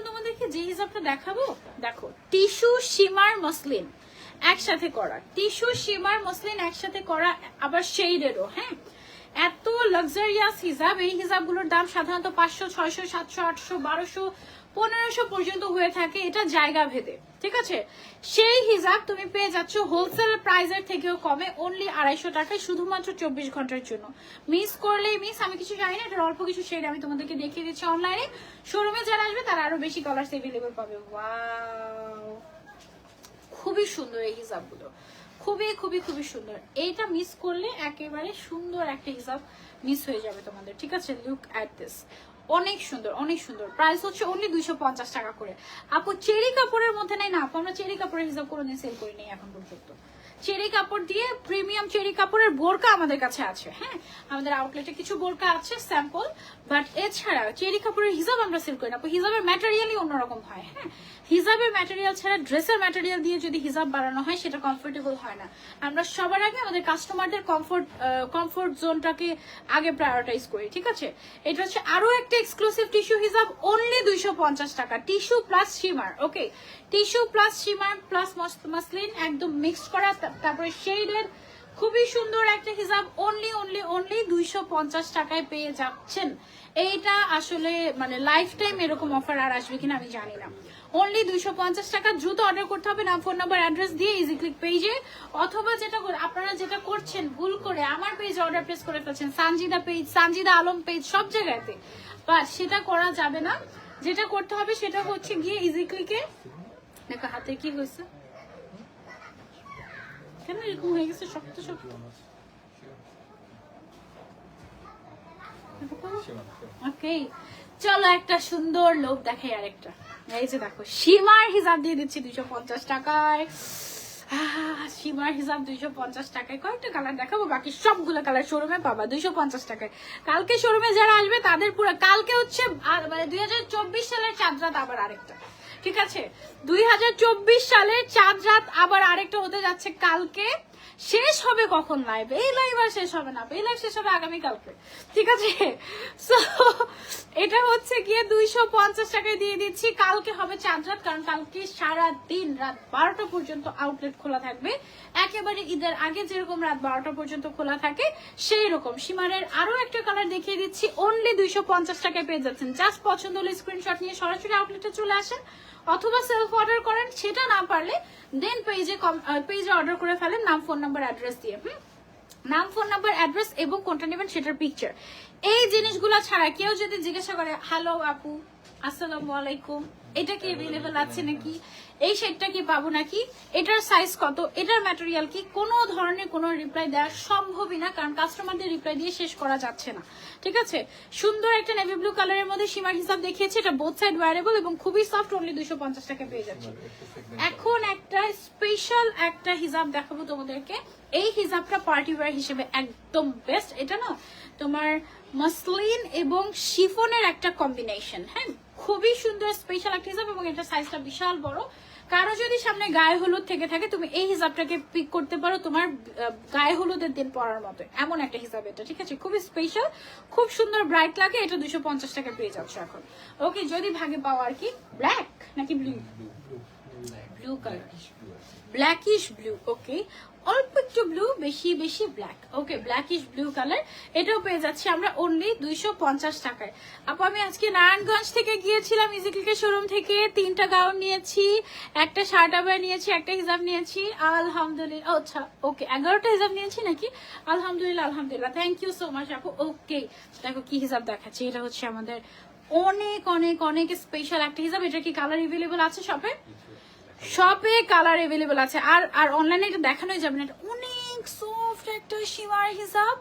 তোমাদেরকে যে হিজাবটা দেখাবো, দেখো টিস্যু শিমার মসলিন একসাথে করা, টিস্যু শিমার মসলিন একসাথে করা, আবার শেডেরও। হ্যাঁ এত লাক্সারিয়াস হিজাব। এই হিজাবগুলোর দাম সাধারণত 500, 600, 700, 800, 1200, 1500 পর্যন্ত হয়ে থাকে, এটা জায়গা ভেদে। ঠিক আছে, সেই হিজাব তুমি পেয়ে যাচ্ছ হোলসেল প্রাইসের থেকেও কমে, অনলি 250 টাকায়, শুধুমাত্র 24 ঘন্টার জন্য। মিস করলেই মিস। আমি কিছু জানি না, এটার অল্প কিছু শেড আমি তোমাদেরকে দেখিয়ে দিচ্ছি অনলাইনে। শোরুমে যারা আসবে তারা আরো বেশি কালার অ্যাভেলেবল পাবে। ওয়াও, খুবই সুন্দর এই হিজাবগুলো, খুবই খুবই খুবই সুন্দর। এইটা মিস করলে একেবারে সুন্দর একটা হিসাব মিস হয়ে যাবে তোমাদের। ঠিক আছে, লুক অ্যাট দিস, অনেক সুন্দর, অনেক সুন্দর। প্রাইস হচ্ছে অনলি 250 টাকা করে। আপু চেরি কাপড়ের মধ্যে নাই না আপু, আমরা চেরি কাপড়ের হিসাব কোনোদিন সেল করি নাই এখন পর্যন্ত। চেরি কাপড় দিয়ে প্রিমিয়াম চেরি কাপড়ের বোরকা আমাদের কাছে আছে। হ্যাঁ আমাদের আউটলেটে কিছু বোরকা আছে স্যাম্পল, বাট এছাড়া চেরি কাপড়ের হিসাব আমরা সেল করি না। হিসাবের ম্যাটেরিয়ালই অন্যরকম হয়। হ্যাঁ হিজাবের ম্যাটেরিয়াল ছাড়া ড্রেসের ম্যাটেরিয়াল দিয়ে যদি হিজাব বানানো হয় সেটা কমফোর্টেবল হয় না। আমরা সবার আগে আমাদের কাস্টমারদের কমফোর্ট জোনটাকে আগে প্রায়োরিটাইজ করি। ঠিক আছে, এটা হচ্ছে আরো একটা এক্সক্লুসিভ টিস্যু হিজাব, অনলি 250 টাকা। Tissue plus shimmer, okay tissue plus shimmer plus muslin একদম মিক্সড করা, তারপরে শেডের খুবই সুন্দর একটা হিজাব অনলি 250 টাকায় পেয়ে যাচ্ছেন। এইটা আসলে মানে লাইফ টাইম এরকম অফার আর আসবে কিনা আমি জানি না। অনলি 250 টাকা, দ্রুত অর্ডার করতে হবে নাম, ফোন নাম্বার, অ্যাড্রেস দিয়ে ইজি ক্লিক পেজে, অথবা আপনারা যেটা করছেন ভুল করে আমার পেজে অর্ডার প্লেস করে ফেলছেন, সানজিদা পেজ, সানজিদা আলম পেজ, সব জায়গাতে, বাট সেটা করা যাবে না। যেটা করতে হবে সেটা হচ্ছে গিয়ে ইজি ক্লিকে, দেখো হাতে কি হয়েছে, কেন এরকম হয়ে গেছে শক্ত শক্ত। ওকে, চলো একটা সুন্দর লোক দেখাই আরেকটা। এই যে দেখো সীমার হিসাব দিয়ে দিচ্ছি 250 টাকায়। সীমার হিসাব 250 টাকায়। কয়েকটা কালার দেখাবো, বাকি সবগুলো কালার শোরুমে পাবা 250 টাকায়। কালকে শোরুমে যারা আসবে তাদের পুরো, কালকে হচ্ছে মানে 2024 সালের চাঁদ রাত আবার আরেকটা, ঠিক আছে? 2024 সালের চাঁদ রাত আবার আরেকটা হতে যাচ্ছে কালকে। শেষ হবে কখন লাইভ? এই লাইভ আর শেষ হবে না, এই লাইভ শেষ হবে আগামীকালকে, ঠিক আছে? সো এটা হচ্ছে গিয়ে 250 টাকায় দিয়ে দিচ্ছি। কালকে হবে চাঁদ রাত, কারণ কালকে সারা দিন রাত 12টা পর্যন্ত আউটলেট খোলা থাকবে, একেবারে ঈদের আগে যেরকম রাত 12টা পর্যন্ত খোলা থাকে সেই রকম। সীমারের আরো একটা কালার দেখিয়ে দিচ্ছি, অনলি 250 টাকায় পেয়ে যাচ্ছেন। জাস্ট পছন্দ হলে স্ক্রিনশট নিয়ে সরাসরি আউটলেটে চলে আসেন, অথবা সেলফ অর্ডার করেন, সেটা না পারলে দেন পেজে অর্ডার করে ফেলেন নাম, ফোন নাম্বার, অ্যাড্রেস দিয়ে। নাম, ফোন নাম্বার, অ্যাড্রেস এবং কোনটা নেবেন সেটার পিকচার। এই জিনিসগুলো ছাড়া কেউ যদি জিজ্ঞাসা করে হ্যালো আপু আসসালামু আলাইকুম, এটা কি অ্যাভেলেবল আছে নাকি, এই শেডটা কি পাবো নাকি, এটার সাইজ কত, এটার ম্যাটেরিয়াল কি, কোনো ধরনের কোনো রিপ্লাই দেওয়া সম্ভবই না, কারণ কাস্টমারদের রিপ্লাই দিয়ে শেষ করা যাচ্ছে না, ঠিক আছে? সুন্দর একটা নেভি ব্লু কালারের মধ্যে সীমার হিসাব দেখিয়েছে, এটা বোথ সাইড ওয়ারেবল এবং খুবই সফট, অনলি 250 টাকা পেয়ে যাচ্ছে। এখন একটা স্পেশাল একটা হিজাব দেখাবো তোমাদেরকে। এই হিজাবটা পার্টি ওয়্যার হিসেবে একদম বেস্ট। এটা না তোমার মাসলিন এবং শিফনের একটা কম্বিনেশন, হ্যাঁ, খুবই সুন্দর স্পেশাল একটা হিজাব, এবং এটা সাইজটা বিশাল বড়। কারো যদি সামনে গায়ে হলুদ থেকে থাকে তুমি এই হিজাবটাকে পিক করতে পারো তোমার গায়ে হলুদের দিন পরার মতো, এমন একটা হিসাব এটা, ঠিক আছে? খুবই স্পেশাল, খুব সুন্দর, ব্রাইট লাগে। এটা 250 টাকা পেয়ে যাচ্ছে এখন। ওকে, যদি ভাগে পাওয়া আর কি। ব্ল্যাক নাকি blue? Blue colour, blackish blue. Okay, অল্প একটু ব্লু, বেশি বেশি black. Okay, blackish blue colour, এটাও পেয়ে যাচ্ছি আমরা অনলি 250 টাকায়। আপু আমি আজকে নারায়ণগঞ্জ থেকে গিয়েছিলাম ইজিক্লিকের শোরুম থেকে, 3টা গাউন নিয়েছি, একটা শার্ট আবার নিয়েছি, একটা হিজাব নিয়েছি, আলহামদুলিল্লাহ। আচ্ছা ওকে, 11টা হিজাব নিয়েছি নাকি? আলহামদুলিল্লাহ, আলহামদুলিল্লাহ, থ্যাংক ইউ সো মাচ আপু। ওকে, দেখো কি হিজাব দেখাচ্ছি, এটা হচ্ছে আমাদের অনেক অনেক অনেক স্পেশাল একটা হিজাব। এটা কি কালার এভেলেবল আছে শপে? শপে কালার এভেলেবল আছে, আর আর অনলাইনে এটা দেখানোই যাবে না। এটা অনেক সফট একটা সীমার হিসাব,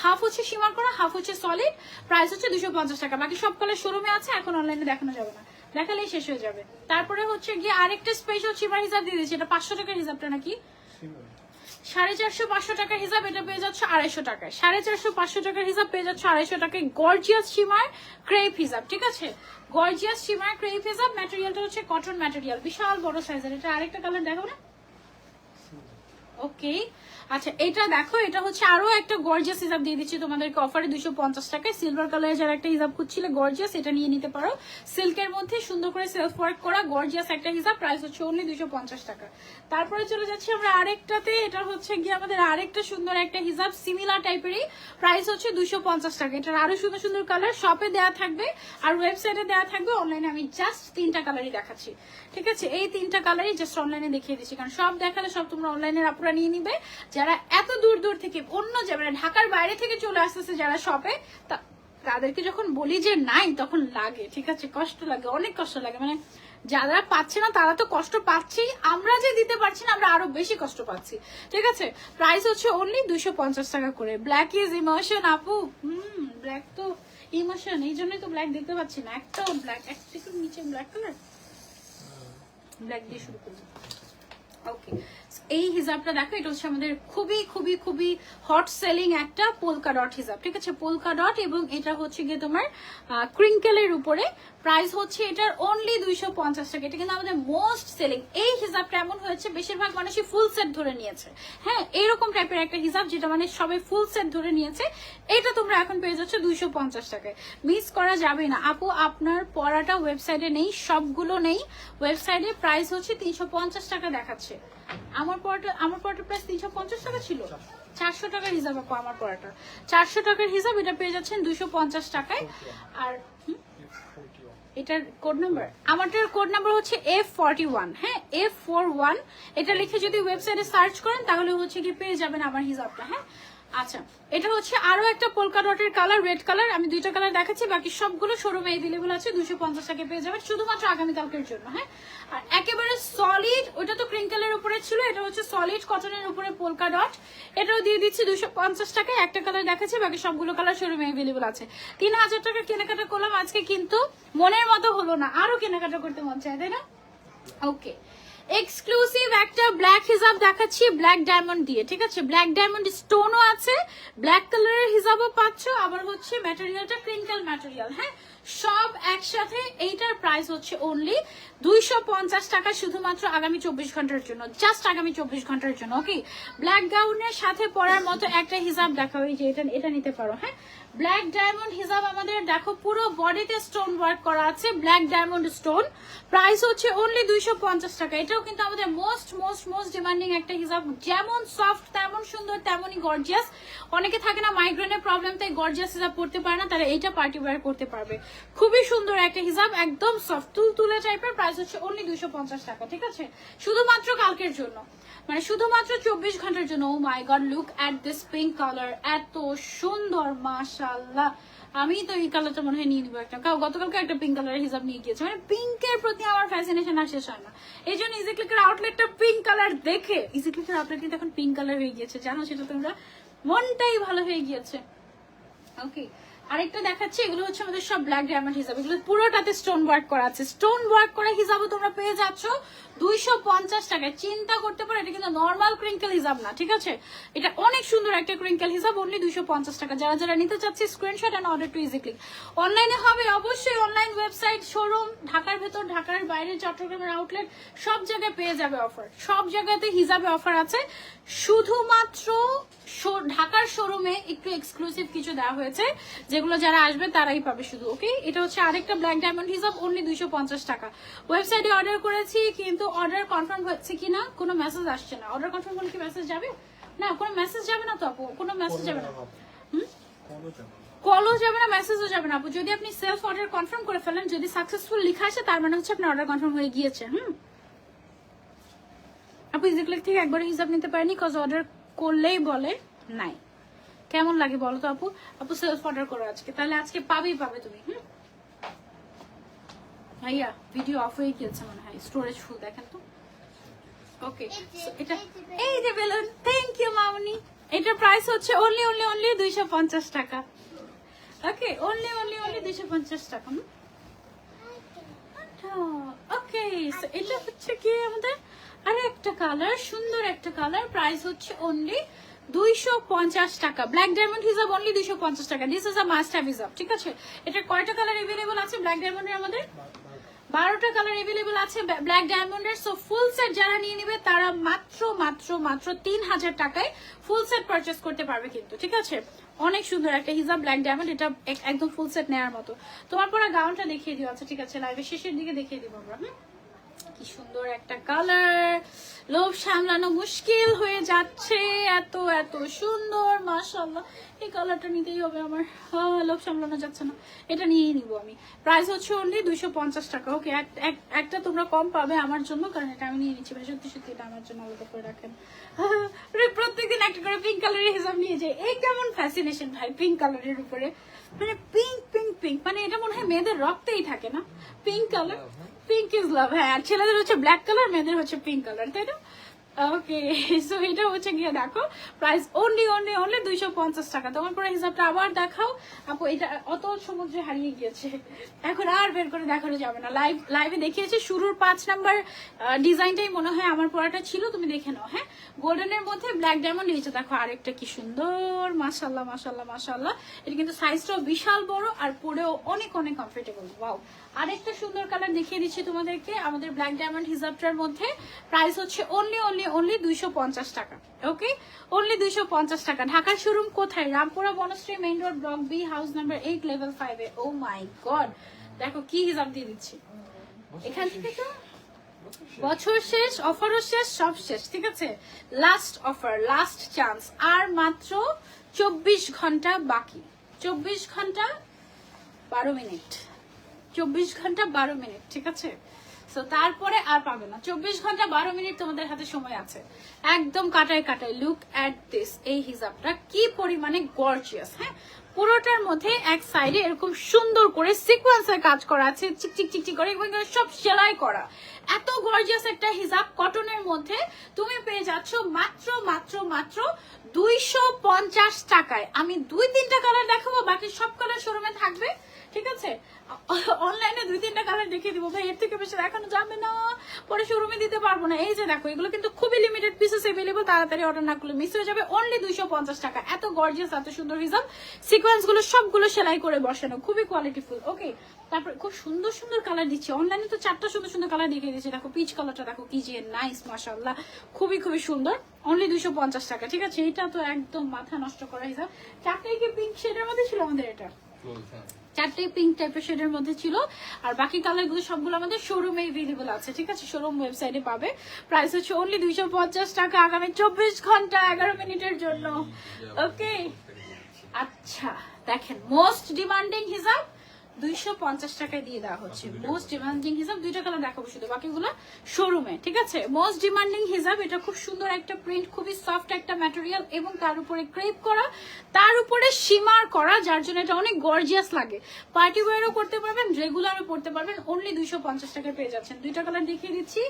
হাফ হচ্ছে সীমার করা, হাফ হচ্ছে সলিড, প্রাইস হচ্ছে 250 টাকা। বাকি সব কালার শোরুমে আছে, এখন অনলাইনে দেখানো যাবে না, দেখালেই শেষ হয়ে যাবে। তারপরে হচ্ছে গিয়ে আরেকটা স্পেশাল সীমার হিসাব দিয়ে দিচ্ছি, এটা 500 টাকার হিসাবটা নাকি 450 500 টাকার হিসাব, এটা পেয়ে যাচ্ছে 250 টাকায়। 450 500 টাকার হিসাব পেয়ে যাচ্ছে 250 টাকায়। গর্জিয়াস সীমার ক্রেপ হিসাব, ঠিক আছে? গর্জিয়াস সীমার ক্রেপ হিসাব, ম্যাটেরিয়ালটা হচ্ছে কটন ম্যাটেরিয়াল, বিশাল বড় সাইজের। এটা আরেকটা কালার দেখাবো না? ওকে, আচ্ছা এটা দেখো, এটা হচ্ছে আরো একটা গর্জিয়াস হিসাব দিয়ে দিচ্ছি তোমাদেরকে অফারে 250 টাকায়। সিলভার কালারের যারা একটা হিসাব খুঁজছিলে গর্জিয়াস, এটা নিয়ে নিতে পারো। সিল্কের মধ্যে সুন্দর করে সেলফ ওয়ার্ক করা গর্জিয়াস একটা হিসাব, প্রাইস হচ্ছে অনলি 250 টাকা। তারপরে চলে যাচ্ছি আমরা আরেকটাতে, এটা হচ্ছে গিয়ে আমাদের আরেকটা সুন্দর একটা হিসাব, সিমিলার টাইপেরই, প্রাইস হচ্ছে 250 টাকা। এটার আরো সুন্দর সুন্দর কালার শপে দেওয়া থাকবে আর ওয়েবসাইটে দেওয়া থাকবে, অনলাইনে আমি জাস্ট 3টা কালারই দেখাচ্ছি, ঠিক আছে? এই 3টা কালারই জাস্ট অনলাইনে দেখিয়ে দিচ্ছি, কারণ সব দেখালে সব তোমরা অনলাইনের আপুরা নিয়ে নিবে। যারা এত দূর দূর থেকে অন্য মানে ঢাকার বাইরে থেকে চলে আসতেছে যারা শপে, তাদেরকে যখন বলি যে নাই তখন লাগে, ঠিক আছে? কষ্ট লাগে, অনেক কষ্ট লাগে। মানে যারা পাচ্ছে না তারা তো কষ্ট পাচ্ছেই, আমরা যে দিতে পারছি না আমরা আরো বেশি কষ্ট পাচ্ছি, ঠিক আছে? প্রাইস হচ্ছে অনলি 250 টাকা করে। ব্ল্যাক ইজ ইমোশন আপু, ব্ল্যাক তো ইমোশন, এই জন্যই তো ব্ল্যাক দেখতে পাচ্ছি না একটাও। ব্ল্যাক একটু নিচে ব্ল্যাক কালার, ব্ল্যাক দিয়ে শুরু করবো। ওকে, এই হিজাবটা দেখো, এটা হচ্ছে আমাদের খুবই খুবই খুবই হট সেলিং একটা পোলকা ডট হিজাব, ঠিক আছে? পোলকা ডট, এবং এটা হচ্ছে গিয়ে তোমার ক্রিঙ্কেলের উপরে। প্রাইস হচ্ছে এটার অনলি 250 টাকা। এটা কিন্তু আমাদের মোস্ট সেলিং। এই হিজাবটা এমন হয়েছে বেশিরভাগ মানুষই ফুল সেট ধরে নিয়েছে, হ্যাঁ, এইরকম টাইপের একটা হিজাব যেটা মানে সবাই ফুল সেট ধরে নিয়েছে, এটা তোমরা এখন পেয়ে যাচ্ছ 250 টাকায়। মিস করা যাবে না আপু। আপনার পড়াটা ওয়েবসাইটে নেই, সবগুলো নেই ওয়েবসাইটে। প্রাইস হচ্ছে 350 টাকা দেখাচ্ছে। আছে। আমার পরাটা প্রাইস 350 টাকা ছিল, 400 টাকার হিসাব আপু আমার পরাটা, 400 টাকার হিসাব, এটা পেয়ে যাচ্ছেন 250 টাকায়। আর এটার কোড নাম্বার, আমারটার কোড নাম্বার হচ্ছে F41, হ্যাঁ F41, এটা লিখে যদি ওয়েবসাইটে সার্চ করেন তাহলে হচ্ছে কি পেয়ে যাবেন আমার হিসাবটা। হ্যাঁ আচ্ছা, এটা হচ্ছে আরো একটা পোলকা ডটের কালার, রেড কালার, আমি দুইটা কালার দেখাচ্ছি, বাকি সবগুলো শোরুমে अवेलेबल আছে, 250 টাকা পেয়ে যাবেন শুধুমাত্র আগামীকালকের জন্য। হ্যাঁ আর একেবারে সলিড, ওটা তো ক্রিঙ্কেলের উপরে ছিল, এটা হচ্ছে সলিড কটনের উপরে পোলকা ডট, এটাও দিয়ে দিচ্ছি 250 টাকায়। একটা কালার দেখাচ্ছি, বাকি সবগুলো কালার শোরুমে अवेलेबल আছে। 3000 টাকা কেনাকাটা করলাম আজকে, কিন্তু মনের মতো হলো না, আরো কেনাকাটা করতে মন চায়, তাই না? ওকে, এক্সক্লুসিভ একটা ব্ল্যাক হিজাব দেখাচ্ছি ব্ল্যাক ডায়মন্ড দিয়ে, ঠিক আছে? ব্ল্যাক ডায়মন্ড স্টোনও আছে, ব্ল্যাক কালারের হিজাবও পাচ্ছ, আবার হচ্ছে ম্যাটেরিয়ালটা ক্রিঙ্কেল ম্যাটেরিয়াল। হ্যাঁ সব একসাথে। এইটার প্রাইস হচ্ছে অনলি 250 টাকা, শুধুমাত্র আগামী 24 ঘন্টার জন্য, জাস্ট আগামী 24 ঘন্টার জন্য। ওকে, ব্ল্যাক গাউনের সাথে পরার মতো একটা হিজাব দেখা, ওই যে এটা নিতে পারো। হ্যাঁ ব্ল্যাক ডায়মন্ড হিজাব আমাদের দেখো পুরো বডিতে স্টোন ওয়ার্ক করা আছে, ব্ল্যাক ডায়মন্ড স্টোন, প্রাইস হচ্ছে অনলি 250 টাকা। এটাও কিন্তু আমাদের মোস্ট মোস্ট মোস্ট ডিমান্ডিং একটা হিজাব, যেমন সফট তেমন সুন্দর তেমনই গর্জিয়াস। অনেকে থাকে না মাইগ্রেনের প্রবলেম, তাই গর্জিয়াস হিজাব পড়তে পারে না, তারা এইটা পার্টি ওয়্যার করতে পারবে। খুবই সুন্দর একটা হিজাব, একদম সফট তুলতুলে টাইপের, প্রাইস হচ্ছে অনলি 250 টাকা, ঠিক আছে? শুধুমাত্র কালকের জন্য, মানে শুধুমাত্র 24 ঘন্টার জন্য। Oh my god, look at this pink colour, এত সুন্দর মাশাআল্লাহ। আমি তো এই কালারটা মনে হয় নিয়ে নিবো একটা, গতকালকে একটা পিঙ্ক কালারের হিসাব নিয়ে গিয়েছে, মানে পিঙ্কের প্রতি আমার ফ্যাসিনেশন আর শেষ হয় না। এই জন্য ইজিক্লিকের আউটলেটটা পিঙ্ক কালার দেখে, ইজিক্লিকের আউটলেট কিন্তু এখন পিঙ্ক কালার হয়ে গিয়েছে, জানো সেটা তোমরা? মনটাই ভালো হয়ে গিয়েছে। ওকে, আরেকটা দেখাচ্ছি, এগুলো হচ্ছে আমাদের সব ব্ল্যাক ডায়মন্ড হিসাব, এগুলো পুরোটাতে স্টোন ওয়ার্ক করা আছে। স্টোন ওয়ার্ক করা হিসাবও তোমরা পেয়ে যাচ্ছ 250 টাকায়। চিন্তা করতে পারো, এটা কিন্তু নর্মাল ক্রিঙ্কেল হিসাব না, ঠিক আছে? এটা অনেক সুন্দর একটা ক্রিঙ্কেল হিসাব, অনলি 250 টাকা। যারা যারা নিতে চাচ্ছে স্ক্রিনশট এন্ড অর্ডার টু ইজিক্লিক। অনলাইনে হবে অবশ্যই, অনলাইন ওয়েবসাইট, শোরুম, ঢাকার ভেতর, ঢাকার বাইরে, চট্টগ্রামের আউটলেট, সব জায়গায় পেয়ে যাবে অফার, সব জায়গাতে হিসাবে অফার আছে। শুধুমাত্র ঢাকার শোরুমে একটু এক্সক্লুসিভ কিছু দেওয়া হয়েছে, যেগুলো যারা আসবে তারাই পাবে শুধু। ওকে, এটা হচ্ছে আরেকটা ব্ল্যাক ডায়মন্ড হিসাব, অনলি 250 টাকা। ওয়েবসাইটে অর্ডার করেছি, কিন্তু অর্ডার কনফার্ম হচ্ছে কিনা কোনো মেসেজ আসছে না। অর্ডার কনফার্ম হলে কি মেসেজ যাবে? না, কোনো মেসেজ যাবে না তো আপু, কোনো মেসেজ যাবে না, কলও যাবে না, মেসেজও যাবে না আপু। যদি আপনি সেলফ অর্ডার কনফার্ম করে ফেলেন, যদি সাকসেসফুল লেখা আসে, তার মানে হচ্ছে আপনার অর্ডার কনফার্ম হয়ে গিয়েছে। আপু ইজিক্লিক থেকে একবারে হিসাব নিতে পারেনি, কজ অর্ডার করলেই বলে নাই। কেমন লাগে বলো তো আপু? আপু সেলফ অর্ডার করো আজকে, তাহলে আজকে পাবে তুমি। ভাইয়া ভিডিও অফ হয়ে গিয়েছে মনে হয়, স্টোরেজ ফুল দেখেন তো। ওকে, এটা এই যে বেলুন, থ্যাংক ইউ মামনি। এটার প্রাইস হচ্ছে অনলি 250 টাকা। ওকে, অনলি 250 টাকা। ওকে, এটা হচ্ছে কি আমাদের আরে একটা কালার, সুন্দর একটা কালার, প্রাইস হচ্ছে অনলি 250 টাকা। ব্ল্যাক ডায়মন্ড হিসাব অনলি 250 টাকা। This is a must have হিসাব, ঠিক আছে? এটা কয়টা কালার अवेलेबल আছে ব্ল্যাক ডায়মন্ডের? আমাদের 12টা কালার अवेलेबल আছে ব্ল্যাক ডায়মন্ডের। সো ফুল সেট যারা নিয়ে নেবে তারা মাত্র 3000 টাকায় ফুল সেট পারচেজ করতে পারবে কিন্তু, ঠিক আছে? অনেক সুন্দর একটা হিজাব ব্ল্যাক ডায়মন্ড, এটা একদম ফুল সেট নেওয়ার মতো। তোমার পরে গাউনটা দেখিয়ে দিও, আচ্ছা ঠিক আছে, লাইভের শেষের দিকে দেখিয়ে দিব আমরা। কি সুন্দর একটা কালার, লোভ সামলানো মুশকিল হয়ে যাচ্ছে, এত এত সুন্দর মাশাআল্লাহ। এই কালারটা নিতেই হবে আমার, লোভ সামলানো যাচ্ছে না, এটা নিয়েই নিব আমি। প্রাইস হচ্ছে অনলি 250 টাকা। ওকে, একটা তোমরা কম পাবে আমার জন্য, কারণ এটা আমি নিয়ে নিচ্ছি ভাই, সত্যি সত্যি এটা আমার জন্য আলাদা করে রাখেন। প্রত্যেকদিন একটা করে পিঙ্ক কালারের হিসাব নিয়ে যায়, এই কেমন ফ্যাসিনেশন ভাই পিঙ্ক কালারের উপরে, মানে পিঙ্ক পিঙ্ক পিঙ্ক, মানে এটা মনে হয় মেয়েদের রক্তেই থাকে না pink colour. Pink is love. হ্যাঁ, আর ছেলেদের হচ্ছে ব্ল্যাক কালার, মেয়েদের হচ্ছে পিঙ্ক কালার, তাই না? ওকে, সো এটা হচ্ছে গিয়ে দেখো প্রাইস অনলি 250 টাকা। তোমার পরে হিসাবটা আবার দেখাও আপু, এটা অত সমুদ্রে হারিয়ে গিয়েছে, এখন আর বের করে দেখানো যাবে না। লাইভে দেখিয়েছি শুরুর 5 নাম্বার ডিজাইনটাই মনে হয় আমার পরাটা ছিল, তুমি দেখে নাও। হ্যাঁ, গোল্ডেনের মধ্যে ব্ল্যাক ডায়মন্ড নিয়েছে, দেখো আরেকটা কি সুন্দর, মাশাআল্লাহ মাশাআল্লাহ মাশাআল্লাহ। এটা কিন্তু সাইজটাও বিশাল বড়, আর পরেও অনেক অনেক কমফোর্টেবল। ওয়াও, আরেকটা সুন্দর কালার দেখিয়ে দিচ্ছি তোমাদেরকে আমাদের ব্ল্যাক ডায়মন্ড হিজাবটার মধ্যে। প্রাইস হচ্ছে অনলি 250 টাকা। ওকে, অনলি 250 টাকা। ঢাকার শোরুম কোথায়? Rampura Banasree main road, block B, house number 8, level 5 এ। ও মাই গড, দেখো কি হিজাব দিয়ে দিচ্ছি এখান থেকে। তো বছর শেষ, অফারও শেষ, সব শেষ, ঠিক আছে? লাস্ট অফার, লাস্ট চান্স, আর মাত্র 24 ঘন্টা বাকি। 24 ঘন্টা 12 মিনিট, 24 ঘন্টা 12 মিনিট, ঠিক আছে? সো তারপরে আর পাবে না। 24 ঘন্টা 12 মিনিট তোমাদের হাতে সময় আছে। একদম কাটায় কাটায়। লুক এট দিস, এই হিজাবটা কি পরিমাণে গর্জিয়াস। হ্যাঁ, পুরোটার মধ্যে এক সাইডে এরকম সুন্দর করে সিকোয়েন্সের কাজ করা আছে, চিকচিক চিকচিক করে, সব সেলাই করা। এত গর্জিয়াস একটা হিজাব কটনের মধ্যে তুমি পেয়ে যাচ্ছ মাত্র মাত্র মাত্র 250 টাকায়। আমি 2-3টা কালার দেখাবো, বাকি সব কালার শোরুমে থাকবে, ঠিক আছে? অনলাইনে 2-3টা কালার দেখিয়ে দিব ভাই, এর থেকে বেশি দেখানো যাবে না, পরে শোরুমে দিতে পারবো না। এই যে দেখো, এগুলো কিন্তু খুবই লিমিটেড পিসেস অ্যাভেলেবল, তাড়াতাড়ি অর্ডার না করলে মিস হয়ে যাবে। অনলি 250 টাকা। এত গর্জিয়াস, এত সুন্দর হিজাব, সিকোয়েন্স গুলো সবগুলো সেলাই করে বসানো, খুবই কোয়ালিটিফুল। ওকে, তারপর খুব সুন্দর সুন্দর কালার দিচ্ছে। অনলাইনে তো 4টা সুন্দর সুন্দর কালার দেখিয়ে দিচ্ছে। দেখো পিচ কালারটা দেখো, কি যে নাইস, মাশাআল্লাহ, খুবই খুবই সুন্দর। অনলি 250 টাকা, ঠিক আছে? এটা তো একদম মাথা নষ্ট করা হিসাব। 4টাই কি পিঙ্ক শেডের মধ্যে ছিল আমাদের? এটা 4টাই পিঙ্ক টাইপের শেডের মধ্যে ছিল। আর বাকি কালার গুলো সবগুলো আমাদের শোরুমে এভেলেবল আছে, ঠিক আছে? শোরুম ওয়েবসাইটে পাবে। প্রাইস হচ্ছে অনলি 250 টাকা, আগামী 24 ঘন্টা 11 মিনিটের জন্য। ওকে, আচ্ছা দেখেন, মোস্ট ডিমান্ডিং হিসাব 250 টাকায় দিয়ে দেওয়া হচ্ছে। মোস্ট ডিমান্ডিং হিসাব, 2টা কালার দেখাবো শুধু, বাকিগুলো শোরুমে, ঠিক আছে? মোস্ট ডিমান্ডিং হিসাব, এটা খুব সুন্দর একটা প্রিন্ট, খুবই সফট একটা ম্যাটেরিয়াল, এবং তার উপরে ক্রেপ করা, তার উপরে শিমার করা, যার জন্য এটা অনেক গর্জিয়াস লাগে। পার্টি ওয়্যারও করতে পারবেন, রেগুলারও পড়তে পারবেন। অনলি 250 টাকায় পেয়ে যাচ্ছেন। 2টা কালার দেখিয়ে দিচ্ছি,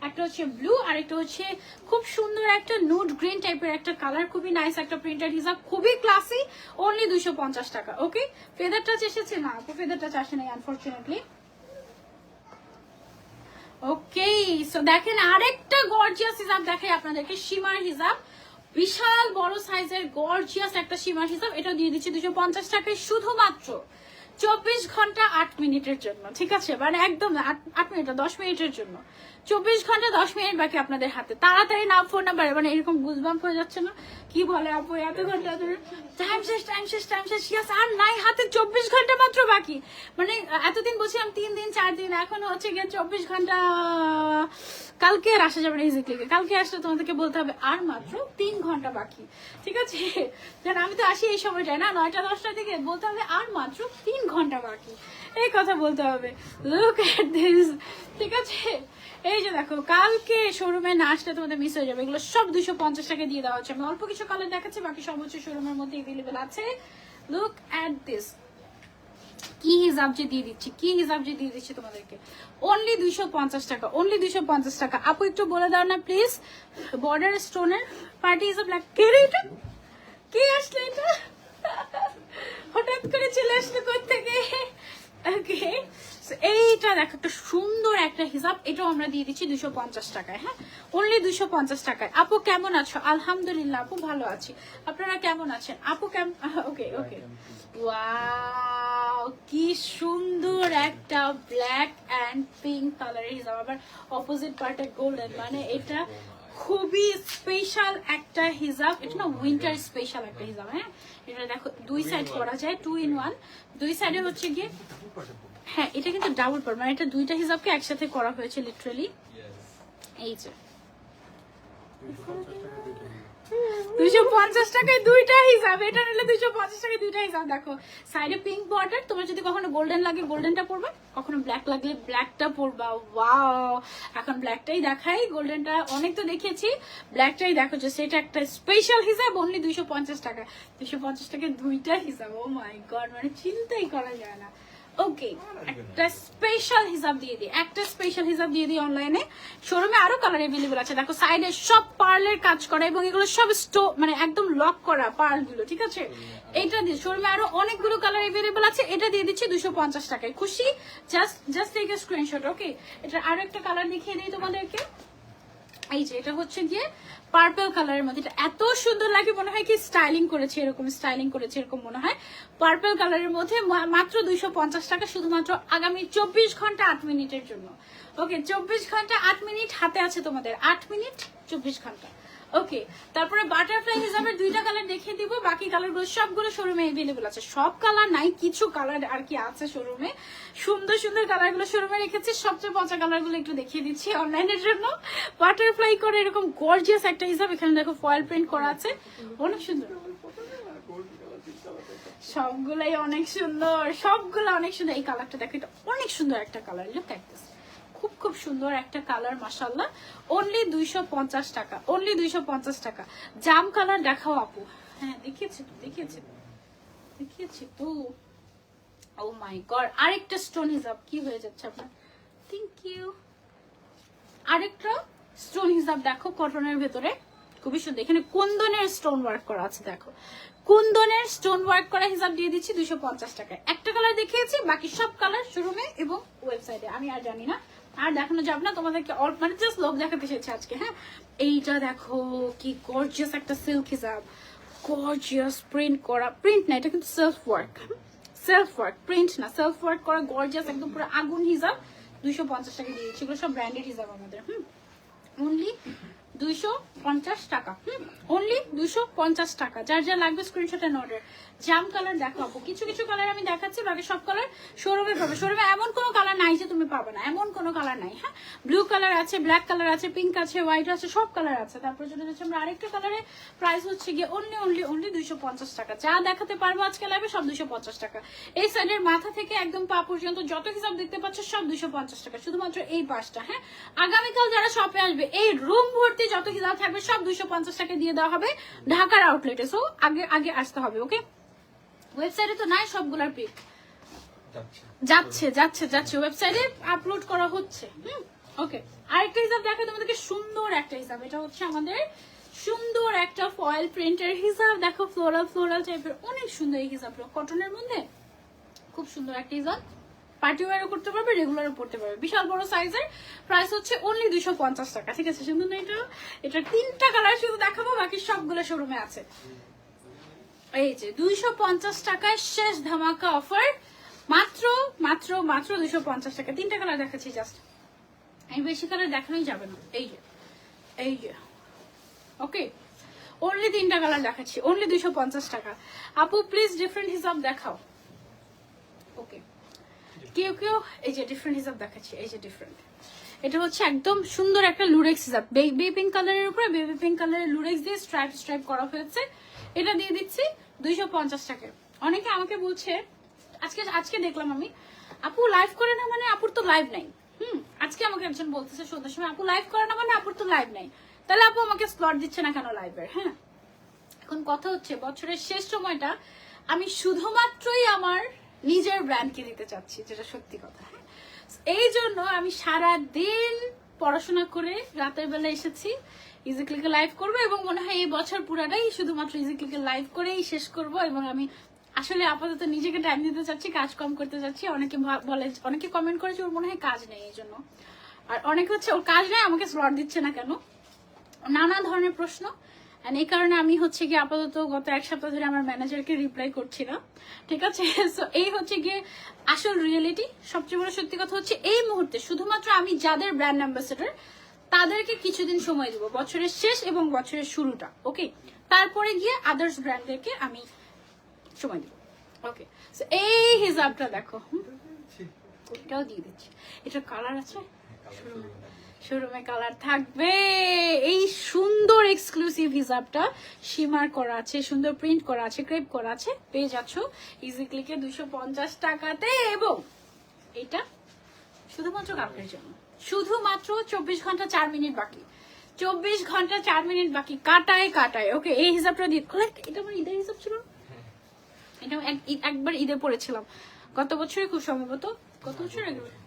একটা হচ্ছে ব্লু, আর একটা হচ্ছে খুব সুন্দর একটা নুড গ্রিন টাইপের একটা কালার, খুবই নাইস একটা প্রিন্টেড হিসাব, খুবই ক্লাসি। অনলি 250 টাকা। ওকে, ফেদার টাচ এসেছে না? আপু ফেদার টাচ আসে নাই আনফরচুনেটলি। ওকে, সো দেখেন আরেকটা গর্জিয়াস হিসাব দেখাই আপনাদেরকে, শিমার হিসাব, বিশাল বড় সাইজের গর্জিয়াস একটা শিমার হিসাব। এটা দিয়ে দিচ্ছি 250 টাকায়, শুধুমাত্র 24 ঘন্টা 8 মিনিটের জন্য, ঠিক আছে? মানে একদম 8 মিনিট, 10 মিনিটের জন্য। 24 ঘন্টা 10 মিনিট বাকি আপনাদের হাতে। তাড়াতাড়ি নাম, ফোন নাম্বার, মানে এরকম গুজবাম্প হয়ে যাচ্ছে না? কি বলে আপু, এত ঘন্টা ধরে টাইম শেষ, টাইম শেষ, টাইম শেষ, ইয়াস, আর নাই হাতে, 24 ঘন্টা মাত্র বাকি। মানে এতদিন বলছিলাম 3 দিন 4 দিন, এখন হচ্ছে গিয়ে 24 ঘন্টা। কালকে আর আসা যাবে না ইজিক্লিকে, কালকে আসলে তোমাদেরকে বলতে হবে আর মাত্র 3 ঘন্টা বাকি, ঠিক আছে? যেন আমি তো আসি এই সময়টায় না, 9টা 10টার দিকে, বলতে হবে আর মাত্র 3 ঘন্টা বাকি, এই কথা বলতে হবে। লুক এট দিস, ঠিক আছে? এই যে দেখো, কালকে শোরুমে না আসলে তোমাদের মিস হয়ে যাবে। এগুলো সব 250 টাকা দিয়ে দেওয়া হচ্ছে। আমি অল্প কিছু কালার দেখাচ্ছি, বাকি সব হচ্ছে শোরুমের মধ্যে এভেলেবেল আছে। লুক এট দিস, কি হিসাব যে দিয়ে দিচ্ছি, কি হিসাব যে দিয়ে দিচ্ছি তোমাদেরকে। অনলি 250 টাকা, অনলি 250 টাকা। আপু একটু বলে দাও না প্লিজ, বর্ডার স্টোনের পার্টি হিসাব লাগ, কে রে এটা? কে আসলে এটা? হঠাৎ করে চলে আসলে কোথা থেকে? ওকে, এইটা দেখো, একটা সুন্দর একটা হিসাব, এটাও আমরা দিয়ে দিচ্ছি 250 টাকায়। হ্যাঁ, অনলি 250 টাকায়। আপু কেমন আছো? আলহামদুলিল্লাহ আপু, ভালো আছি। আপনারা কেমন আছেন আপু? ওকে ওকে, ওয়াও, কি সুন্দর একটা ব্ল্যাক এন্ড পিঙ্ক কালারের হিসাব, আবার অপোজিট পার্টে গোল্ডেন, মানে এটা খুবই স্পেশাল একটা হিজাব। এটা না উইন্টার স্পেশাল একটা হিজাব। হ্যাঁ, এটা দেখো 2 সাইড করা যায়, 2 in 1। 2 সাইডে হচ্ছে গিয়ে, হ্যাঁ এটা কিন্তু ডাবল পার, মানে এটা 2টা হিজাবকে একসাথে করা হয়েছে লিটারালি। এই যে 250 টাকায় 2টা হিসাব, এটা নিলে 250 টাকায় 2টা হিসাব। দেখো সাইডে পিঙ্ক বর্ডার, তোমার যদি কখনো গোল্ডেন লাগে গোল্ডেনটা পরবা, কখনো ব্ল্যাক লাগলে ব্ল্যাকটা পরবা। ওয়াও, এখন ব্ল্যাকটাই দেখাই, গোল্ডেনটা অনেক তো দেখিয়েছি, ব্ল্যাকটাই দেখো, যে সেটা একটা স্পেশাল হিসাব। অনলি 250 টাকা, 250 টাকায় 2টা হিসাব। ও মাই গড, মানে চিন্তাই করা যায় না। ওকে, একটা স্পেশাল হিসাব দিয়ে দিই, একটা স্পেশাল হিসাব দিয়ে দিই অনলাইনে। শোরুমে আরো কালার এভেলেবল আছে। দেখো সাইডে সব পার্লের কাজ করা, এবং এগুলো সব মানে একদম লক করা পার্ল গুলো, ঠিক আছে? এটা দিয়ে শোরুমে আরো অনেকগুলো কালার এভেলেবল আছে। এটা দিয়ে দিচ্ছি 250 টাকায়। খুশি? Just take a screenshot. Okay, এটা আরো একটা কালার দেখিয়ে দিই তোমাদেরকে। এই যে এটা হচ্ছে গিয়ে পার্পল কালারের মধ্যে, এটা এত সুন্দর লাগে, মনে হয় কি স্টাইলিং করেছে, এরকম স্টাইলিং করেছে এরকম মনে হয়। পার্পল কালারের মধ্যে মাত্র 250 টাকা, শুধুমাত্র আগামী 24 ঘন্টা 8 মিনিটের জন্য। ওকে, 24 ঘন্টা 8 মিনিট হাতে আছে তোমাদের, 8 মিনিট 24 ঘন্টা। ওকে, তারপরে বাটারফ্লাই হিসাবে দুইটা কালার দেখিয়ে দিব, বাকি কালারগুলো সবগুলো শোরুমে अवेलेबल আছে। সব কালার নাই, কিছু কালার আর কি আছে শোরুমে, সুন্দর সুন্দর কালারগুলো শোরুমে রেখেছি। সবচেয়ে পচা কালারগুলো একটু দেখিয়ে দিচ্ছি অনলাইনের জন্য। বাটারফ্লাই করে এরকম গর্জিয়াস একটা হিসাব, এখানে দেখো ফয়েল প্রিন্ট করা আছে, অনেক সুন্দর, সবগুলাই অনেক সুন্দর, সবগুলো অনেক সুন্দর। এই কালারটা দেখো, এটা অনেক সুন্দর একটা কালার, লুক এট দিস, খুব খুব সুন্দর একটা কালার মাশাআল্লাহ। অনলি 250 টাকা, অনলি 250 টাকা। জাম কালার দেখাও আপু। হ্যাঁ দেখিয়েছি তো, দেখিয়েছি তো। ও মাই গড, আরেকটা স্টোন হিসাব, কি হয়ে যাচ্ছে আপনার, থ্যাংক ইউ। আরেকটা স্টোন হিসাব দেখো, কটনের ভেতরে খুবই সুন্দর, এখানে কুন্দনের স্টোন ওয়ার্ক করা আছে, দেখো কুন্দনের স্টোন ওয়ার্ক করা হিসাব দিয়ে দিচ্ছি 250 টাকায়। একটা কালার দেখিয়েছি, বাকি সব কালার শোরুমে এবং ওয়েবসাইটে, আমি আর জানি না, আর দেখানো যাবে না তোমাদেরকে, মানে জাস্ট লোক দেখাতে এসেছে আজকে। হ্যাঁ এইটা দেখো কি গর্জিয়াস একটা সিল্ক হিসাব, গর্জিয়াস প্রিন্ট করা, প্রিন্ট না এটা কিন্তু সেলফ ওয়ার্ক, প্রিন্ট না, সেলফ ওয়ার্ক করা গর্জিয়াস একদম পুরো আগুন হিসাব, 250 টাকা দিয়ে দিচ্ছি। এগুলো সব ব্র্যান্ডেড হিসাব আমাদের। অনলি 250 টাকা, অনলি 250 টাকা। যার যা লাগবে স্ক্রিনশট এন্ড অর্ডার। জাম কালার দেখাবো, কিছু কিছু কালার আমি দেখাচ্ছি, বাকি সব কালার শোরুমে পাবে। শোরুমে এমন কোনো কালার নাই যে তুমি পাবে না, এমন কোনো কালার নাই। হ্যাঁ ব্লু কালার আছে, ব্ল্যাক কালার আছে, পিঙ্ক আছে, হোয়াইট আছে, সব কালার আছে। তারপরে চলে যাচ্ছে আমরা আরেকটা কালারে, প্রাইস হচ্ছে গিয়ে অনলি 250 টাকা। যা দেখাতে পারবো আজকে লাইভে সব 250 টাকা। এই সাইডের মাথা থেকে একদম পা পর্যন্ত যত হিসাব দেখতে পাচ্ছ সব 250 টাকা, শুধুমাত্র এই পাশটা। হ্যাঁ আগামীকাল যারা শপে আসবে এই রুম ভর্তি যত হিসাব থাকবে সব 250 টাকা দিয়ে দেওয়া হবে ঢাকার আউটলেটে। সো আগে আসতে হবে। ওকে, ওয়েবসাইটে তো নাই সবগুলার পিক, যাচ্ছে ওয়েবসাইটে আপলোড করা হচ্ছে। ওকে, আরেকটা হিসাব দেখা তোমাদেরকে, সুন্দর একটা হিসাব, এটা হচ্ছে আমাদের সুন্দর একটা ফয়েল প্রিন্টের হিসাব। দেখো ফ্লোরাল টাইপের, অনেক সুন্দর এই হিসাবটা, কটনের মধ্যে খুব সুন্দর একটা হিসাব। পার্টি ওয়ারও করতে পারবে, রেগুলারও পড়তে পারবে, বিশাল বড় সাইজের। প্রাইস হচ্ছে অনলি 250 টাকা। ঠিক আছে, সুন্দর না এটা তিনটা কালার শুধু দেখাবো, বাকি সবগুলো শোরুমে আছে। এই যে 250 টাকায় শেষ ধামাকা অফার, মাত্র 250 টাকা। তিনটা কালার দেখাচ্ছি জাস্ট, আমি বেশি কালার দেখানোই যাবে না। এই যে ওকে, অনলি তিনটা কালার দেখাচ্ছি, অনলি 250 টাকা। আপু প্লিজ ডিফারেন্ট হিসাব দেখাও। ওকে, কেউ এই যে ডিফারেন্ট হিসাব দেখাচ্ছি, এই যে ডিফারেন্ট, এটা হচ্ছে একদম সুন্দর একটা লুরেক্স হিসাব, বেবি পিঙ্ক কালারের উপরে বেবি পিঙ্ক কালারের লুরেক্স দিয়ে স্ট্রাইপ করা হয়েছে। এটা দিয়ে দিচ্ছি 250 টাকায়। অনেকে আমাকে বলছে, আজকে দেখলাম আমি, আপু লাইভ করে না মানে আপুর তো লাইভ নাই। আজকে আমাকে একজন বলতেছে সন্ধ্যার সময়, আপু লাইভ করে না মানে আপুর তো লাইভ নাই, তাহলে আপু আমাকে স্লট দিচ্ছে না কেন লাইভের? হ্যাঁ এখন কথা হচ্ছে, বছরের শেষ সময়টা আমি শুধুমাত্রই আমার নিজের ব্র্যান্ডকে দিতে চাচ্ছি, যেটা সত্যি কথা। হ্যাঁ এই জন্য আমি সারা দিন পড়াশোনা করে রাতের বেলা এসেছি, ইজি ক্লিকে লাইভ করবো, এবং মনে হয় এই বছর পুরাটাই শুধুমাত্র ইজি ক্লিকে লাইভ করেই শেষ করব। এবং আমি আসলে আপাতত নিজেকে টাইম দিতে চাচ্ছি, কাজ কম করতে চাচ্ছি। অনেকে বলে, অনেকে কমেন্ট করেছে ওর মনে হয় কাজ নেই এই জন্য, আর অনেকে হচ্ছে ওর কাজ নেই আমাকে স্লট দিচ্ছে না কেন, নানা ধরনের প্রশ্ন। এই কারণে আমি হচ্ছে গিয়ে আপাতত গত এক সপ্তাহ ধরে আমার ম্যানেজারকে রিপ্লাই করছি না। ঠিক আছে, সো এই হচ্ছে গিয়ে আসল রিয়েলিটি। সবচেয়ে বড় সত্যি কথা হচ্ছে এই মুহূর্তে শুধুমাত্র আমি যাদের ব্র্যান্ড অ্যাম্বাসেডর তাদেরকে কিছুদিন সময় দিব, বছরের শেষ এবং বছরের শুরুটা। ওকে, তারপরে গিয়ে আদার্স ব্র্যান্ডদেরকে আমি সময় দিব। ওকে, সো এই হিসাবটা দেখো, এটাও দিয়ে দিচ্ছি। এটা কালার আছে শোরুমে কালার থাকবে। এই সুন্দর এক্সক্লুসিভ হিসাবটা শিমার করা আছে, সুন্দর প্রিন্ট করা আছে, ক্রেপ করা আছে, পেয়ে যাচ্ছ ইজি ক্লিকে 250 টাকাতে। এবং এটা শুধুমাত্র কাপড়ের জন্য, শুধুমাত্র 24 ঘন্টা 4 মিনিট বাকি, 24 ঘন্টা 4 মিনিট বাকি, কাটায়। ওকে, এই হিসাবটা দিয়ে, এটা আমার ঈদের হিসাব ছিল, এটা একবার ঈদে পড়েছিলাম গত বছরে, খুব সম্ভবত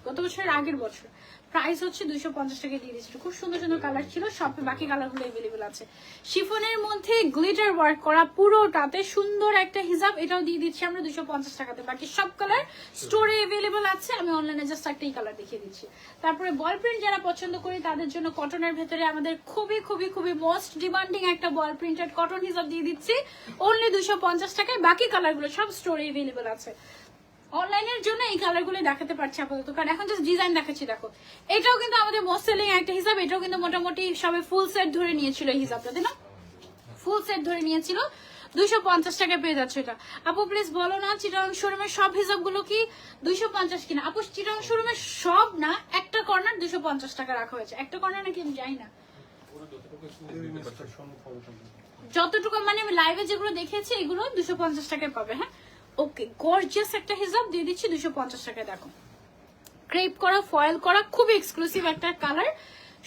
গত বছরের আগের বছর। প্রাইস হচ্ছে 250 টাকা দিয়ে দিচ্ছিল। খুব সুন্দর সুন্দর কালার ছিল, শপে বাকি কালারগুলো अवेलेबल আছে। শিফনের মধ্যে গ্লিটার ওয়ার্ক করা পুরোটাতে সুন্দর একটা হিসাব, এটাও দিয়ে দিচ্ছি আমরা 250 টাকাতে। বাকি সব কালার স্টোরে अवेलेबल আছে, আমি অনলাইনে জাস্ট একটাই কালার দেখিয়ে দিচ্ছি। তারপরে বল প্রিন্ট যারা পছন্দ করি তাদের জন্য কটনের ভেতরে আমাদের খুবই মোস্ট ডিমান্ডিং একটা বল প্রিন্টেড কটন হিসাব দিয়ে দিচ্ছি অনলি 250 টাকায়। বাকি কালারগুলো সব স্টোরে अवेलेबल আছে। অনলাইনের জন্য এই কালারগুলো দেখাতে পারছি আপাতত, কারণ এখন জাস্ট ডিজাইন দেখাচ্ছি। দেখো এটাও কিন্তু আমাদের মোস্ট সেলিং একটা হিসাব, এটাও কিন্তু মোটামুটি সবাই ফুল সেট ধরে নিয়েছিল এই হিসাবটা, তাই না? ফুল সেট ধরে নিয়েছিল, 250 টাকায় পেয়ে যাচ্ছে এটা। আপু প্লিজ বলো না চিটাং শোরুমের সব হিসাবগুলো কি 250 কিনা? আপু চিটাং শোরুমের সব না, একটা কর্নার 250 টাকা রাখা হয়েছে। একটা কর্নার নাকি আমি জানি না, যতটুকু মানে আমি লাইভে যেগুলো দেখেছি এগুলো 250 টাকায় পাবে। হ্যাঁ ওকে, গর্জিয়াস একটা হিসাব দিয়ে দিচ্ছি 250 টাকায়। দেখো ক্রেপ করা, ফয়েল করা, খুবই এক্সক্লুসিভ একটা কালার,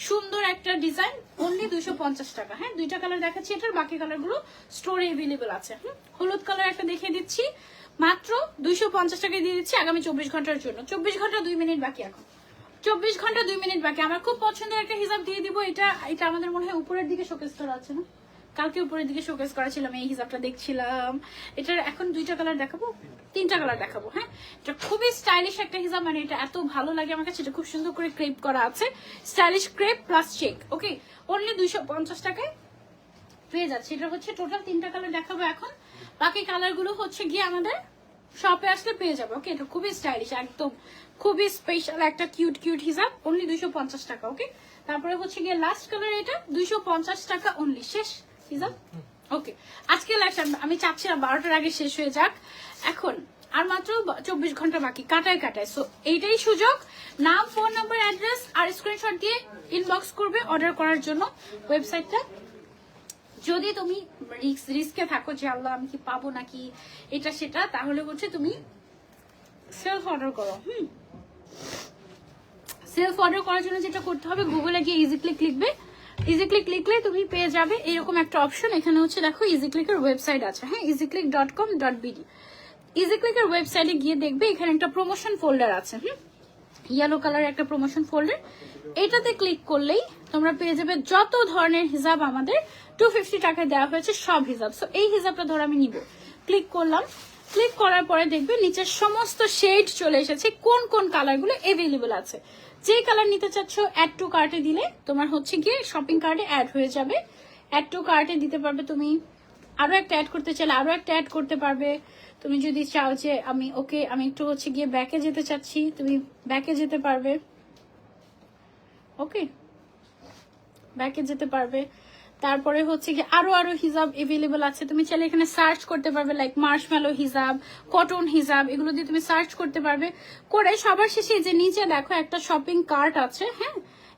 সুন্দর একটা ডিজাইন, অনলি 250 টাকা। হ্যাঁ দুইটা কালার দেখাচ্ছি, এটার বাকি কালার গুলো স্টোরে এভেলেবেল আছে। হলুদ কালার একটা দেখিয়ে দিচ্ছি, মাত্র 250 টাকায় দিয়ে দিচ্ছি আগামী 24 ঘন্টার জন্য। 24 ঘন্টা 2 মিনিট বাকি, এখন 24 ঘন্টা 2 মিনিট বাকি। আমার খুব পছন্দের একটা হিসাব দিয়ে দিব। এটা আমাদের মনে হয় উপরের দিকে শোকেস করা আছে না, কালকে উপরের দিকে শোকেস করা ছিল, আমি এই হিসাবটা দেখছিলাম। এটার এখন দুইটা কালার দেখাবো, তিনটা কালার দেখাবো। হ্যাঁ এটা খুবই স্টাইলিশ একটা হিসাব, মানে এটা এত ভালো লাগে আমার কাছে। এটা খুব সুন্দর করে ক্রেপ করা আছে, স্টাইলিশ ক্রেপ প্লাস চেক। ওকে, অনলি 250 টাকায় পেয়ে যাচ্ছে। এটা হচ্ছে টোটাল তিনটা কালার দেখাবো এখন, বাকি কালার গুলো হচ্ছে গিয়ে আমাদের শপে আসলে পেয়ে যাবে। ওকে, এটা খুবই স্টাইলিশ, একদম খুবই স্পেশাল একটা কিউট কিউট হিসাব, অনলি 250 টাকা। ওকে, তারপরে হচ্ছে গিয়ে লাস্ট কালার, এটা 250 টাকা অনলি, শেষ হিসাব। ওকে, আজকে লাইভটা আমি চাচ্ছিলাম 12টার আগে শেষ হয়ে যাক, এখন আর মাত্র 24 ঘন্টা বাকি, কাটায় কাটায়। সো এইটাই সুযোগ, নাম, ফোন নাম্বার, অ্যাড্রেস আর স্ক্রিনশট দিয়ে ইনবক্স করবে অর্ডার করার জন্য ওয়েবসাইটটা। যদি তুমি রিস্কে থাকো যে আল্লাহ আমি কি পাবো নাকি এটা সেটা, তাহলে হচ্ছে তুমি সেলফ অর্ডার করো। সেলফ অর্ডার করার জন্য যেটা করতে হবে, গুগলে গিয়ে ইজি ক্লিক লিখবে, ইজি ক্লিক লিখলে তুমি পেয়ে যাবে এরকম একটা অপশন। এখানে হচ্ছে দেখো ইজি ক্লিকের ওয়েবসাইট আছে, হ্যাঁ easyclick.com.bd। ইজি ক্লিকের ওয়েবসাইটে গিয়ে দেখবে এখানে একটা প্রমোশন ফোল্ডার আছে, ইয়েলো কালারের একটা প্রমোশন ফোল্ডার। এটাতে ক্লিক করলেই তোমরা পেয়ে যাবে যত ধরনের হিসাব আমাদের 250 টাকায় দেওয়া হয়েছে, সব হিসাব। সো এই হিসাবটা ধরো আমি নিব, ক্লিক করলাম, ক্লিক করার পরে দেখবে নিচের সমস্ত শেড চলে এসেছে, কোন কোন কালারগুলো এভেলেবেল আছে। যে কালার নিতে চাচ্ছ অ্যাড টু কার্টে দিলে তোমার হচ্ছে গিয়ে শপিং কার্টে অ্যাড হয়ে যাবে। অ্যাড টু কার্টে দিতে পারবে তুমি, আরো একটা অ্যাড করতে চাইলে আরো একটা অ্যাড করতে পারবে। তুমি যদি চাও যে আমি একটু হচ্ছে গিয়ে ব্যাকে যেতে চাচ্ছি, তুমি ব্যাকে যেতে পারবে। ওকে, ব্যাকে যেতে পারবে। তারপরে হচ্ছে কি আরো হিসাব এভেলেবল আছে, তুমি চাইলে এখানে সার্চ করতে পারবে, লাইক মার্শম্যালো হিসাব, কটন হিসাব, এগুলো দিয়ে তুমি সার্চ করতে পারবে। করে সবার শেষে যে নিচে দেখো একটা শপিং কার্ট আছে, হ্যাঁ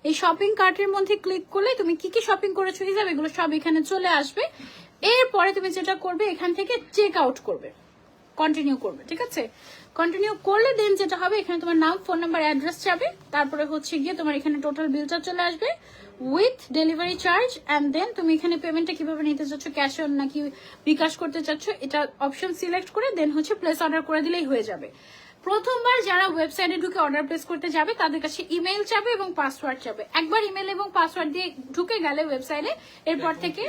এই শপিং কার্টের মধ্যে ক্লিক করলে তুমি কি কি শপিং করেছো হিসাব এগুলো সব এখানে চলে আসবে। এরপরে তুমি যেটা করবে এখান থেকে চেক আউট করবে, কন্টিনিউ করবে। ঠিক আছে, কন্টিনিউ করলে দেন যেটা হবে এখানে তোমার নাম, ফোন নাম্বার, অ্যাড্রেস যাবে। তারপরে হচ্ছে গিয়ে তোমার এখানে টোটাল বিলটা চলে আসবে with delivery charge. And then তুমি এখানে পেমেন্টটা কিভাবে নিতে চাচ্ছ, ক্যাশ অন নাকি বিকাশ করতে চাচ্ছ, এটা অপশন সিলেক্ট করে দেন হচ্ছে প্লেস অর্ডার করে দিলেই হয়ে যাবে। প্রথমবার যারা ওয়েবসাইটে ঢুকে অর্ডার প্লেস করতে যাবে তাদের কাছে ইমেইল চাবে এবং পাসওয়ার্ড চাবে। একবার ইমেইল এবং পাসওয়ার্ড দিয়ে ঢুকে গেলে ওয়েবসাইটে, এরপর থেকে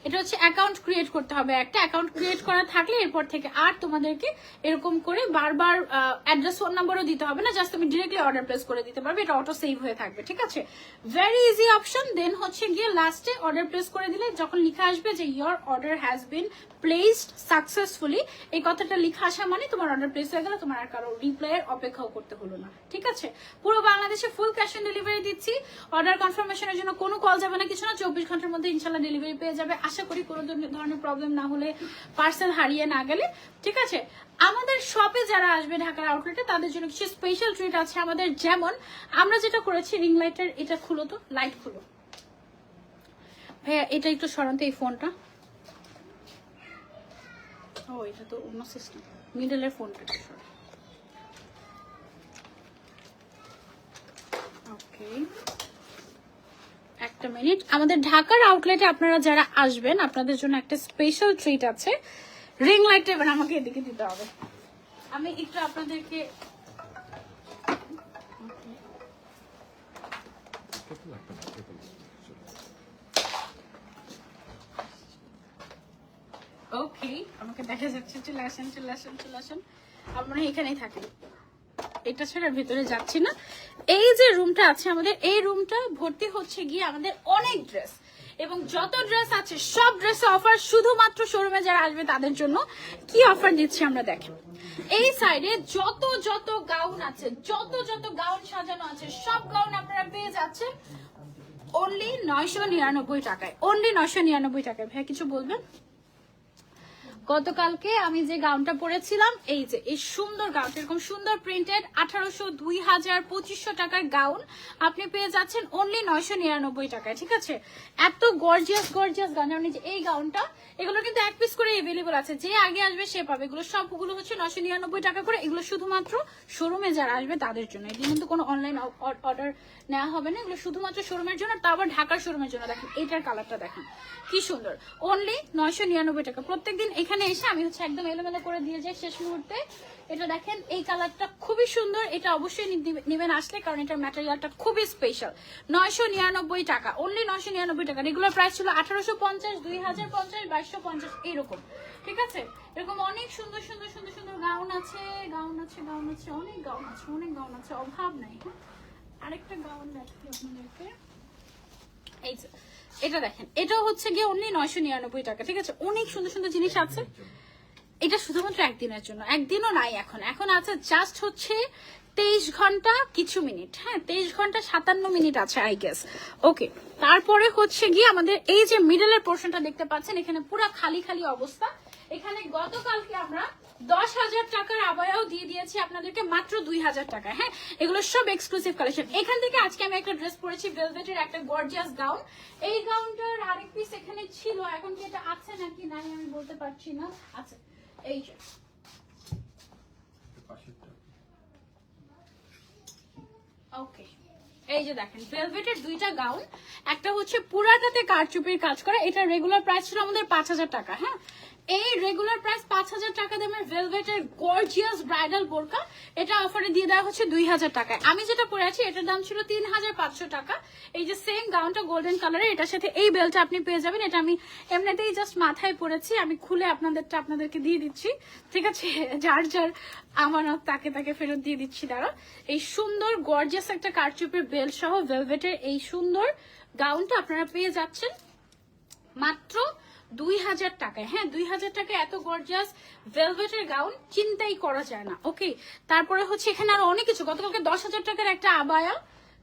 এটা হচ্ছে অ্যাকাউন্ট ক্রিয়েট করতে হবে। একটা অ্যাকাউন্ট ক্রিয়েট করা থাকলে এরপর থেকে আর তোমাদেরকে এরকম করে বারবার অ্যাড্রেস, ফোন নাম্বারও দিতে হবে না, জাস্ট তুমি ডিরেক্টলি অর্ডার প্লেস করে দিতে পারবে, এটা অটো সেভ হয়ে থাকবে। ঠিক আছে, ভেরি ইজি অপশন। দেন হচ্ছে গিয়ে লাস্টে অর্ডার প্লেস করে দিলে যখন লেখা আসবে যে your order has been placed successfully, এই কথাটা লেখা আসা মানে তোমার অর্ডার প্লেস হয়ে গেল, তোমার আর কারো রিপ্লাইয়ের অপেক্ষাও করতে হলো না। ঠিক আছে, পুরো বাংলাদেশে ফুল ক্যাশ অন ডেলিভারি দিচ্ছি। অর্ডার কনফার্মেশনের জন্য কোনো কল যাবে না, কিছু না, 24 ঘন্টার মধ্যে ইনশাল্লাহ ডেলিভারি পেয়ে যাবে। আশা করি কোনো ধরনের প্রবলেম না হলে, পার্সেল হারিয়ে না গেলে। ঠিক আছে, আমাদের শপে যারা আসবে ঢাকার আউটলেটে তাদের জন্য কিছু স্পেশাল ট্রিট আছে আমাদের। যেমন আমরা যেটা করেছি, রিং লাইটের এটা খুলো তো, লাইট খুলো ভাইয়া, এটা একটু সরান্ত এই ফোনটা। ও এটা তো অন্য সিস্টেম, মিডলের ফোনটা। ওকে, একটা মিনিট। আমাদের ঢাকার আউটলেটে আপনারা যারা আসবেন আপনাদের জন্য একটা স্পেশাল ট্রিট আছে। রিং লাইটটা এবার আমাকে এদিকে দিতে হবে, আমি একটু আপনাদেরকে ওকে, আমাকে দেখা যাচ্ছে। চলে আসেন। আমরা এখানেই থাকি, এটা ছাড়া ভেতরে যাচ্ছি না। এই যে রুমটা আছে আমাদের, এই রুমটা ভর্তি হচ্ছে গিয়ে আমাদের অনেক ড্রেস। এবং যত ড্রেস আছে সব ড্রেসে অফার, শুধুমাত্র শোরুমে যারা আসবে তাদের জন্য কি অফার দিচ্ছি আমরা দেখেন। এই সাইডে যত যত গাউন আছে, যত যত গাউন সাজানো আছে, সব গাউন আপনারা পেয়ে যাচ্ছেন অনলি 999 টাকায়, অনলি 999 টাকায়। ভাই কিছু বলবেন? গতকালকে আমি যে গাউনটা পরেছিলাম, এই যে এই সুন্দর গাউনটা, এরকম সুন্দর প্রিন্টেড 1800, 2000, 2500 টাকার গাউন আপনি পেয়ে যাচ্ছেন অনলি 999 টাকায়। ঠিক আছে, এত গর্জিয়াস গর্জিয়াস গাউন। যেমন যে এই গাউনটা, এগুলো কিন্তু এক পিস করে এভেলেবল আছে, যে আগে আসবে সে পাবে। এগুলো সবগুলো হচ্ছে 999 টাকা করে। এগুলো শুধুমাত্র শোরুমে যারা আসবে তাদের জন্য, এটি কিন্তু কোনো অনলাইন অর্ডার নেওয়া হবে না, এগুলো শুধুমাত্র শোরুমের জন্য, তা আবার ঢাকার শোরুমের জন্য। দেখেন এইটার কালারটা দেখেন কি সুন্দর, অনলি 999 টাকা। প্রত্যেকদিন এখানে এসে আমি হচ্ছে একদম এলোমেলো করে দিয়ে যাই শেষ মুহূর্তে। এটা দেখেন এই কালারটা খুবই সুন্দর, এটা অবশ্যই নেবেন আসলে, কারণ এটার ম্যাটেরিয়ালটা খুবই স্পেশাল। 999 টাকা, অনলি 999 টাকা। রেগুলার প্রাইস ছিল 1850, 2050, 2250 এরকম। ঠিক আছে, এরকম অনেক সুন্দর সুন্দর সুন্দর সুন্দর গাউন আছে, গাউন আছে, গাউন আছে, অনেক গাউন আছে, অনেক গাউন আছে, অভাব নাই। হ্যাঁ, আরেকটা গাউন দেখি আপনাদেরকে, এই যে এটা দেখেন, এটাও হচ্ছে গিয়ে অনলি 999 টাকা। ঠিক আছে, অনেক সুন্দর সুন্দর জিনিস আছে। এটা শুধুমাত্র একদিনের জন্য, একদিনও নাই এখন, এখন আছে জাস্ট হচ্ছে 23 ঘন্টা কিছু মিনিট। হ্যাঁ, 23 ঘন্টা 57 মিনিট আছে আই গেস। ওকে, তারপরে হচ্ছে গিয়ে আমাদের এই যে মিডলের পোর্শনটা দেখতে পাচ্ছেন, এখানে পুরো খালি খালি অবস্থা। এখানে গতকালকে আমরা 10,000 টাকার আবায়াও দিয়ে দিয়েছি আপনাদেরকে মাত্র 2,000 টাকা। হ্যাঁ, এগুলো সব এক্সক্লুসিভ কালেকশন। এখান থেকে আজকে আমি একটা ড্রেস পরেছি, ভেলভেটের একটা গর্জিয়াস গাউন। এই গাউনটার আরেক পিস এখানে ছিল, এখন কি এটা আছে নাকি নাই আমি বলতে পারছি না। আচ্ছা, এই যে ওকে, এই যে দেখেন ভেলভেটের দুইটা গাউন, একটা হচ্ছে পুরাটাতে কারচুপির কাজ করা। এটা রেগুলার প্রাইস ছিল আমাদের 5,000 টাকা। হ্যাঁ, এই রেগুলার প্রাইস 5,000 টাকা দামের ভেলভেটের গর্জিয়াস ব্রাইডাল বোরকা, এটা অফারে দিয়ে দেওয়া হচ্ছে 2,000 টাকায়। আমি যেটা পরে আছি এটার দাম ছিল 3,500 টাকা। এই যে সেম গাউনটা গোল্ডেন কালারের, এটার সাথে এই বেলটা আপনি পেয়ে যাবেন। এটা আমি এমনিতেই জাস্ট মাথায় পরেছি, আমি খুলে আপনাদেরকে দিয়ে দিচ্ছি। ঠিক আছে, যার যার আমানত তাকে তাকে ফেরত দিয়ে দিচ্ছি। দাঁড়া, এই সুন্দর গর্জিয়াস একটা কারচুপের বেল সহ ভেলভেটের এই সুন্দর গাউনটা আপনারা পেয়ে যাচ্ছেন মাত্র 2,000 টাকায়। হ্যাঁ, 2,000 টাকায় এত গর্জিয়াস ভেলভেটের গাউন চিন্তাই করা যায় না। ওকে, তারপরে হচ্ছে এখানে আরো অনেক কিছু। গতকালকে 10,000 টাকার একটা আবায়া,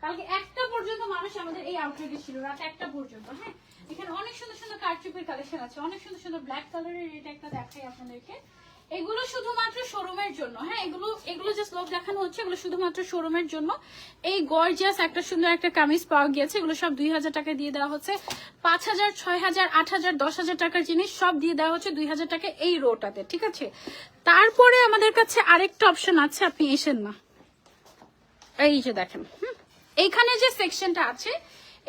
কালকে 1টা পর্যন্ত মানুষ আমাদের এই আউটলেটে ছিল, রাত 1টা পর্যন্ত। হ্যাঁ, এখানে অনেক সুন্দর সুন্দর কারচুপির কালেকশন আছে, অনেক সুন্দর সুন্দর ব্ল্যাক কালারের। এটা একটা দেখাই আপনাদেরকে, এগুলো শুধুমাত্র শোরুমের জন্য। হ্যাঁ, এগুলো জাস্ট লোক দেখানো হচ্ছে, এগুলো শুধুমাত্র শোরুমের জন্য। এই গর্জিয়াস একটা সুন্দর একটা কামিজ পাওয়া গিয়েছে, এগুলো সব 2,000 টাকা দিয়ে দেওয়া হচ্ছে। 5,000, 6,000, 8,000, 10,000 টাকার জিনিস সব দিয়ে দেওয়া হচ্ছে 2,000 টাকা এই রোটাতে। ঠিক আছে, তারপরে আমাদের কাছে আরেকটা অপশন আছে, আপনি এসেন না, এই যে দেখেন এইখানে যে সেকশনটা আছে,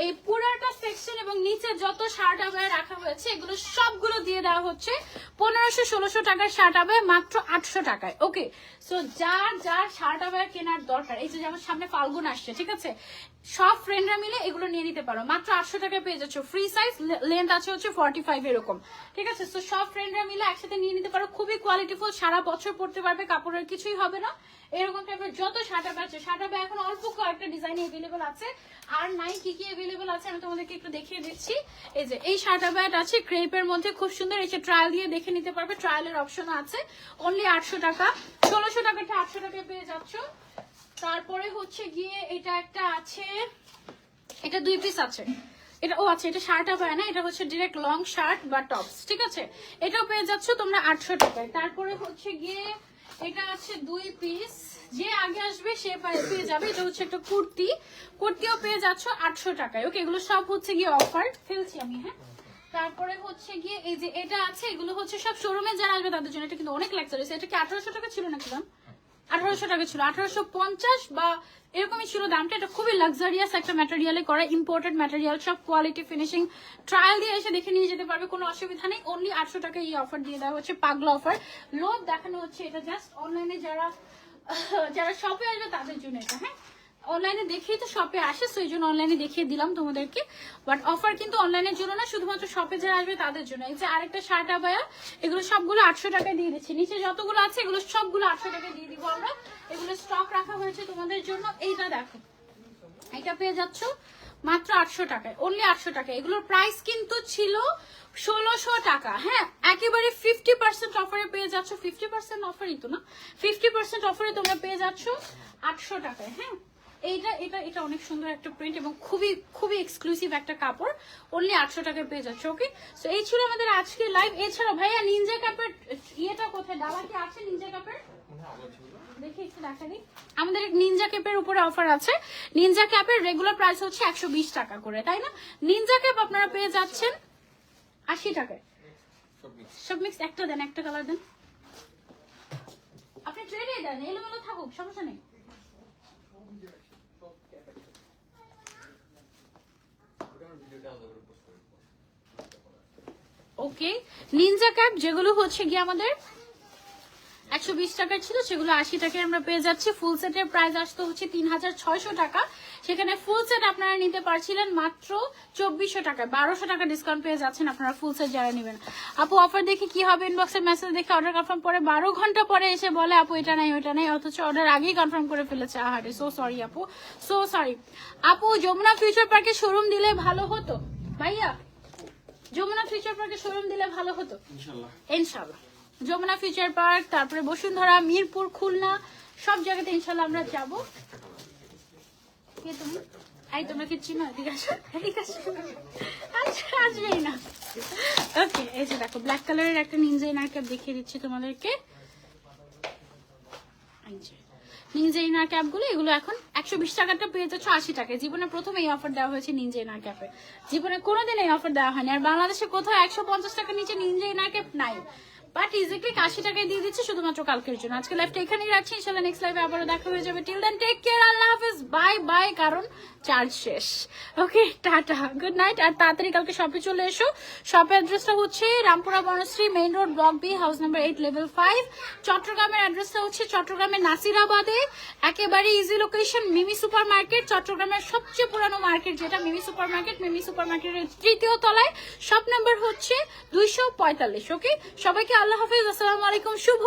এই পুরাটা সেকশন এবং নিচে যত শার্ট আবায়া রাখা হয়েছে, এগুলো সবগুলো দিয়ে দেওয়া হচ্ছে 1,500-1,600 টাকার শার্ট আবায়া মাত্র 800 টাকায়। ওকে, সো যার যার শার্ট আবায়া কেনার দরকার, এই যে যেমন সামনে ফাল্গুন আসছে, ঠিক আছে, সব ফ্রেন্ডরা মিলে এগুলো নিয়ে নিতে পারো, মাত্র 800 টাকায় পেয়ে যাচ্ছ। ফ্রি সাইজ, লেন্থ আছে হচ্ছে 45 এরকম। ঠিক আছে, তো সব ফ্রেন্ডরা মিলে একসাথে নিয়ে নিতে পারো, খুবই কোয়ালিটিফুল, সারা বছর পড়তে পারবে, কাপড়ের কিছুই হবে না। এরকম টাইপের যত শার্ট আবায়া আছে, শার্ট আবায়া এখন অল্প কয়েকটা ডিজাইন এভেলেবল আছে, আর নাই কি কি এভেলেবল আছে আমি তোমাদেরকে একটু দেখিয়ে দিচ্ছি। এই যে এই শার্ট আবায়াটা আছে ক্রেপের মধ্যে, খুব সুন্দর, এই যে ট্রায়াল দিয়ে দেখে নিতে পারবে, ট্রায়ালের অপশন আছে। অনলি 800 টাকা, 1,600 টাকাটা 800 টাকায় পেয়ে যাচ্ছ। তারপরে হচ্ছে গিয়ে এটা একটা আছে, এটা 2 পিস আছে। এটা আচ্ছা, এটা শার্ট আবায়া না, এটা হচ্ছে ডিরেক্ট লং শার্ট বা টপস। ঠিক আছে, এটাও পেয়ে যাচ্ছ তোমরা 800 টাকায়। তারপরে হচ্ছে গিয়ে এটা আছে 2 পিস, যে আগে আসবে সে পেয়ে যাবে। এটা হচ্ছে একটা কুর্তিও পেয়ে যাচ্ছ 800 টাকায়। ওকে, এগুলো সব হচ্ছে গিয়ে অফার ফেলছি আমি। হ্যাঁ, তারপরে হচ্ছে গিয়ে এই যে এটা আছে, এগুলো হচ্ছে সব শোরুমে যারা আসবে তাদের জন্য। এটা কিন্তু অনেক লাক্সারিয়াস। এটা কি 1,800 টাকা ছিল নাকি দাম? 1,800 টাকা ছিল, 1,850 বা এরকমই ছিল দামটা। এটা খুবই লাক্সারিয়াস একটা ম্যাটেরিয়ালে করা, ইম্পোর্টেড ম্যাটেরিয়াল, সব কোয়ালিটি, ফিনিশিং, ট্রায়াল দিয়ে এসে দেখে নিয়ে যেতে পারবে, কোনো অসুবিধা নেই। অনলি 800 টাকা এই অফার দিয়ে দেওয়া হচ্ছে, পাগলা অফার। লোভ দেখানো হচ্ছে, এটা জাস্ট অনলাইনে যারা শপে আসবে তাদের জন্য এটা। হ্যাঁ, অনলাইনে দেখেই তো শপে আসে, সেই জন্য অনলাইনে দেখিয়ে দিলাম তোমাদেরকে, বাট অফার কিন্তু অনলাইনের জন্য না, শুধুমাত্র শপে যারা আসবে তাদের জন্য। এই যে আরেকটা শার্ট আবায়া, এগুলো সবগুলো 800 টাকায় দিয়ে দিচ্ছি। নিচে যতগুলো আছে এগুলো সবগুলো 800 টাকায় দিয়ে দিব আমরা, এগুলো স্টক রাখা হয়েছে তোমাদের জন্য। এইটা দেখো, এটা পেয়ে যাচ্ছ মাত্র 800 টাকায়, অনলি 800 টাকা। এগুলোর প্রাইস কিন্তু ছিল 1600 টাকা। হ্যাঁ, একেবারে 50% অফারে পেয়ে যাচ্ছ, 50% অফারই তো না, 50% অফারে তোমরা পেয়ে যাচ্ছ 800 টাকায়। হ্যাঁ, এইটা এটা এটা অনেক সুন্দর একটা প্রিন্ট এবং খুবই খুবই এক্সক্লুসিভ একটা কাপড়, অনলি 800 টাকায় পেয়ে যাচ্ছে। ওকে, সো এই ছিল আমাদের আজকে লাইভ। এছাড়া ভাইয়া নিনজা ক্যাপের ইয়েটা কোথায়, ডালা কি আছে নিনজা ক্যাপের? দেখি একটু দেখা দিই। আমাদের নিনজা ক্যাপের উপরে অফার আছে। নিনজা ক্যাপের রেগুলার প্রাইস হচ্ছে 120 টাকা করে, তাই না? নিনজা ক্যাপ আপনারা পেয়ে যাচ্ছেন 80 টাকায়। সব মিক্স। একটা দেন, একটা কালার দেন, আপনি ট্রেডে দেন, এলোমেলো থাকুক, সমস্যা নেই। ওকে, নিনজা ক্যাপ যেগুলো হচ্ছে গিয়ে আমাদের 120 টাকার ছিল, সেগুলো 80 টাকায় আমরা পেয়ে যাচ্ছি। ফুল সেটের প্রাইস আসতো হচ্ছে 3600 টাকা, সেখানে ফুল সেট আপনারা নিতে পারছিলেন মাত্র 2400 টাকায়। 1200 টাকা ডিসকাউন্ট পেয়ে যাচ্ছেন আপনারা ফুল সেট যারা নেবেন। আপু অফার দেখে কি হবে, ইনবক্সের মেসেজ দেখে অর্ডার কনফার্ম পরে 12 ঘন্টা পরে এসে বলে আপু এটা নাই ওটা নাই, অথচ অর্ডার আগেই কনফার্ম করে ফেলেছে। আহারে, সো সরি আপু, সো সরি। আপু যমুনা ফিউচার পার্কে শোরুম দিলে ভালো হতো ভাইয়া, যমুনা ফিউচার পার্কে শোরুম দিলে ভালো হতো ইনশাআল্লাহ, ইনশাআল্লাহ। যমুনা ফিউচার পার্ক, তারপরে বসুন্ধরা, মিরপুর, খুলনা, সব জায়গাতে ইনশাআল্লাহ আমরা যাব। কে তুমি? এই তোমরা কি চিনো? এদিকে আসো, এদিকে আসো। আচ্ছা, আসবেই না। ওকে, এই যে দেখো ব্ল্যাক কালারের একটা নিনজা ইনার ক্যাপ দেখিয়ে দিচ্ছি তোমাদেরকে। নিনজা ইনার ক্যাপ গুলো, এগুলো এখন 120 টাকাটা পেয়ে যাচ্ছ 80 টাকায়। জীবনে প্রথম এই অফার দেওয়া হয়েছে নিনজা ইনার ক্যাপে, জীবনে কোনোদিন এই অফার দেওয়া হয়নি। আর বাংলাদেশে কোথাও 150 টাকার নিচে নিনজা ইনার ক্যাপ নাই, বাট ইজিক্লি 80 টাকায় দিয়ে দিচ্ছে শুধুমাত্র কালকের জন্য। আজকে লাইভটা এখানেই রাখছি, ইনশাআল্লাহ নেক্সট লাইভে আবারও দেখা হয়ে যাবে। টিল দেন টেক কেয়ার, আল্লাহ হাফেজ, বাই বাই, কারণ চার্জ শেষ। Okay, tata, good night. আর তাড়াতাড়ি কালকে শপে চলে এসো। শপের অ্যাড্রেসটা হচ্ছে Rampura Banasree, main road, block B, house number 8, level 5। চট্টগ্রামের অ্যাড্রেসটা হচ্ছে চট্টগ্রামের নাসিরাবাদে, একেবারে easy location, Mimi super market. চট্টগ্রামের সবচেয়ে পুরানো মার্কেট যেটা Mimi super market, Mimi super মার্কেটের 3য় তলায়, শপ নাম্বার হচ্ছে 245। ওকে, সবাইকে আল্লাহ হাফেজ, আসসালামু আলাইকুম, শুভ